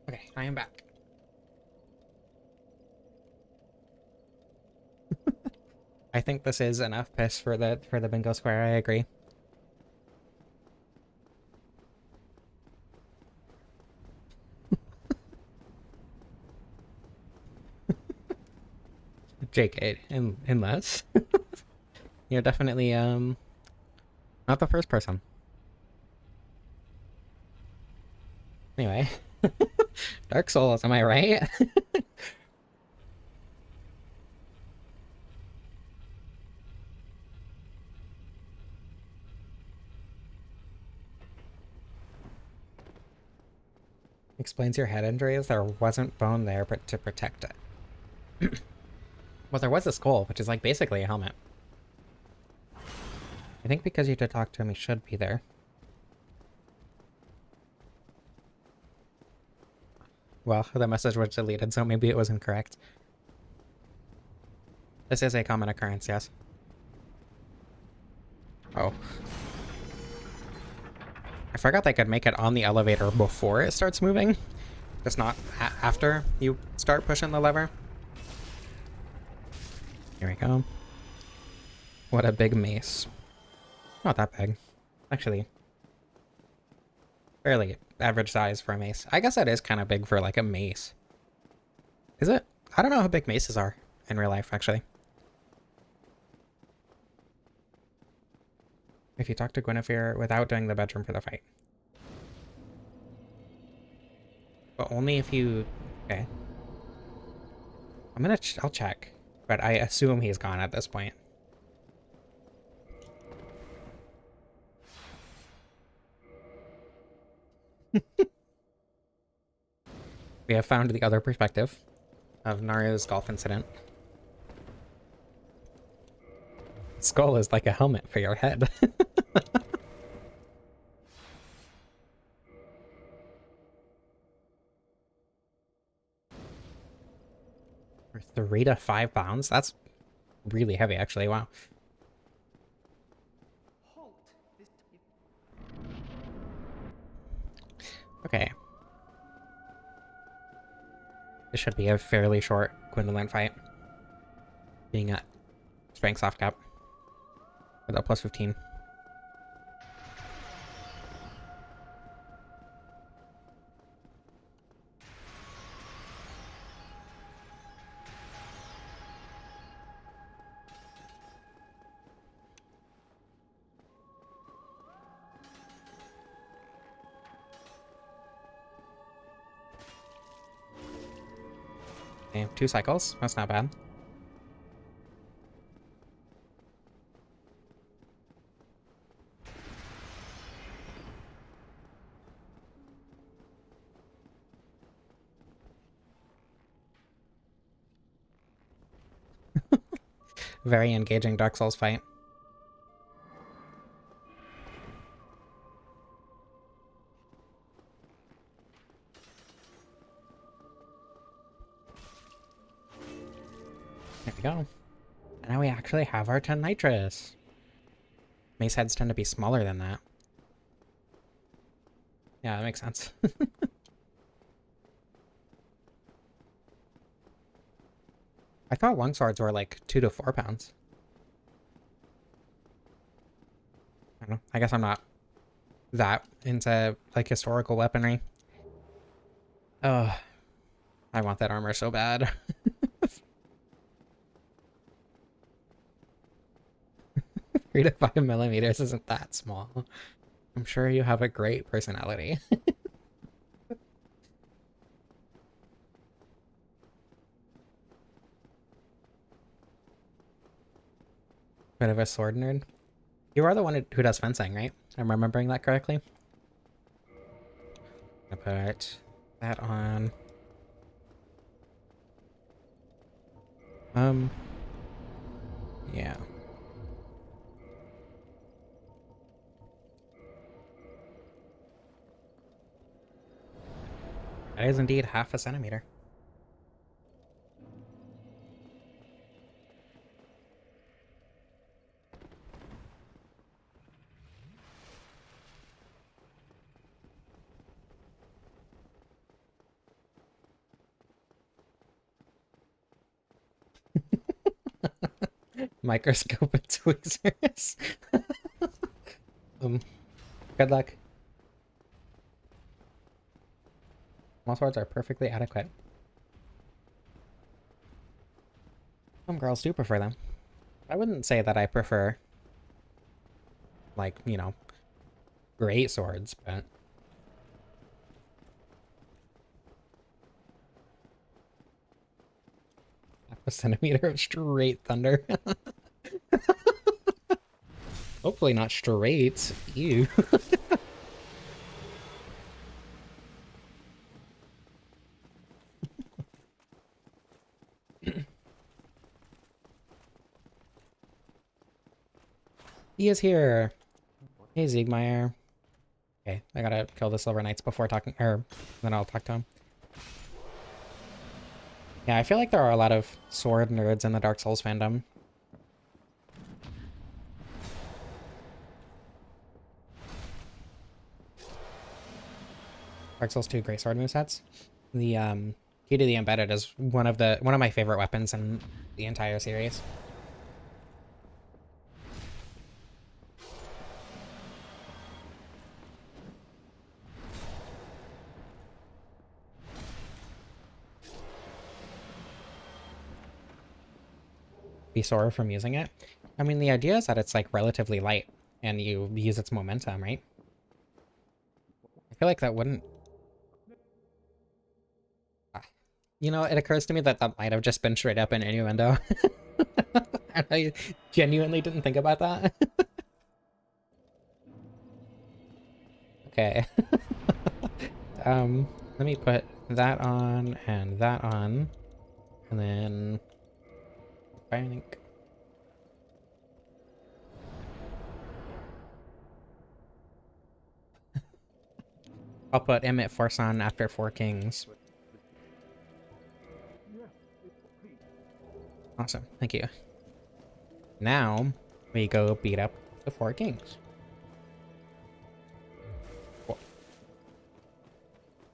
Okay, I am back. I think this is enough piss for the bingo square. I agree. JK, unless you're definitely not the first person. Anyway, Dark Souls, am I right? Explains your head injuries. There wasn't bone there, but to protect it. Well, there was a skull, which is like basically a helmet. I think because you did talk to him, he should be there. Well, the message was deleted, so maybe it was incorrect. This is a common occurrence, yes. Oh. I forgot they could make it on the elevator before it starts moving. Just not after you start pushing the lever. Here we go. What a big mace. Not that big. Actually, fairly average size for a mace. I guess that is kind of big for like a mace. Is it? I don't know how big maces are in real life, actually. If you talk to Guinevere without doing the bedroom for the fight. But only if you... Okay. I'll check. But I assume he's gone at this point. We have found the other perspective of Naru's golf incident. Skull is like a helmet for your head. For 3 to 5 pounds? That's really heavy, actually. Wow. Okay. This should be a fairly short Gwendolyn fight. Being at strength soft cap. With a plus 15. Okay, 2 cycles. That's not bad. Very engaging Dark Souls fight. There we go. And now we actually have our 10 nitrous. Mace heads tend to be smaller than that. Yeah, that makes sense. I thought longswords were like 2 to 4 pounds. I don't know. I guess I'm not that into like historical weaponry. Oh, I want that armor so bad. 3 to 5 millimeters isn't that small. I'm sure you have a great personality. Bit of a sword nerd. You are the one who does fencing, right? I'm remembering that correctly. I'm gonna put that on. Yeah. That is indeed half a centimeter. Microscope and tweezers. Good luck. Small swords are perfectly adequate. Some girls do prefer them. I wouldn't say that I prefer, like, you know, great swords, but... half a centimeter of straight thunder. Hopefully not straight. Ew. He is here. Hey, Siegmeyer. Okay, I gotta kill the Silver Knights before talking, or then I'll talk to him. Yeah, I feel like there are a lot of sword nerds in the Dark Souls fandom. Dark Souls 2 Greatsword movesets. The Key to the Embedded is one of my favorite weapons in the entire series. Be sore from using it. I mean, the idea is that it's like relatively light and you use its momentum, right? I feel like that wouldn't. You know, it occurs to me that that might have just been straight up an innuendo. And I genuinely didn't think about that. Okay. Let me put that on and that on. And then I think I'll put Emit Force on after Four Kings. Awesome, thank you. Now we go beat up the Four Kings. Cool.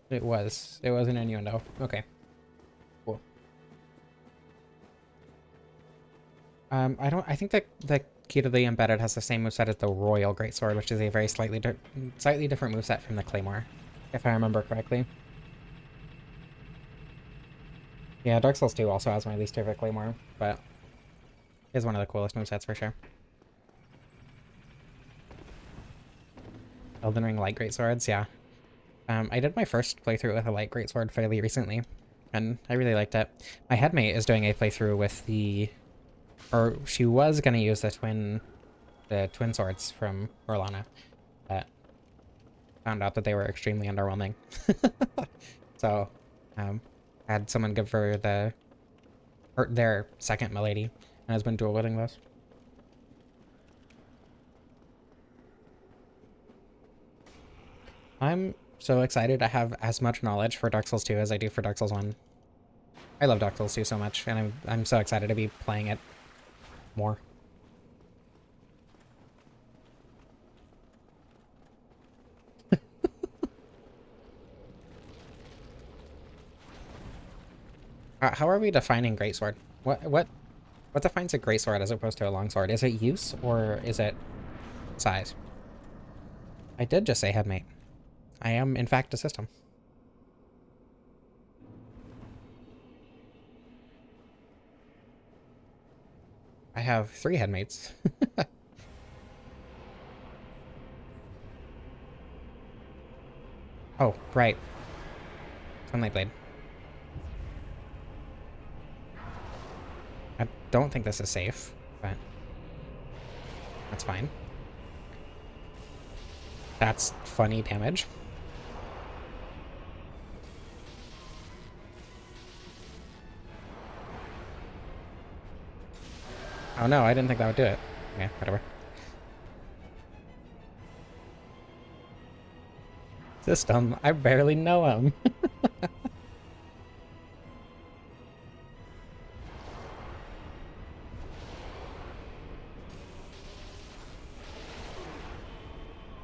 It was an innuendo. Okay. Cool. I think that the Key to the Embedded has the same moveset as the Royal Greatsword, which is a very slightly different moveset from the Claymore, if I remember correctly. Yeah, Dark Souls 2 also has my least favorite Claymore, but is one of the coolest movesets for sure. Elden Ring Light Greatswords, yeah. I did my first playthrough with a Light Greatsword fairly recently, and I really liked it. My headmate is doing a playthrough with the... Or she was going to use the twin swords from Orlana, but found out that they were extremely underwhelming. So, had someone give her their second Milady, and has been dual wielding those. I'm so excited to have as much knowledge for Dark Souls 2 as I do for Dark Souls 1. I love Dark Souls 2 so much, and I'm so excited to be playing it more. How are we defining greatsword? What defines a greatsword as opposed to a longsword? Is it use or is it size? I did just say headmate. I am in fact a system. I have 3 headmates. Oh, right. Sunlight Blade. I don't think this is safe, but that's fine. That's funny damage. Oh no, I didn't think that would do it. Yeah, whatever. System, I barely know him.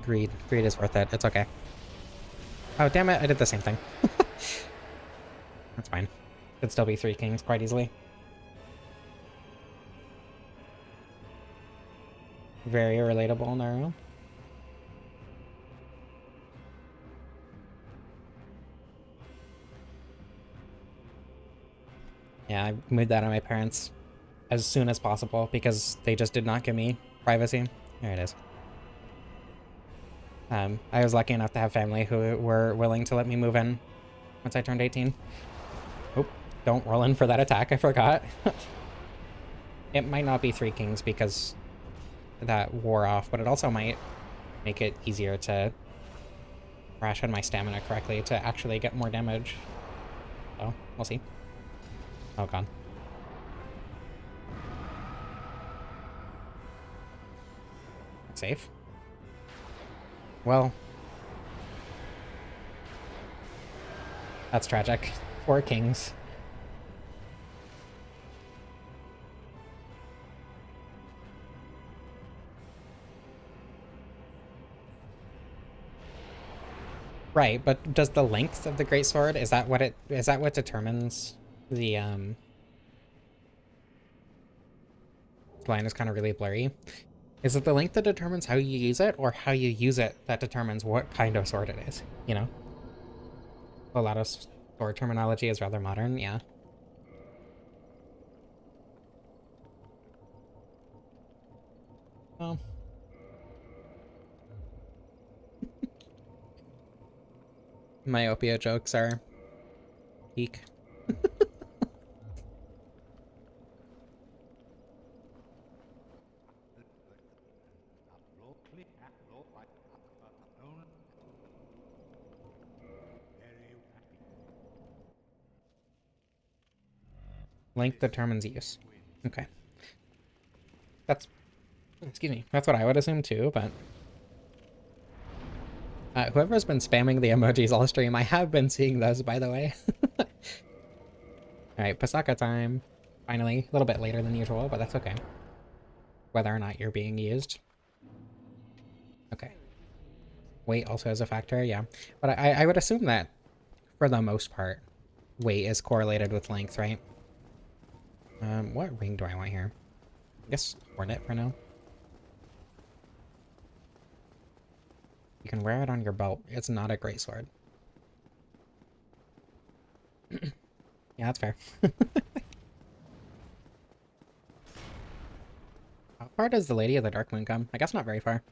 Greed. Greed is worth it. It's okay. Oh, damn it. I did the same thing. That's fine. Could still be 3 kings quite easily. Very relatable, Naru. Yeah, I moved that on my parents as soon as possible because they just did not give me privacy. There it is. I was lucky enough to have family who were willing to let me move in once I turned 18. Oh, don't roll in for that attack, I forgot. It might not be 3 kings because that wore off, but it also might make it easier to ration my stamina correctly to actually get more damage. Oh, we'll see. Oh god. Safe. Well, that's tragic. 4 kings. Right, but does the length of the greatsword, is that what determines the line is kind of really blurry? Is it the length that determines how you use it, or how you use it that determines what kind of sword it is? You know? A lot of sword terminology is rather modern, yeah. Well, myopia jokes are peak. Length determines use. Okay. That's, excuse me, that's what I would assume too, but whoever's been spamming the emojis all stream, I have been seeing those, by the way. Alright, Pasaka time. Finally, a little bit later than usual, but that's okay. Whether or not you're being used. Okay. Weight also has a factor, yeah. But I would assume that, for the most part, weight is correlated with length, right? What ring do I want here? I guess Hornet for now. You can wear it on your belt. It's not a great sword. Yeah, that's fair. How far does the Lady of the Dark Moon come? I guess not very far.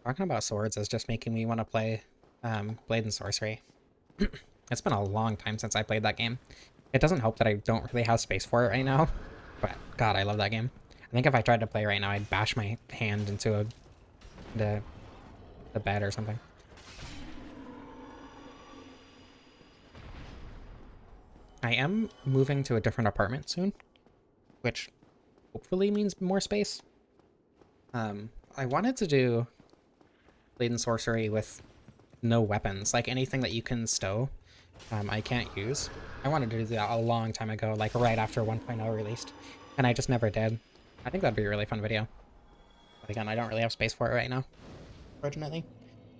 Talking about swords is just making me want to play Blade and Sorcery. It's been a long time since I played that game. It doesn't help that I don't really have space for it right now, but god, I love that game. I think if I tried to play right now, I'd bash my hand into the bed or something. I am moving to a different apartment soon, which hopefully means more space. I wanted to do Blade and Sorcery with no weapons, like anything that you can stow, I can't use. I wanted to do that a long time ago, like right after 1.0 released, and I just never did. I think that'd be a really fun video. But again, I don't really have space for it right now, fortunately.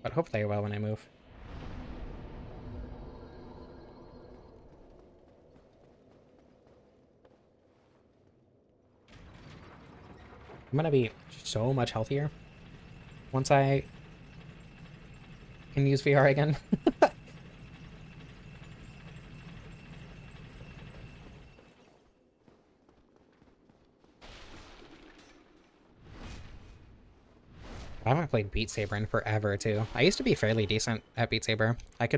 But hopefully I will when I move. I'm gonna be so much healthier once I can use VR again. I haven't played Beat Saber in forever, too. I used to be fairly decent at Beat Saber. I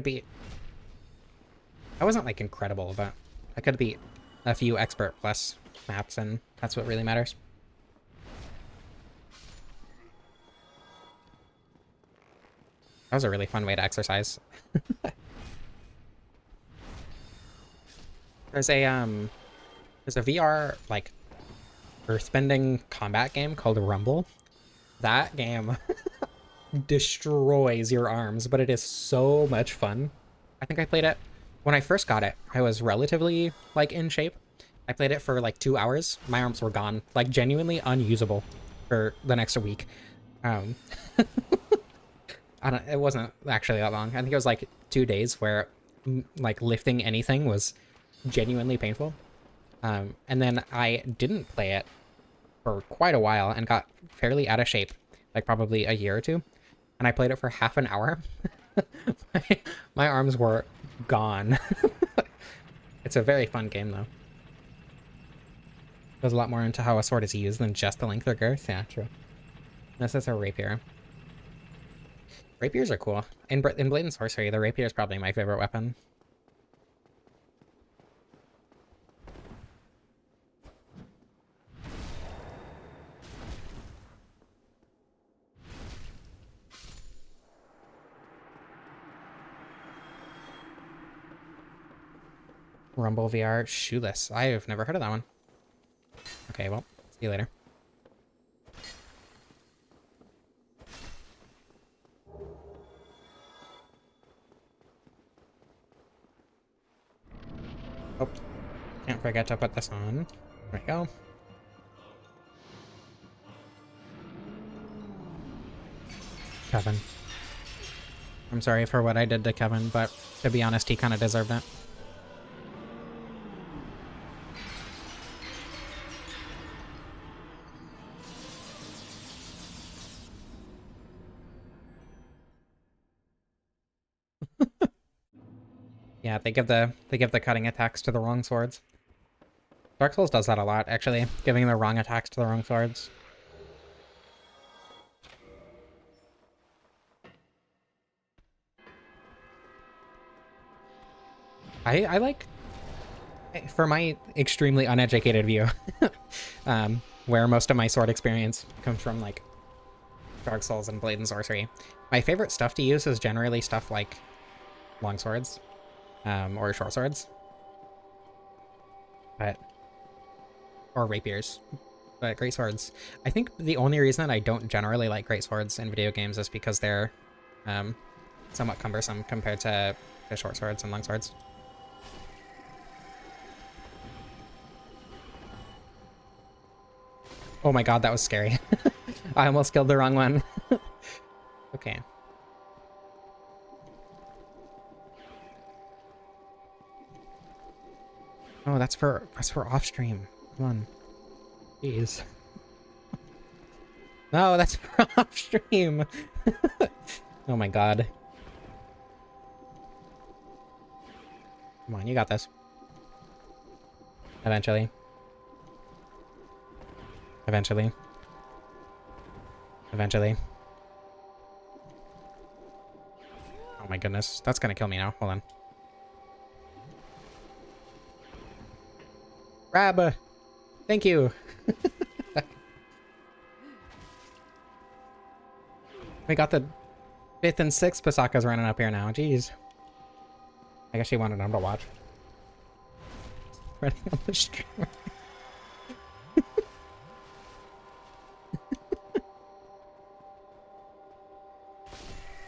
wasn't, like, incredible, but I could beat a few Expert Plus maps, and that's what really matters. That was a really fun way to exercise. There's a VR, like, earthbending combat game called Rumble. That game destroys your arms, but it is so much fun. I think I played it when I first got it. I was relatively like in shape. I played it for like 2 hours. My arms were gone, like genuinely unusable for the next week. Um, it wasn't actually that long. I think it was like 2 days where like lifting anything was genuinely painful. And then I didn't play it for quite a while and got fairly out of shape, like probably a year or two. And I played it for half an hour. my arms were gone. It's a very fun game, though. Goes a lot more into how a sword is used than just the length or girth. Yeah, true. This is a rapier. Rapiers are cool. In Blade and Sorcery, the rapier is probably my favorite weapon. Rumble VR Shoeless. I've never heard of that one. Okay, well, see you later. forget to put this on. There we go. Kevin. I'm sorry for what I did to Kevin, but to be honest, he kind of deserved it. Yeah, they give the cutting attacks to the wrong swords. Dark Souls does that a lot, actually, giving the wrong attacks to the wrong swords. I like, for my extremely uneducated view, where most of my sword experience comes from, like, Dark Souls and Blade and Sorcery, my favorite stuff to use is generally stuff like long swords, or short swords, or rapiers, but great swords. I think the only reason I don't generally like great swords in video games is because they're somewhat cumbersome compared to short swords and long swords. Oh my god, that was scary. I almost killed the wrong one. Okay. Oh, that's for off stream. Come on. Jeez. No, that's for off stream. Oh my god. Come on, you got this. Eventually. Eventually. Eventually. Oh my goodness. That's gonna kill me now. Hold on. Grab! Thank you! We got the 5th and 6th Pasakas running up here now. Jeez. I guess she wanted them to watch. Running on the streamer.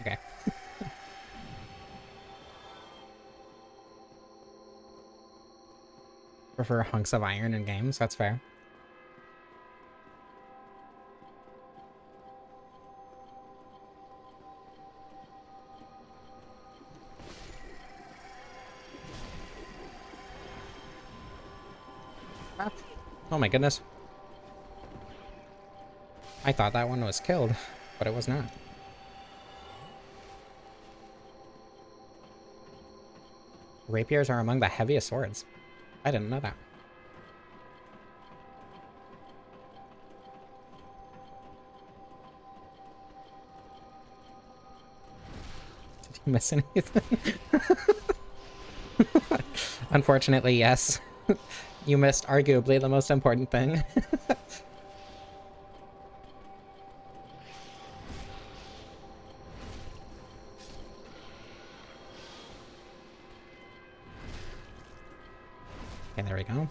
Okay. Prefer hunks of iron in games, that's fair. Oh my goodness. I thought that one was killed, but it was not. Rapiers are among the heaviest swords. I didn't know that. Did you miss anything? Unfortunately, yes. You missed arguably the most important thing. Okay, there we go.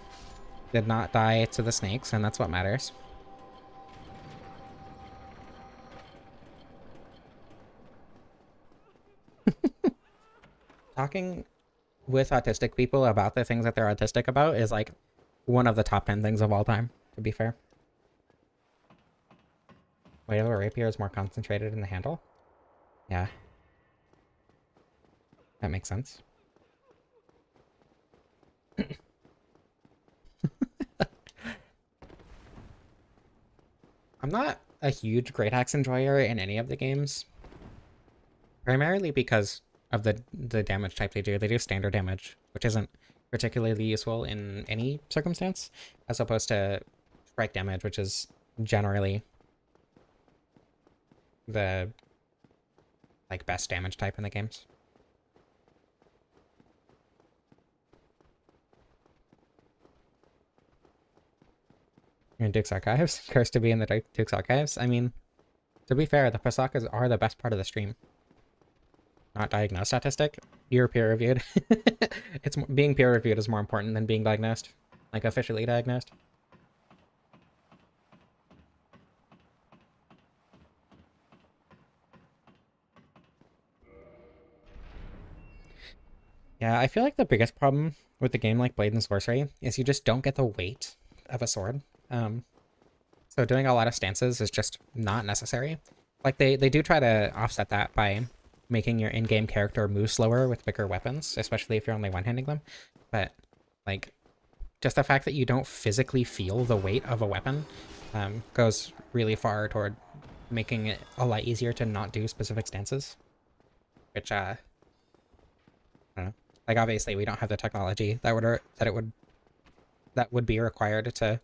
Did not die to the snakes, and that's what matters. Talking with autistic people about the things that they're autistic about is like one of the top 10 things of all time, to be fair. Weight of a rapier is more concentrated in the handle? Yeah. That makes sense. I'm not a huge great axe enjoyer in any of the games. Primarily because of the damage type they do. They do standard damage, which isn't particularly useful in any circumstance, as opposed to strike damage, which is generally the like best damage type in the games. You're in Duke's Archives? Cursed to be in the Duke's Archives? I mean, to be fair, the Pasakas are the best part of the stream. Not diagnosed autistic. You're peer-reviewed. It's being peer-reviewed is more important than being diagnosed. Like, officially diagnosed. Yeah, I feel like the biggest problem with the game like Blade and Sorcery is you just don't get the weight of a sword. Um, so doing a lot of stances is just not necessary. Like they do try to offset that by making your in-game character move slower with bigger weapons, especially if you're only one-handing them. But like just the fact that you don't physically feel the weight of a weapon goes really far toward making it a lot easier to not do specific stances. Which I don't know. Like obviously we don't have the technology that would be required to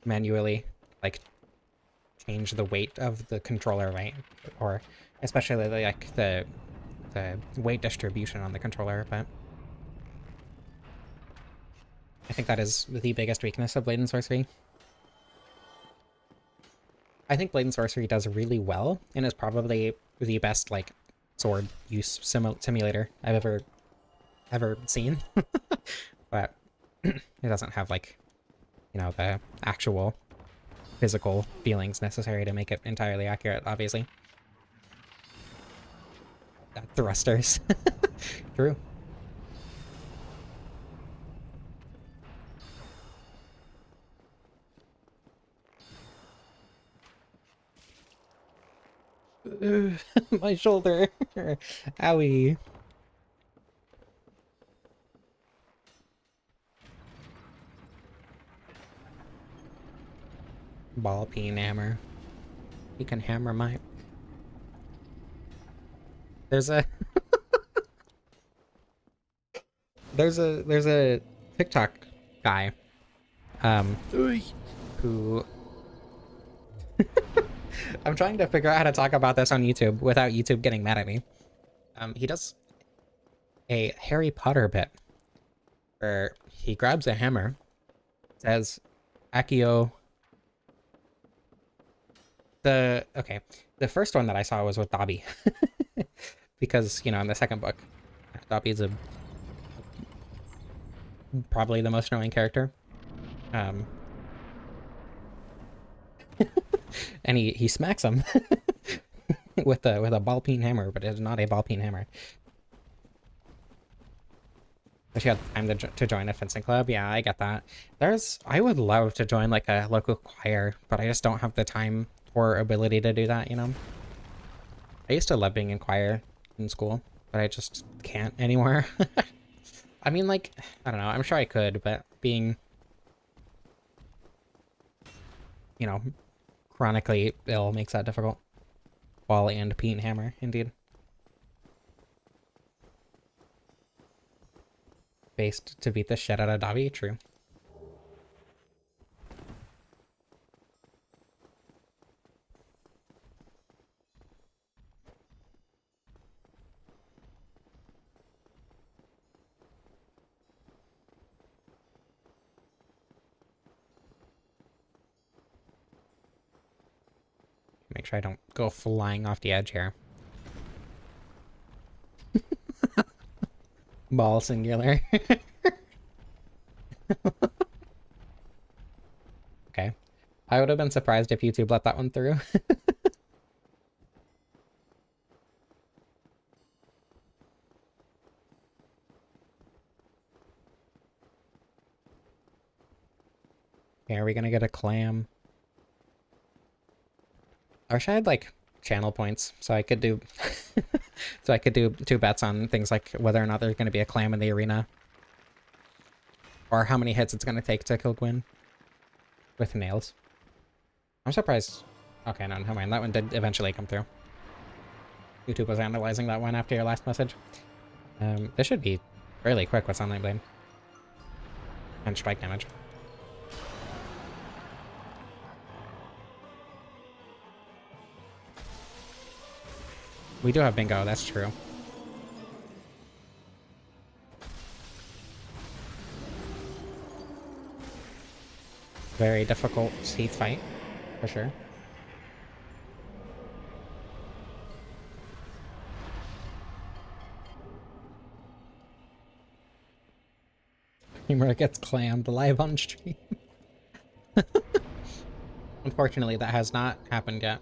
manually like change the weight of the controller, right? Or especially like the weight distribution on the controller, but I think that is the biggest weakness of Blade and Sorcery. I think Blade and Sorcery does really well and is probably the best like sword use simulator I've ever seen. But it doesn't have like, you know, the actual physical feelings necessary to make it entirely accurate, obviously. Thrusters. True. My shoulder. Owie. Ball peen hammer. You can hammer my... There's a... there's a TikTok guy who I'm trying to figure out how to talk about this on YouTube without YouTube getting mad at me. He does a Harry Potter bit where he grabs a hammer, says Accio. The first one that I saw was with Dobby. Because, you know, in the second book, Dobby's probably the most annoying character. And he smacks him with a ball peen hammer, but it's not a ball peen hammer. Wish you had time to join a fencing club. Yeah, I get that. I would love to join like a local choir, but I just don't have the time or ability to do that, you know? I used to love being in choir in school, but I just can't anymore. I mean, like, I don't know, I'm sure I could, but being, you know, chronically ill makes that difficult. Ball and peen hammer, indeed. Based to beat the shit out of Davi, true. Make sure I don't go flying off the edge here. Ball singular. Okay. I would have been surprised if YouTube let that one through. Okay, are we gonna get a clam? I wish I had like channel points so I could do so I could do 2 bets on things like whether or not there's gonna be a clam in the arena. Or how many hits it's gonna take to kill Gwyn with nails. I'm surprised. Okay, no, never mind. That one did eventually come through. YouTube was analyzing that one after your last message. This should be fairly quick with Sunlight Blade. And strike damage. We do have bingo, that's true. Very difficult Heath fight, for sure. Humor gets clammed live on stream. Unfortunately, that has not happened yet.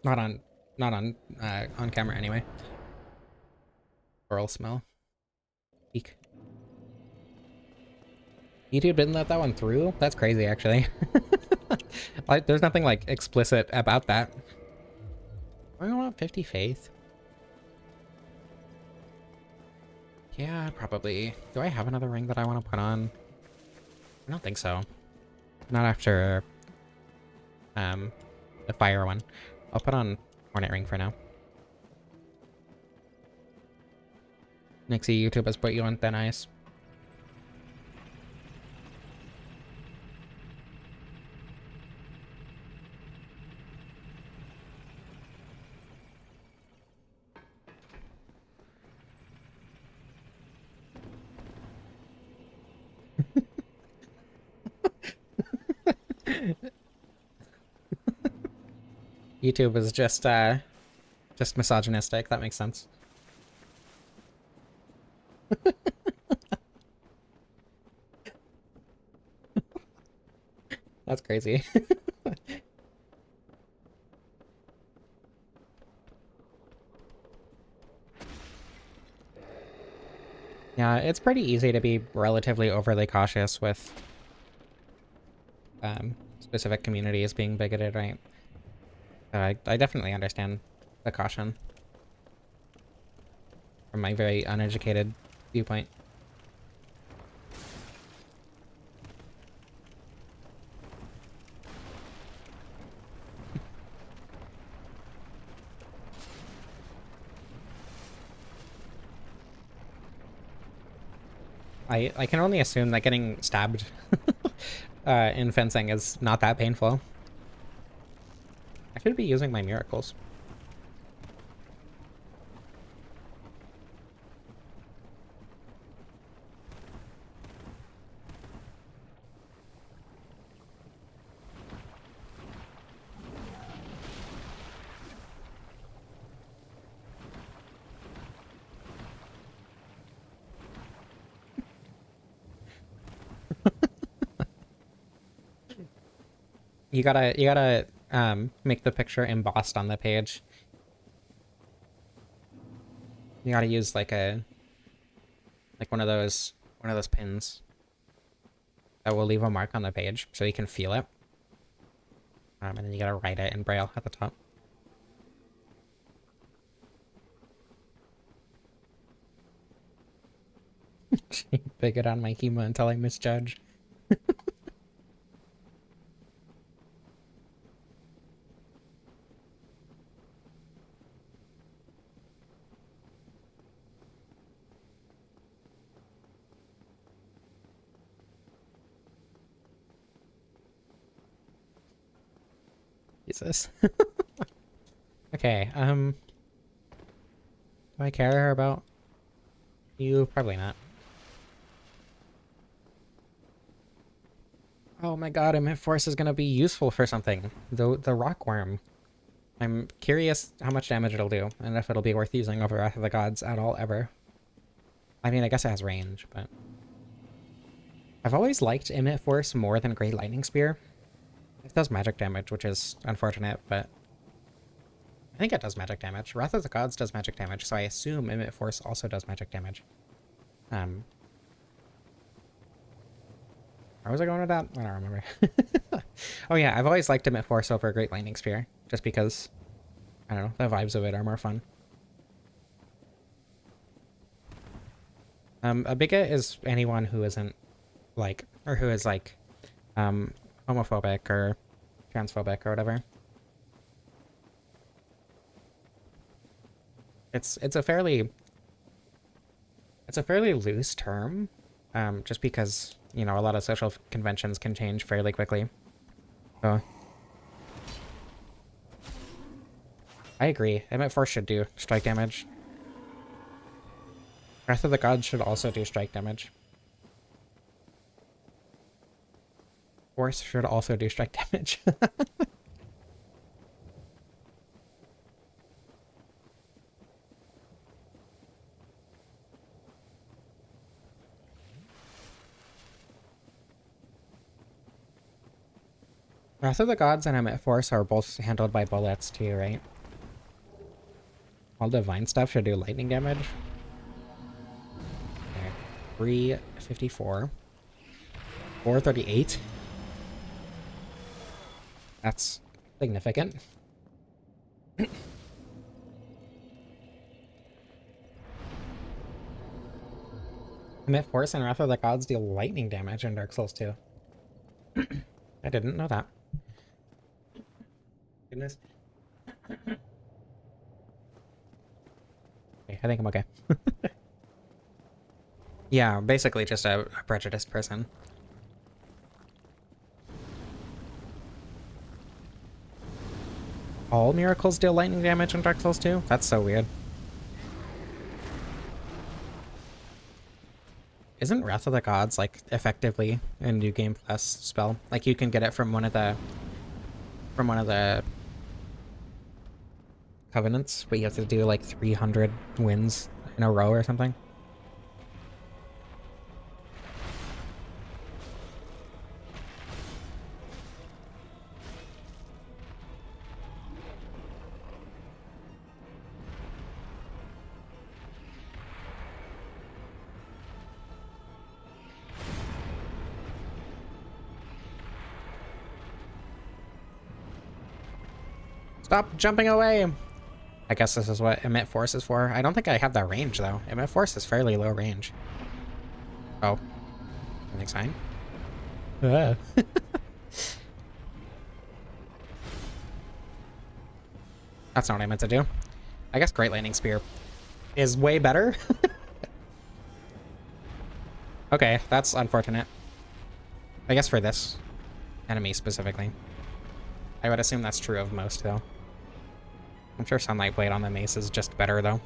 Not on camera anyway. Coral smell. Eek. YouTube didn't let that one through? That's crazy, actually. Like, there's nothing, like, explicit about that. I don't want 50 faith. Yeah, probably. Do I have another ring that I want to put on? I don't think so. Not after, the fire one. I'll put on Hornet ring for now. Nixie, YouTube has put you on thin ice. YouTube is just misogynistic. That makes sense. That's crazy. Yeah, it's pretty easy to be relatively overly cautious with specific communities being bigoted, right? I definitely understand the caution from my very uneducated viewpoint. I can only assume that getting stabbed in fencing is not that painful. I should be using my miracles. You gotta make the picture embossed on the page. You gotta use like one of those pins that will leave a mark on the page so you can feel it. And then you gotta write it in Braille at the top. Bigot on my Hema until I misjudge. Jesus. Okay, do I care about you? Probably not. Oh my god, Emit Force is gonna be useful for something. The rockworm. I'm curious how much damage it'll do, and if it'll be worth using over Wrath of the Gods at all, ever. I mean, I guess it has range, but... I've always liked Emit Force more than Great Lightning Spear. It does magic damage, which is unfortunate, but... I think it does magic damage. Wrath of the Gods does magic damage, so I assume Emit Force also does magic damage. Where was I going with that? I don't remember. Oh yeah, I've always liked Emit Force over Great Lightning Spear, just because, I don't know, the vibes of it are more fun. A bigot is anyone who isn't, like, or who is, like, homophobic or transphobic or whatever. It's a fairly loose term, just because, you know, a lot of social conventions can change fairly quickly. So I agree. Emit Force should do strike damage. Wrath of the Gods should also do strike damage. Force should also do strike damage. Wrath of the Gods and Emit Force are both handled by bullets too, right? All divine stuff should do lightning damage. 354. 438. That's significant. Commit Force and Wrath of the Gods deal lightning damage in Dark Souls 2. I didn't know that. Goodness. Okay, I think I'm okay. Yeah, basically just a prejudiced person. All miracles deal lightning damage in Dark Souls 2? That's so weird. Isn't Wrath of the Gods, like, effectively a New Game Plus spell? Like, you can get it from one of the covenants, but you have to do, like, 300 wins in a row or something? Stop jumping away! I guess this is what Emit Force is for. I don't think I have that range, though. Emit Force is fairly low range. Oh. Everything's fine? Ah. That's not what I meant to do. I guess Great Lightning Spear is way better. Okay, that's unfortunate. I guess for this enemy specifically. I would assume that's true of most, though. I'm sure Sunlight Blade on the mace is just better, though.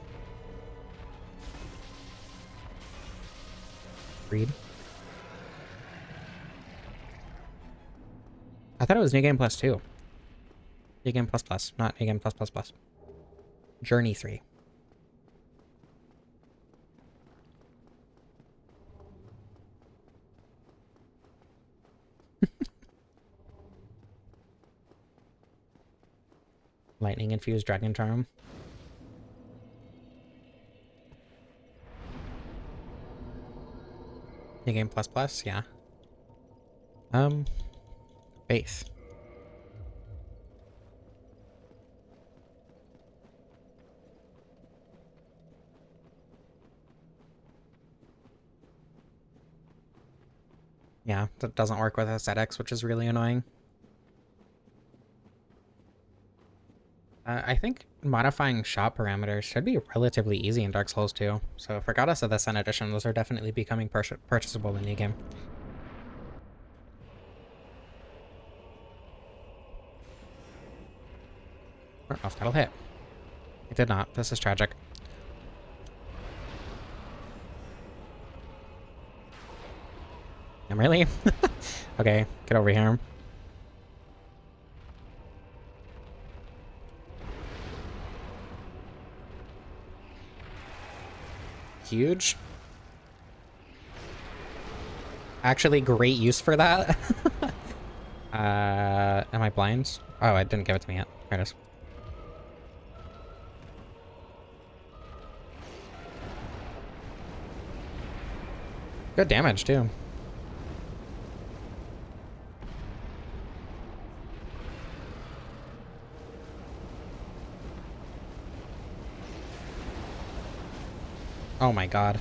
Read. I thought it was New Game Plus 2. New Game Plus Plus, not New Game Plus Plus Plus. Journey 3. Lightning Infused Dragon Charm. New Game Plus Plus, yeah. Faith. Yeah, that doesn't work with aesthetics, which is really annoying. I think modifying shop parameters should be relatively easy in Dark Souls 2, so for Goddess of the Sun Edition, those are definitely becoming purchasable in New Game. I don't know if that'll hit. It did not. This is tragic. I'm really? Okay, get over here. Huge. Actually, great use for that. Am I blind? Oh, I didn't give it to me yet. There it is. Good damage, too. Oh my god.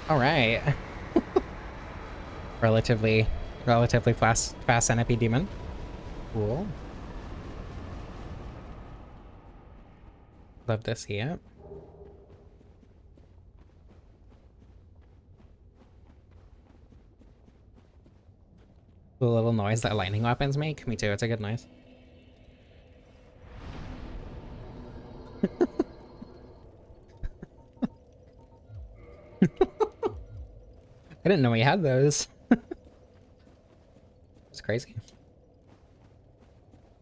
Alright. relatively fast NP demon. Cool. Love to see it. The little noise that lightning weapons make? Me too, it's a good noise. I didn't know he had those. It's crazy.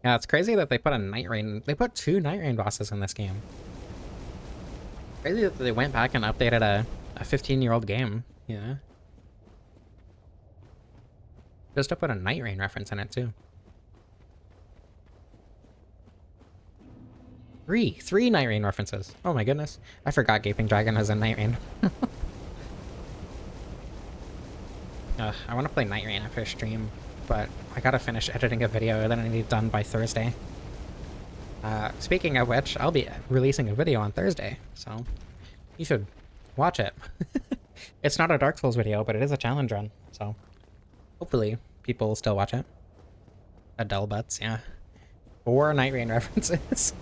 Yeah, it's crazy that they put a Night Rain. They put 2 Night Rain bosses in this game. Crazy that they went back and updated a 15-year-old game. Yeah. Just to put a Night Rain reference in it too. Three Night Rain references. Oh my goodness. I forgot Gaping Dragon was in Night Rain. I want to play Night Rain after stream, but I gotta finish editing a video that I need done by Thursday. Speaking of which, I'll be releasing a video on Thursday, so you should watch it. It's not a Dark Souls video, but it is a challenge run, so hopefully people will still watch it. Adele butts, yeah. 4 Night Rain references.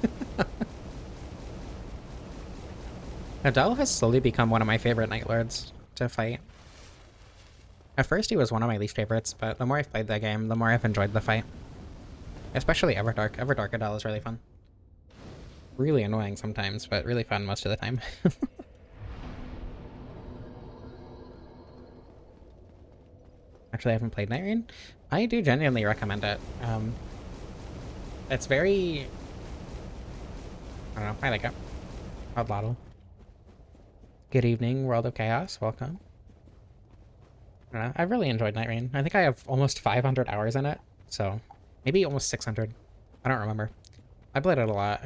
Adele has slowly become one of my favorite Night Lords to fight. At first he was one of my least favorites, but the more I've played the game, the more I've enjoyed the fight. Especially Everdark. Everdark Adele is really fun. Really annoying sometimes, but really fun most of the time. Actually, I haven't played Night Rain. I do genuinely recommend it. It's very... I don't know, I like it. Odd Lottle. Good evening, World of Chaos. Welcome. I don't know, I've really enjoyed Night Rain. I think I have almost 500 hours in it, so maybe almost 600. I don't remember. I played it a lot.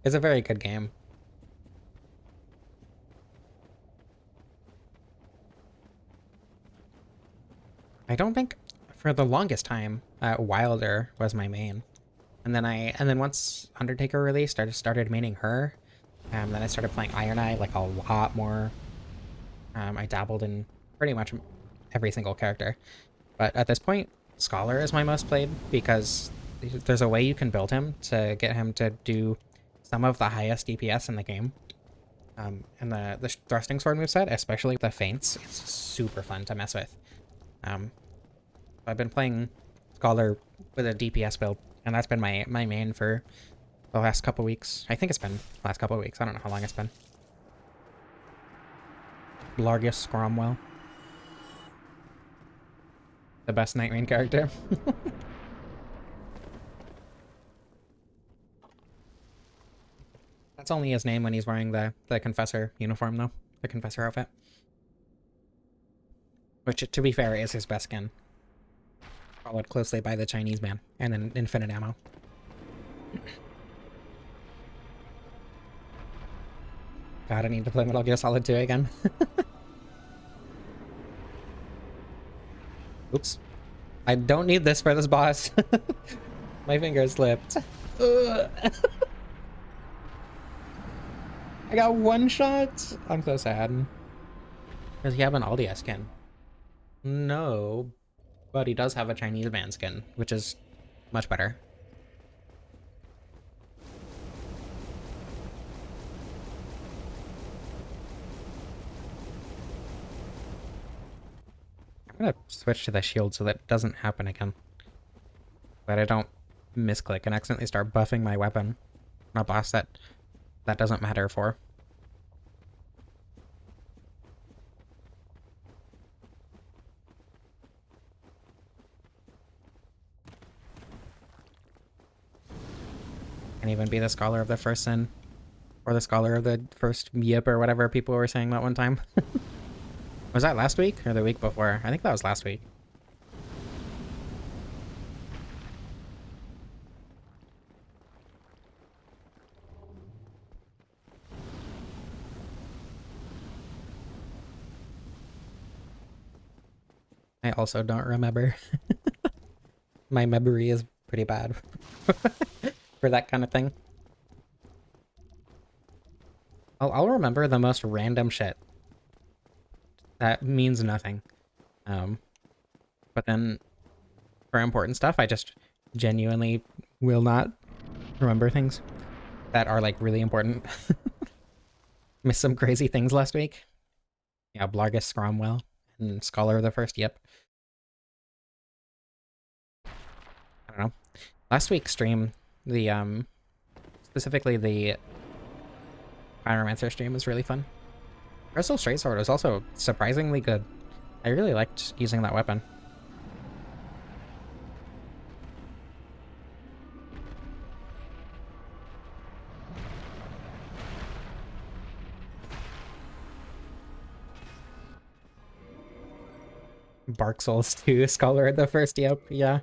It's a very good game. I don't think for the longest time Wilder was my main, and then once Undertaker released, I just started maining her. Then I started playing Iron Eye like a lot more. I dabbled in pretty much every single character, but at this point, Scholar is my most played because there's a way you can build him to get him to do some of the highest DPS in the game. And the thrusting sword moveset, especially the feints, it's super fun to mess with. I've been playing Scholar with a DPS build, and that's been my main for the last couple weeks. I think it's been the last couple weeks. I don't know how long it's been. Largus Cromwell. The best Night Rain character. That's only his name when he's wearing the Confessor uniform, though. The Confessor outfit. Which, to be fair, is his best skin. Followed closely by the Chinese man, and then infinite ammo. God, I need to play Metal Gear Solid 2 again. Oops. I don't need this for this boss. My finger slipped. I got one shot? I'm so sad. Does he have an Aldia skin? No, but he does have a Chinese man skin, which is much better. I'm gonna switch to the shield so that doesn't happen again. That I don't misclick and accidentally start buffing my weapon on a boss that doesn't matter for. Can't even be the Scholar of the First Sin. Or the Scholar of the First Yip or whatever people were saying that one time. Was that last week or the week before? I think that was last week. I also don't remember. My memory is pretty bad for that kind of thing. I'll remember the most random shit that means nothing. But then for important stuff, I just genuinely will not remember things that are like really important. Missed some crazy things last week. Yeah, Blargus Cromwell and Scholar of the First Yip. I don't know. Last week's stream, the specifically the Pyromancer stream was really fun. Crystal Straight Sword was also surprisingly good. I really liked using that weapon. Bark Souls 2, Scholar of the First Yip, yeah.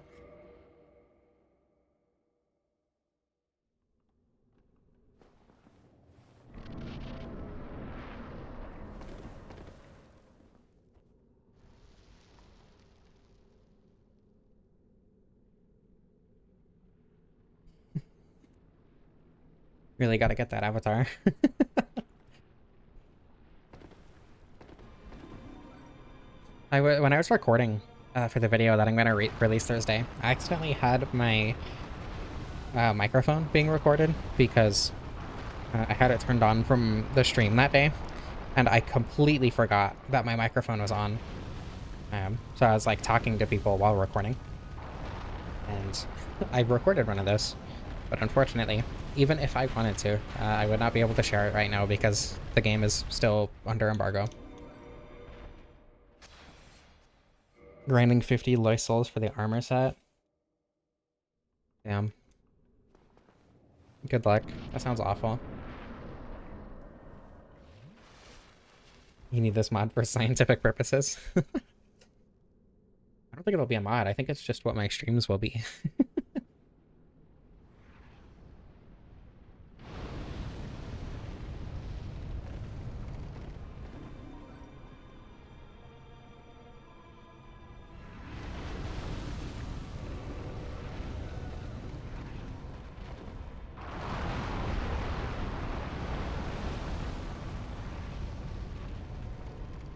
Really gotta get that avatar. When I was recording for the video that I'm gonna release Thursday, I accidentally had my microphone being recorded because I had it turned on from the stream that day, and I completely forgot that my microphone was on. So I was like talking to people while recording, and I recorded one of those, but unfortunately, even if I wanted to, I would not be able to share it right now because the game is still under embargo. Grinding 50 Loy Souls for the armor set. Damn. Good luck. That sounds awful. You need this mod for scientific purposes. I don't think it'll be a mod. I think it's just what my streams will be.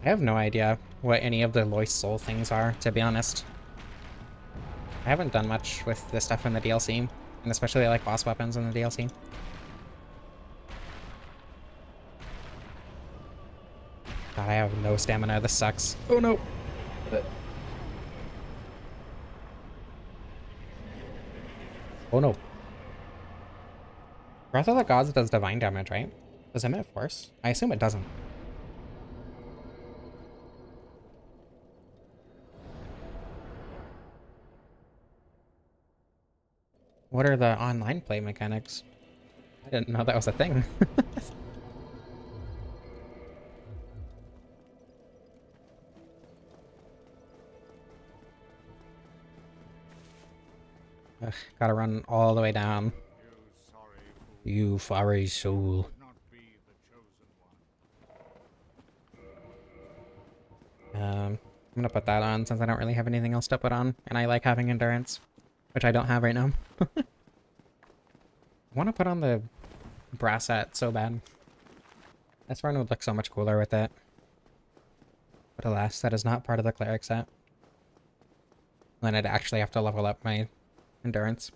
I have no idea what any of the Loist Soul things are, to be honest. I haven't done much with this stuff in the DLC, and especially like boss weapons in the DLC. God, I have no stamina. This sucks. Oh no! Oh no. Breath of the Gods does divine damage, right? Does it emit force? I assume it doesn't. What are the online play mechanics? I didn't know that was a thing. Ugh, gotta run all the way down. You furry soul. I'm gonna put that on since I don't really have anything else to put on, and I like having endurance, which I don't have right now. I want to put on the brassette so bad. This run would look so much cooler with it. But alas, that is not part of the Cleric set. Then I'd actually have to level up my endurance.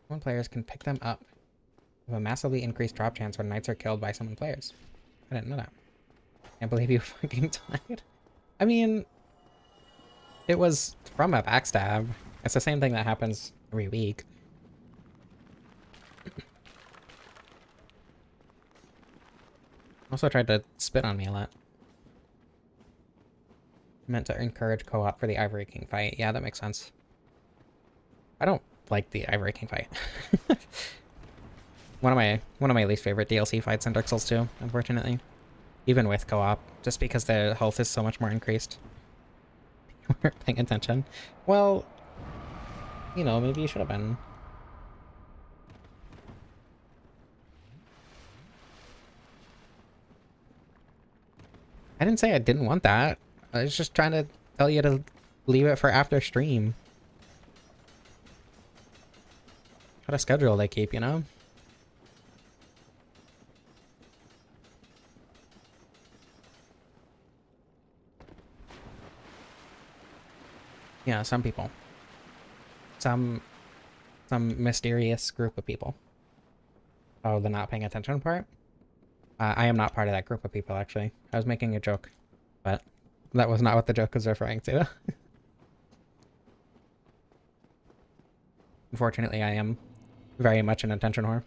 Summon players can pick them up with a massively increased drop chance when knights are killed by summon players. I didn't know that. Can't believe you fucking died. I mean, it was from a backstab. It's the same thing that happens every week. Also tried to spit on me a lot. Meant to encourage co-op for the Ivory King fight. Yeah, that makes sense. I don't like the Ivory King fight. one of my least favorite DLC fights in Dark Souls 2, unfortunately. Even with co-op, just because the health is so much more increased. You weren't paying attention. Well, you know, maybe you should have been. I didn't say I didn't want that. I was just trying to tell you to leave it for after stream. What a schedule they keep, you know? Yeah, some people. Some mysterious group of people. Oh, the not paying attention part? I am not part of that group of people, actually. I was making a joke, but that was not what the joke was referring to. Unfortunately, I am very much an attention whore.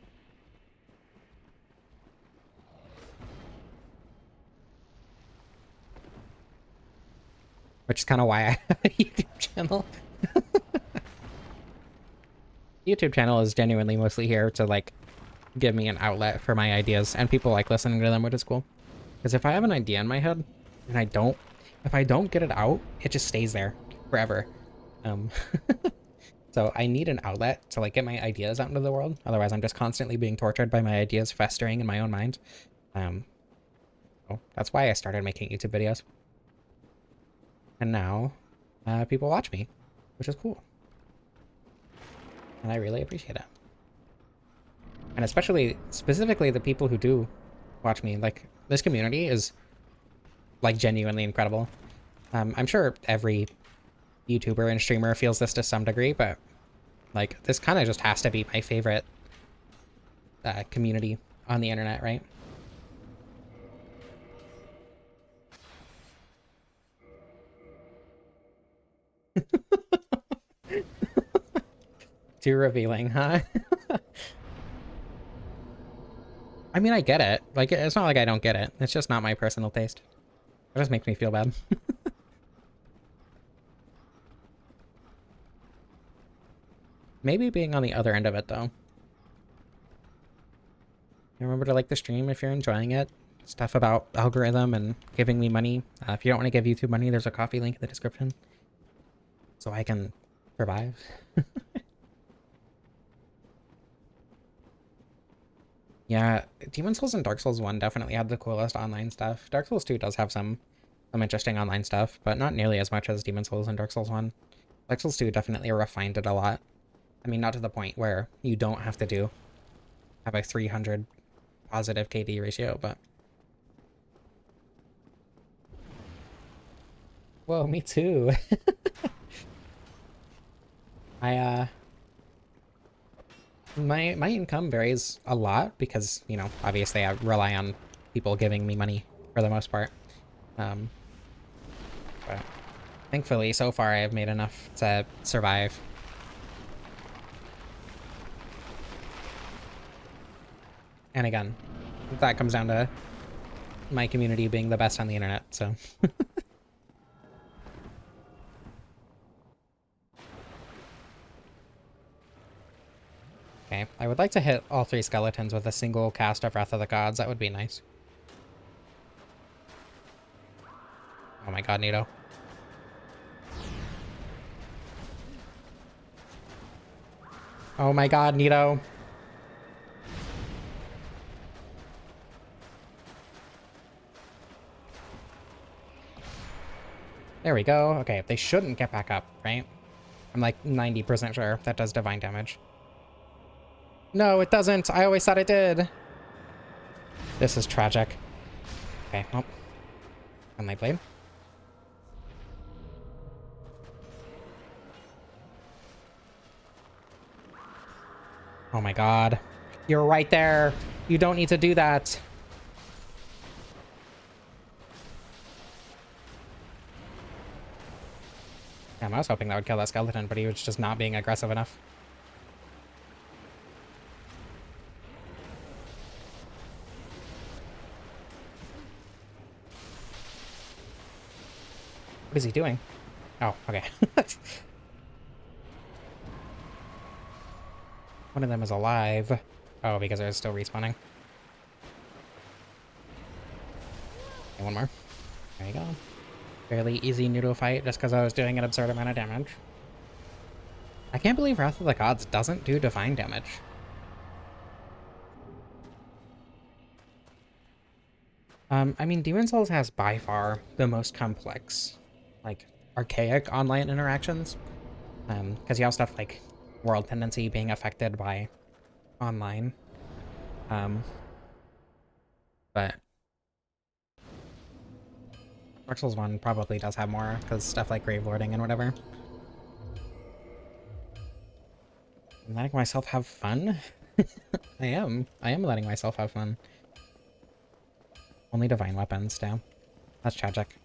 Which is kind of why I have a YouTube channel. YouTube channel is genuinely mostly here to, like, give me an outlet for my ideas, and people like listening to them, which is cool. Because if I have an idea in my head, and if I don't get it out, it just stays there forever. So I need an outlet to, like, get my ideas out into the world. Otherwise, I'm just constantly being tortured by my ideas festering in my own mind. So that's why I started making YouTube videos. And now, people watch me, which is cool. And I really appreciate it. And especially, specifically the people who do watch me. Like, this community is, like, genuinely incredible. I'm sure every YouTuber and streamer feels this to some degree, but, like, this kind of just has to be my favorite community on the internet, right? Too revealing, huh? I mean, I get it. Like, it's not like I don't get it. It's just not my personal taste. It just makes me feel bad. Maybe being on the other end of it, though. Remember to like the stream if you're enjoying it. Stuff about algorithm and giving me money. If you don't want to give YouTube money, there's a coffee link in the description. So I can survive. Yeah, Demon Souls and Dark Souls 1 definitely had the coolest online stuff. Dark Souls 2 does have some interesting online stuff, but not nearly as much as Demon Souls and Dark Souls 1. Dark Souls 2 definitely refined it a lot. I mean, not to the point where you don't have to have a 300 positive KD ratio, but... Whoa, me too. My income varies a lot because, you know, obviously I rely on people giving me money for the most part. But thankfully, so far I have made enough to survive. And again, that comes down to my community being the best on the internet, so... Okay, I would like to hit all 3 skeletons with a single cast of Wrath of the Gods. That would be nice. Oh my god, Nito. Oh my god, Nito. There we go. Okay, they shouldn't get back up, right? I'm like 90% sure that does divine damage. No, it doesn't. I always thought it did. This is tragic. Okay, well. Sunlight Blade. Oh my god. You're right there. You don't need to do that. Damn, I was hoping that would kill that skeleton, but he was just not being aggressive enough. What is he doing? Oh, okay. One of them is alive. Oh, because they're still respawning. Okay, one more. There you go. Fairly easy noodle fight just because I was doing an absurd amount of damage. I can't believe Wrath of the Gods doesn't do divine damage. I mean, Demon Souls has by far the most complex, like, archaic online interactions. Because you have stuff like world tendency being affected by online. But Dark Souls 1 probably does have more, because stuff like grave lording and whatever. I'm letting myself have fun? I am. I am letting myself have fun. Only divine weapons, damn. That's tragic.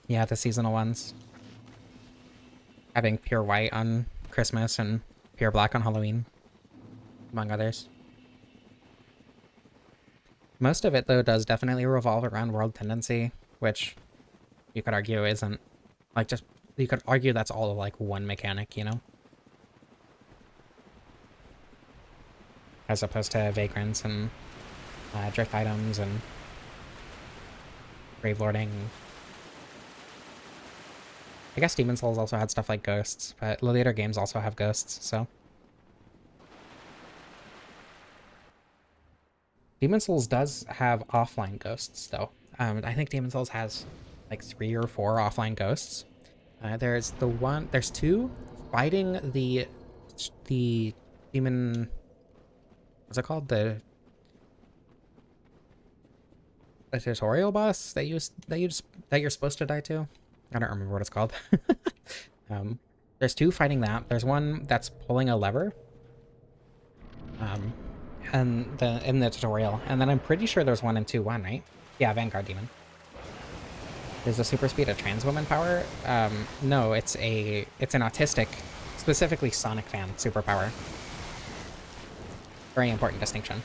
Yeah, the seasonal ones. Having pure white on Christmas and pure black on Halloween, among others. Most of it, though, does definitely revolve around world tendency, which you could argue isn't, like, just, you could argue that's all, like, one mechanic, you know? As opposed to vagrants and drift items and grave lording. I guess Demon Souls also had stuff like ghosts, but the later games also have ghosts, so. Demon Souls does have offline ghosts, though. I think Demon Souls has like 3 or 4 offline ghosts. There's the one. There's two fighting the demon. What's it called? The tutorial boss that you're supposed to die to. I don't remember what it's called. um, there's two fighting that. There's one that's pulling a lever. And in the tutorial, and then I'm pretty sure there's one in 2-1, right? Yeah, Vanguard Demon. Is the super speed a trans woman power? No, it's an autistic, specifically Sonic fan superpower. Very important distinction.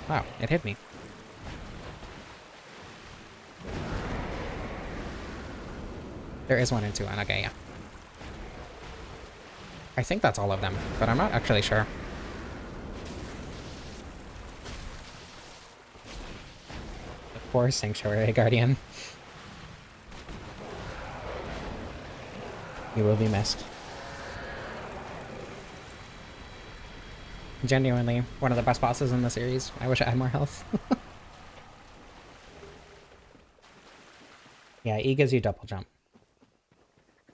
Wow, it hit me. There is one in 2-1, okay, yeah. I think that's all of them, but I'm not actually sure. Of course, Sanctuary Guardian. You will be missed. Genuinely, one of the best bosses in the series. I wish I had more health. Yeah, E gives you double jump.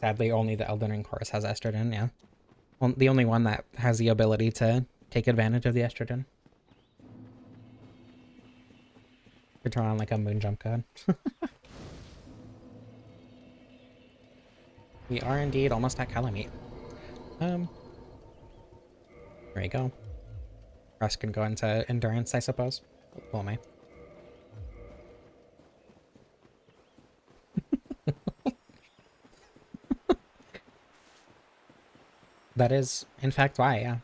Sadly, only the Elden Ring chorus has estrogen, yeah. Well, the only one that has the ability to take advantage of the estrogen. Could turn on like a moon jump god. We are indeed almost at Calamite. There you go. Russ can go into endurance, I suppose. Oh my. That is, in fact, why, yeah.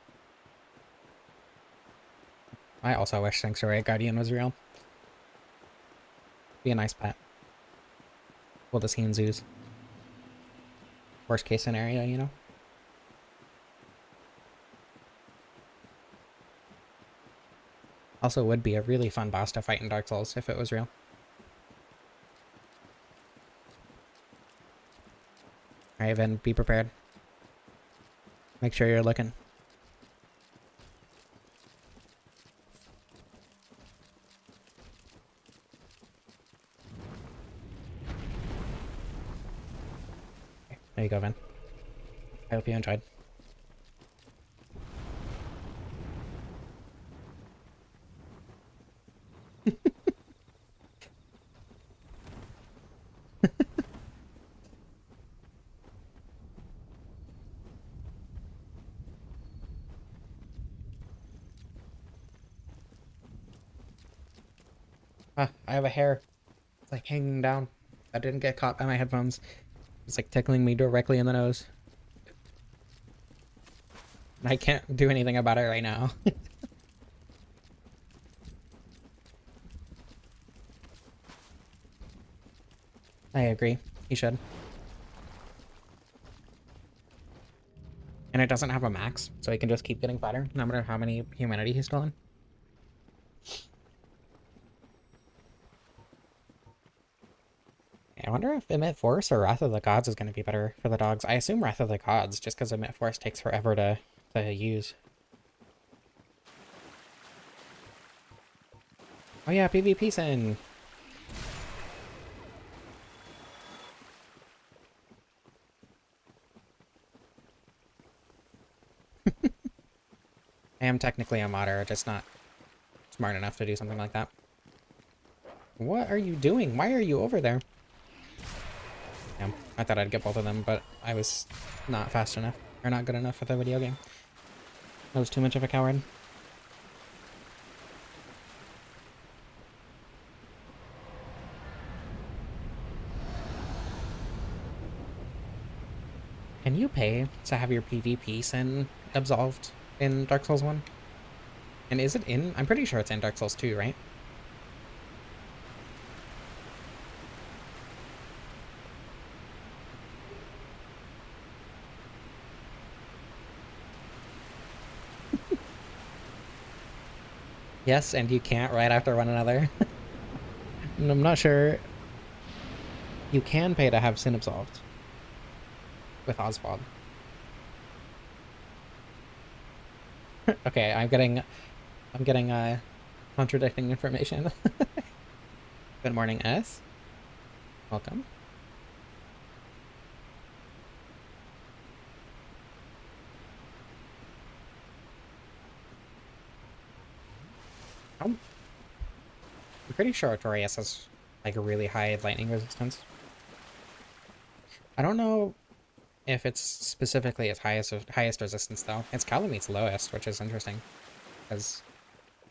I also wish Sanctuary Guardian was real. Be a nice pet. We'll just see zoos. Worst case scenario, you know? Also would be a really fun boss to fight in Dark Souls if it was real. Alright, Vin, be prepared. Make sure you're looking. Okay, there you go, Vin. I hope you enjoyed. Ah, I have a hair. It's like hanging down. I didn't get caught by my headphones. It's like tickling me directly in the nose. And I can't do anything about it right now. I agree. He should. And it doesn't have a max, so he can just keep getting fatter, no matter how many humanity he's still in. I wonder if Emit Force or Wrath of the Gods is going to be better for the dogs. I assume Wrath of the Gods, just because Emit Force takes forever to use. Oh yeah, PvP sin! I am technically a modder, just not smart enough to do something like that. What are you doing? Why are you over there? Damn, I thought I'd get both of them, but I was not fast enough, or not good enough for the video game. I was too much of a coward. Can you pay to have your PvP sin absolved in Dark Souls 1? And is it in? I'm pretty sure it's in Dark Souls 2, right? Yes, and you can't right after one another. And I'm not sure. You can pay to have sin absolved with Oswald. Okay, I'm getting contradicting information. Good morning, Eth. Welcome. I'm pretty sure Artorias has like a really high lightning resistance. I don't know if it's specifically its highest resistance though. It's Calamete's lowest, which is interesting, because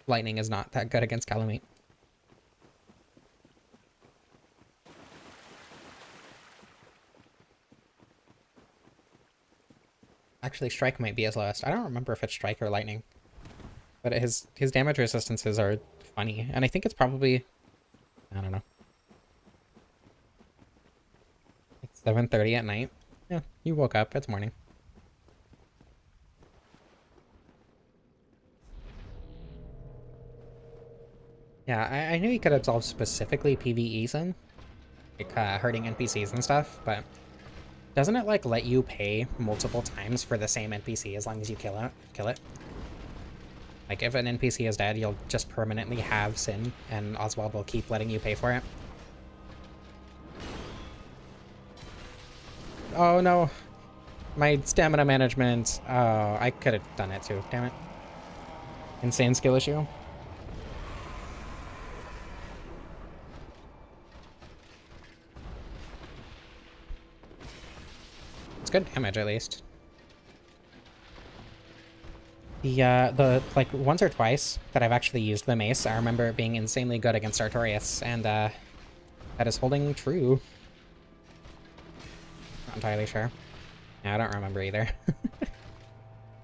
lightning is not that good against Calamite. Actually, Strike might be his lowest. I don't remember if it's Strike or Lightning, but his damage resistances are funny, and I think it's probably, I don't know. It's 7:30 at night. Yeah, you woke up. It's morning. Yeah, I knew you could absolve specifically PvEs in, like hurting NPCs and stuff, but doesn't it like let you pay multiple times for the same NPC as long as you kill it? Like if an NPC is dead, you'll just permanently have Sin, and Oswald will keep letting you pay for it. Oh no, my stamina management. Oh, I could have done it too. Damn it. Insane skill issue. It's good damage at least. The like once or twice that I've actually used the mace, I remember it being insanely good against Artorias, and that is holding true. Not entirely sure. Yeah, I don't remember either.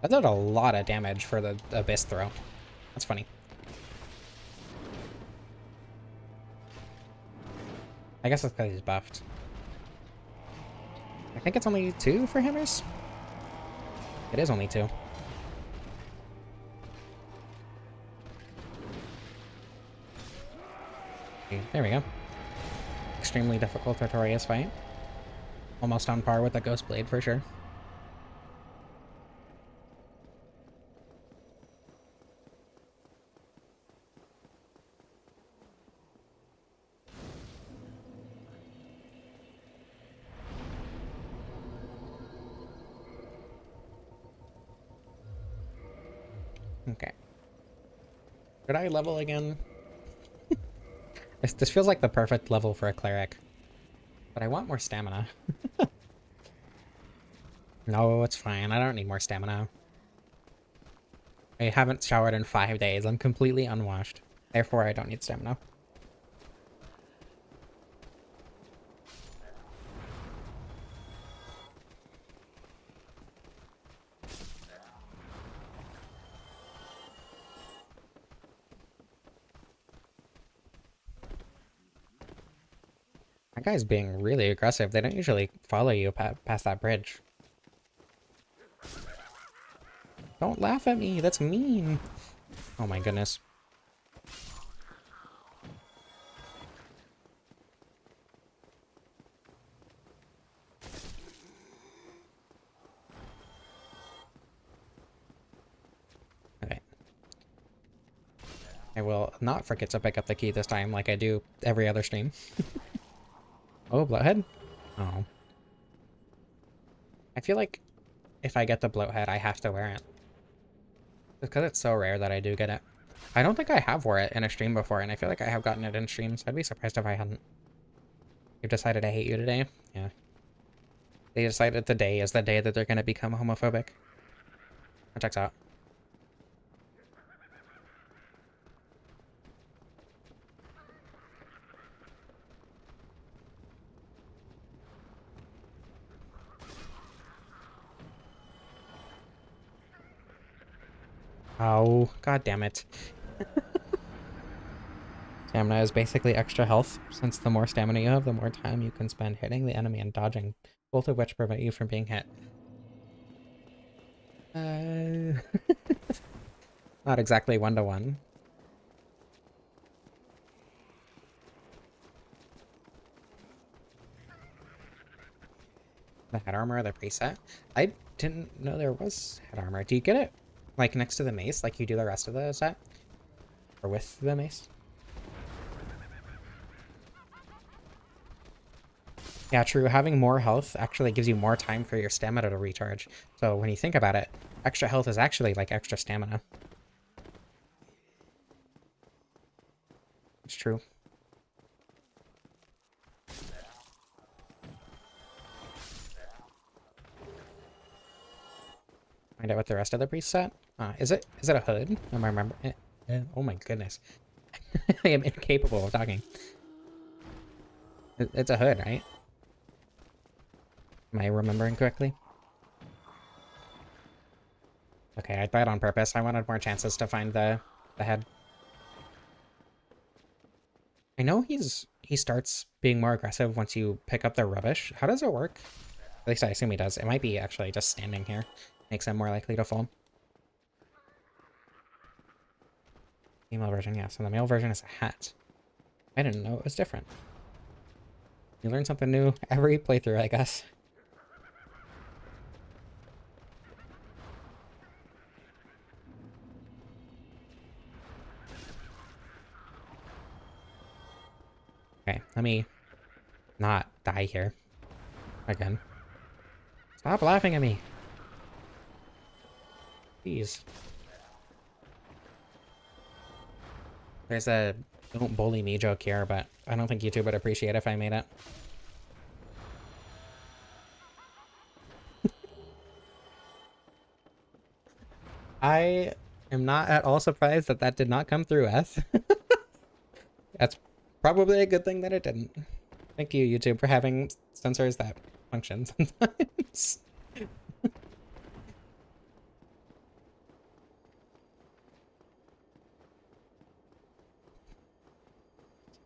That did a lot of damage for the Abyss throw. That's funny. I guess it's because he's buffed. I think it's only 2 for hammers? It is only 2. Okay, there we go. Extremely difficult Artorias fight. Almost on par with the Ghost Blade for sure. Okay. Should I level again? This feels like the perfect level for a cleric. But I want more stamina. No, it's fine. I don't need more stamina. I haven't showered in 5 days. I'm completely unwashed. Therefore, I don't need stamina. That guy's being really aggressive. They don't usually follow you past that bridge. Don't laugh at me. That's mean. Oh my goodness. Okay. I will not forget to pick up the key this time like I do every other stream. Oh, Bloathead? Oh. I feel like if I get the Bloathead, I have to wear it. Because it's so rare that I do get it. I don't think I have wore it in a stream before, and I feel like I have gotten it in streams. I'd be surprised if I hadn't. You've decided I hate you today? Yeah. They decided today is the day that they're going to become homophobic. That checks out. Oh, god damn it. Stamina is basically extra health, since the more stamina you have, the more time you can spend hitting the enemy and dodging, both of which prevent you from being hit. Not exactly 1-to-1. The head armor, the preset? I didn't know there was head armor. Do you get it, like, next to the mace, like you do the rest of the set? Or with the mace? Yeah, true. Having more health actually gives you more time for your stamina to recharge. So when you think about it, extra health is actually like extra stamina. It's true. Find out what the rest of the priest set. Is it a hood? Am I remember? Oh my goodness. I am incapable of talking. It's a hood, right? Am I remembering correctly? Okay, I died on purpose. I wanted more chances to find the head. I know he starts being more aggressive once you pick up the rubbish. How does it work? At least I assume he does. It might be actually just standing here. Makes him more likely to fall. Female version, yeah. So the male version is a hat. I didn't know it was different. You learn something new every playthrough, I guess. Okay, let me not die here. Again. Stop laughing at me. Jeez. There's a don't bully me joke here, but I don't think YouTube would appreciate if I made it. I am not at all surprised that that did not come through, Eth. That's probably a good thing that it didn't. Thank you, YouTube, for having sensors that function sometimes.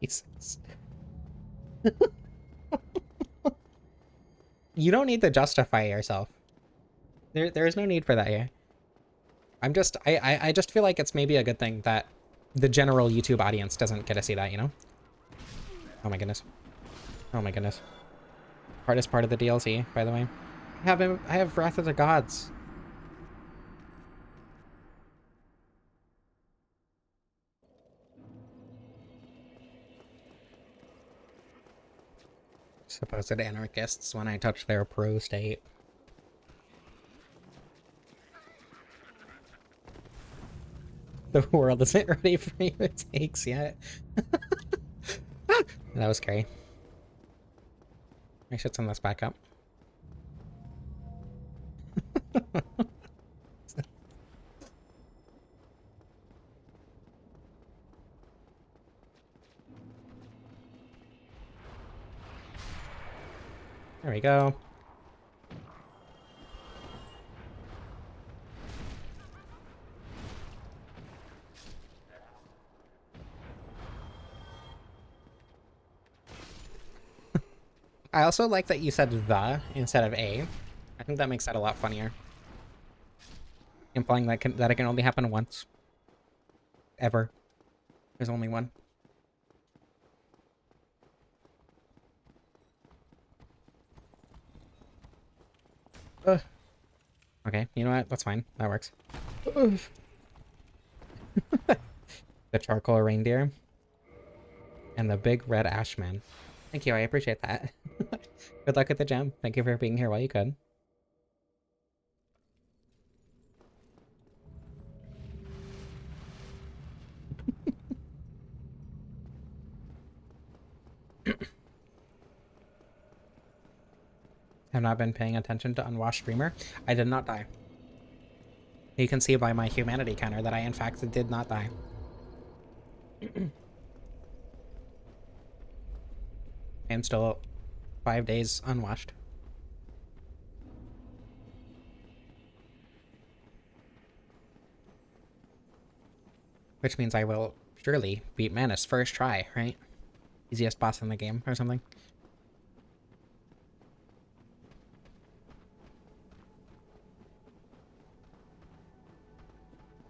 Jesus. You don't need to justify yourself. There is no need for that here. I just feel like it's maybe a good thing that the general YouTube audience doesn't get to see that, you know? Oh my goodness. Oh my goodness. Hardest part of the DLC, by the way. I have Wrath of the Gods. Supposed anarchists when I touch their pro state. The world isn't ready for your takes yet. That was scary. I should send this back up. There we go. I also like that you said the instead of a. I think that makes that a lot funnier. Implying that that it can only happen once. Ever. There's only one. Ugh. Okay, you know what? That's fine. That works. The charcoal reindeer. And the big red ashman. Thank you, I appreciate that. Good luck at the gym. Thank you for being here while you could. Have not been paying attention to Unwashed Streamer. I did not die. You can see by my humanity counter that I in fact did not die. I am still 5 days unwashed. Which means I will surely beat Manus first try, right? Easiest boss in the game or something.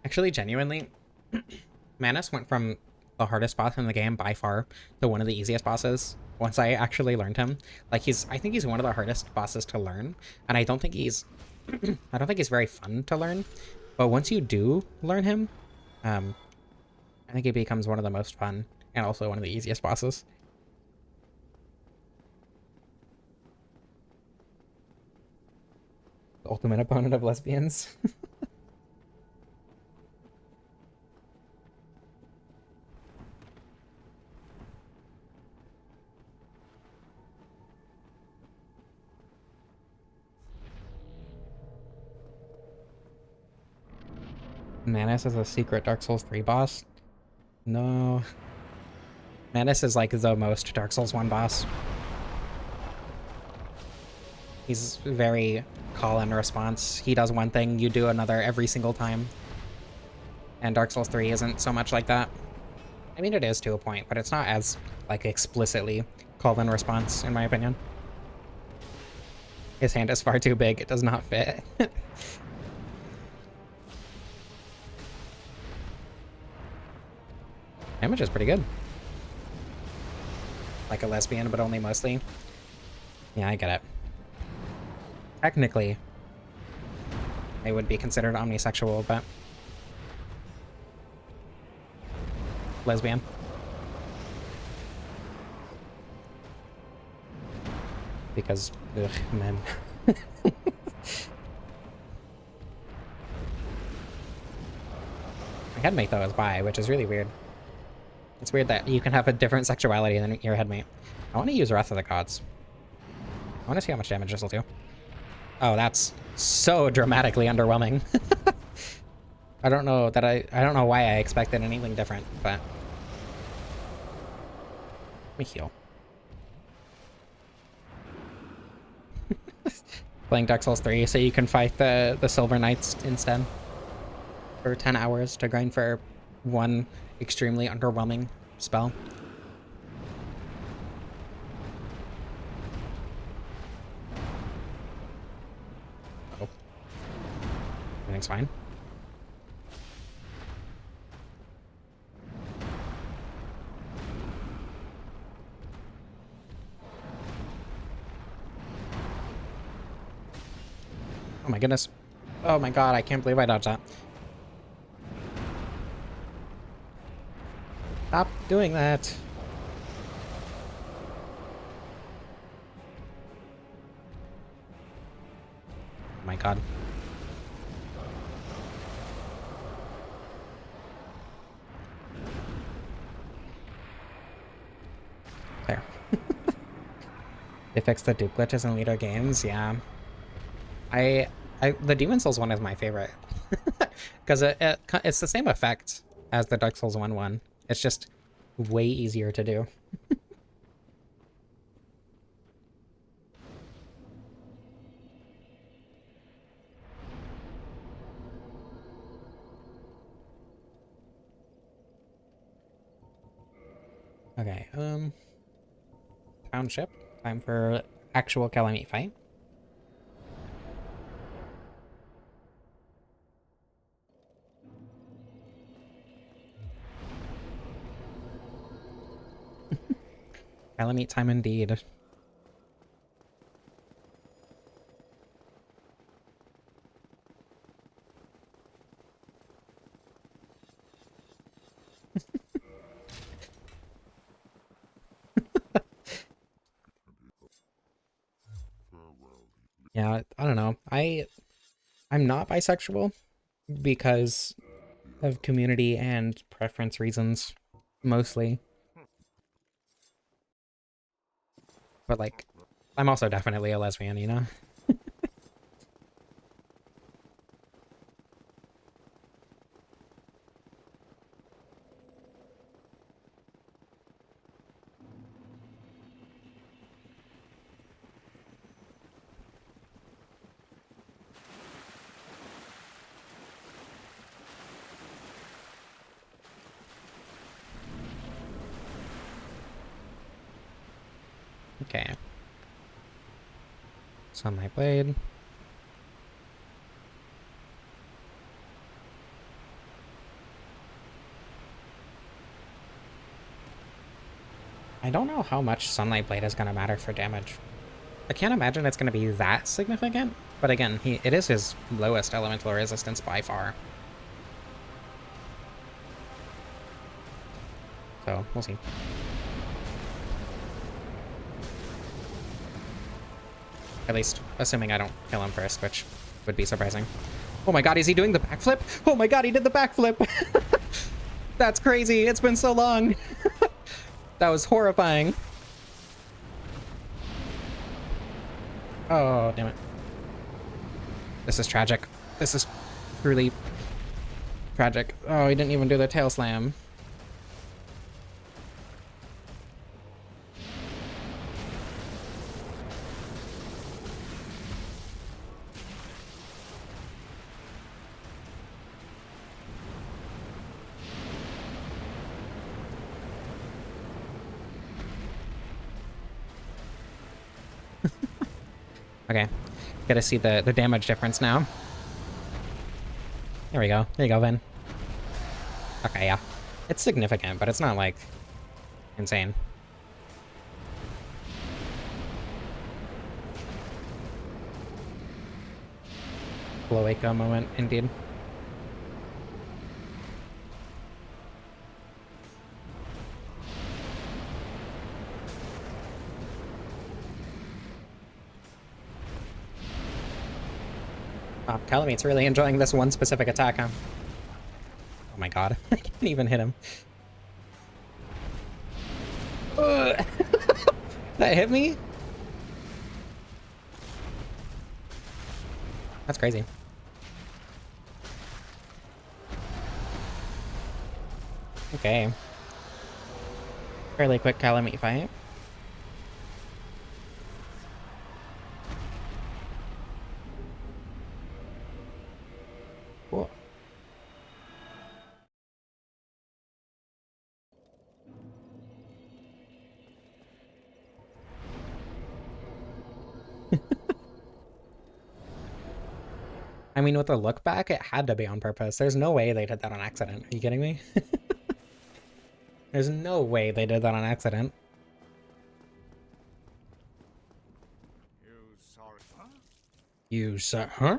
Actually, genuinely, Manus went from the hardest boss in the game by far to one of the easiest bosses once I actually learned him. Like I think he's one of the hardest bosses to learn, and I don't think he's I don't think he's very fun to learn. But once you do learn him, I think he becomes one of the most fun and also one of the easiest bosses. The ultimate opponent of lesbians. Manus is a secret Dark Souls 3 boss? No. Manus is like the most Dark Souls 1 boss. He's very call and response. He does one thing, you do another every single time. And Dark Souls 3 isn't so much like that. I mean, it is to a point, but it's not as, like, explicitly call and response, in my opinion. His hand is far too big, it does not fit. Damage is pretty good. Like a lesbian, but only mostly. Yeah, I get it. Technically, they would be considered omnisexual, but... lesbian. Because, ugh, men. My headmate, though, is bi, which is really weird. It's weird that you can have a different sexuality than your headmate. I want to use Wrath of the Gods. I want to see how much damage this will do. Oh, that's so dramatically underwhelming. I don't know why I expected anything different, but... let me heal. Playing Dark Souls 3 so you can fight the Silver Knights instead. For 10 hours to grind for one extremely underwhelming spell. Oh. Everything's fine. Oh my goodness. Oh my god, I can't believe I dodged that. Stop doing that. Oh my god. There. They fixed the dupe glitches in later games, yeah. The Demon Souls one is my favorite. Because it's the same effect as the Dark Souls 1 one. It's just way easier to do. Okay, township. Time for actual Calamite fight. Calamite time indeed. Yeah, I don't know. I'm not bisexual because of community and preference reasons, mostly. But, like, I'm also definitely a lesbian, you know? Okay. Sunlight Blade. I don't know how much Sunlight Blade is going to matter for damage. I can't imagine it's going to be that significant, but again, it is his lowest elemental resistance by far. So, we'll see. At least, assuming I don't kill him first, which would be surprising. Oh my god, is he doing the backflip? Oh my god, he did the backflip! That's crazy, it's been so long! That was horrifying. Oh, damn it. This is tragic. This is truly tragic. Oh, he didn't even do the tail slam. Okay, gotta see the damage difference now. There we go. There you go, Vin. Okay, yeah. It's significant, but it's not, like, insane. Cloaca moment, indeed. Oh, Calamate's really enjoying this one specific attack, huh? Oh my god. I can't even hit him. That hit me? That's crazy. Okay. Fairly quick Calamite fight. Cool. I mean, with the look back, it had to be on purpose. There's no way they did that on accident. Are you kidding me? There's no way they did that on accident. You saw, huh?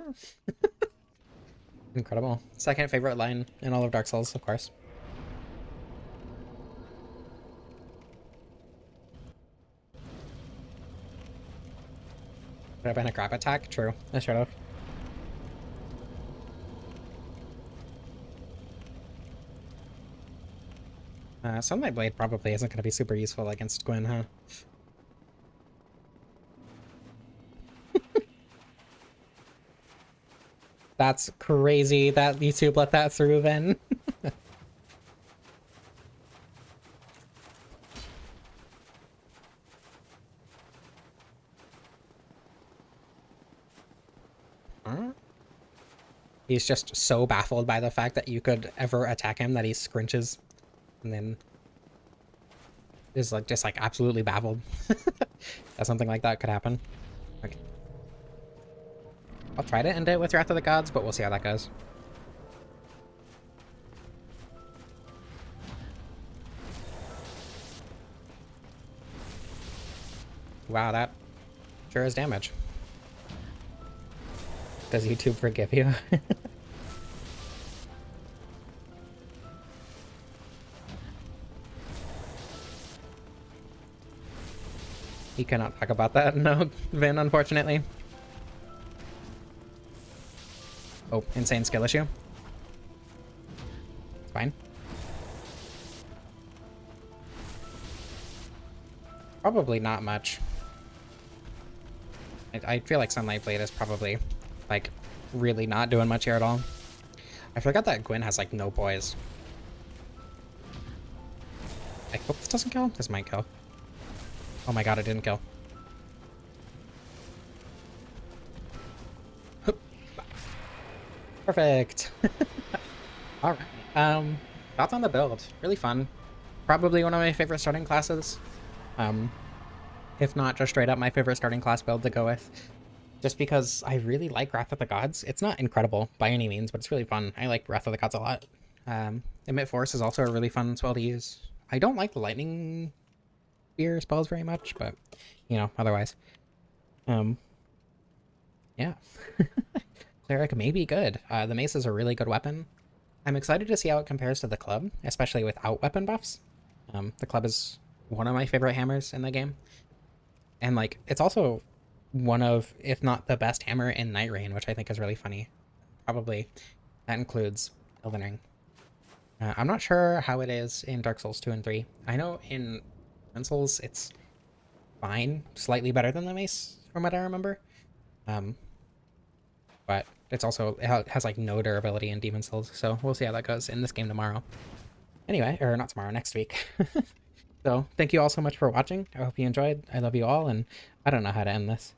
Incredible. Second favorite line in all of Dark Souls, of course. Could have been a grab attack? True. I should have. Sunlight Blade probably isn't going to be super useful against Gwyn, huh? That's crazy that YouTube let that through, then. Huh? He's just so baffled by the fact that you could ever attack him that he scrunches and then is like just like absolutely baffled that something like that could happen. Okay. I'll try to end it with Wrath of the Gods, but we'll see how that goes. Wow, that sure is damage. Does YouTube forgive you? He cannot talk about that, no, Vin, unfortunately. Oh, insane skill issue. It's fine. Probably not much. I feel like Sunlight Blade is probably, like, really not doing much here at all. I forgot that Gwyn has, like, no poise. I hope this doesn't kill. This might kill. Oh my god, it didn't kill. Perfect. Alright. Thoughts on the build. Really fun. Probably one of my favorite starting classes. If not just straight up my favorite starting class build to go with. Just because I really like Wrath of the Gods. It's not incredible by any means, but it's really fun. I like Wrath of the Gods a lot. Emit Force is also a really fun spell to use. I don't like the lightning spear spells very much, but you know, otherwise. Yeah. Cleric may be good. The mace is a really good weapon. I'm excited to see how it compares to the club, especially without weapon buffs. The club is one of my favorite hammers in the game. And like, it's also one of, if not the best hammer in Night Rain, which I think is really funny. Probably that includes Elden Ring. I'm not sure how it is in Dark Souls 2 and 3. I know in Demon Souls it's fine, slightly better than the mace from what I remember. Um, but it's also, it has like no durability in Demon Souls, so we'll see how that goes in this game tomorrow. Anyway, or not tomorrow, next week. So thank you all so much for watching. I hope you enjoyed. I love you all, and I don't know how to end this.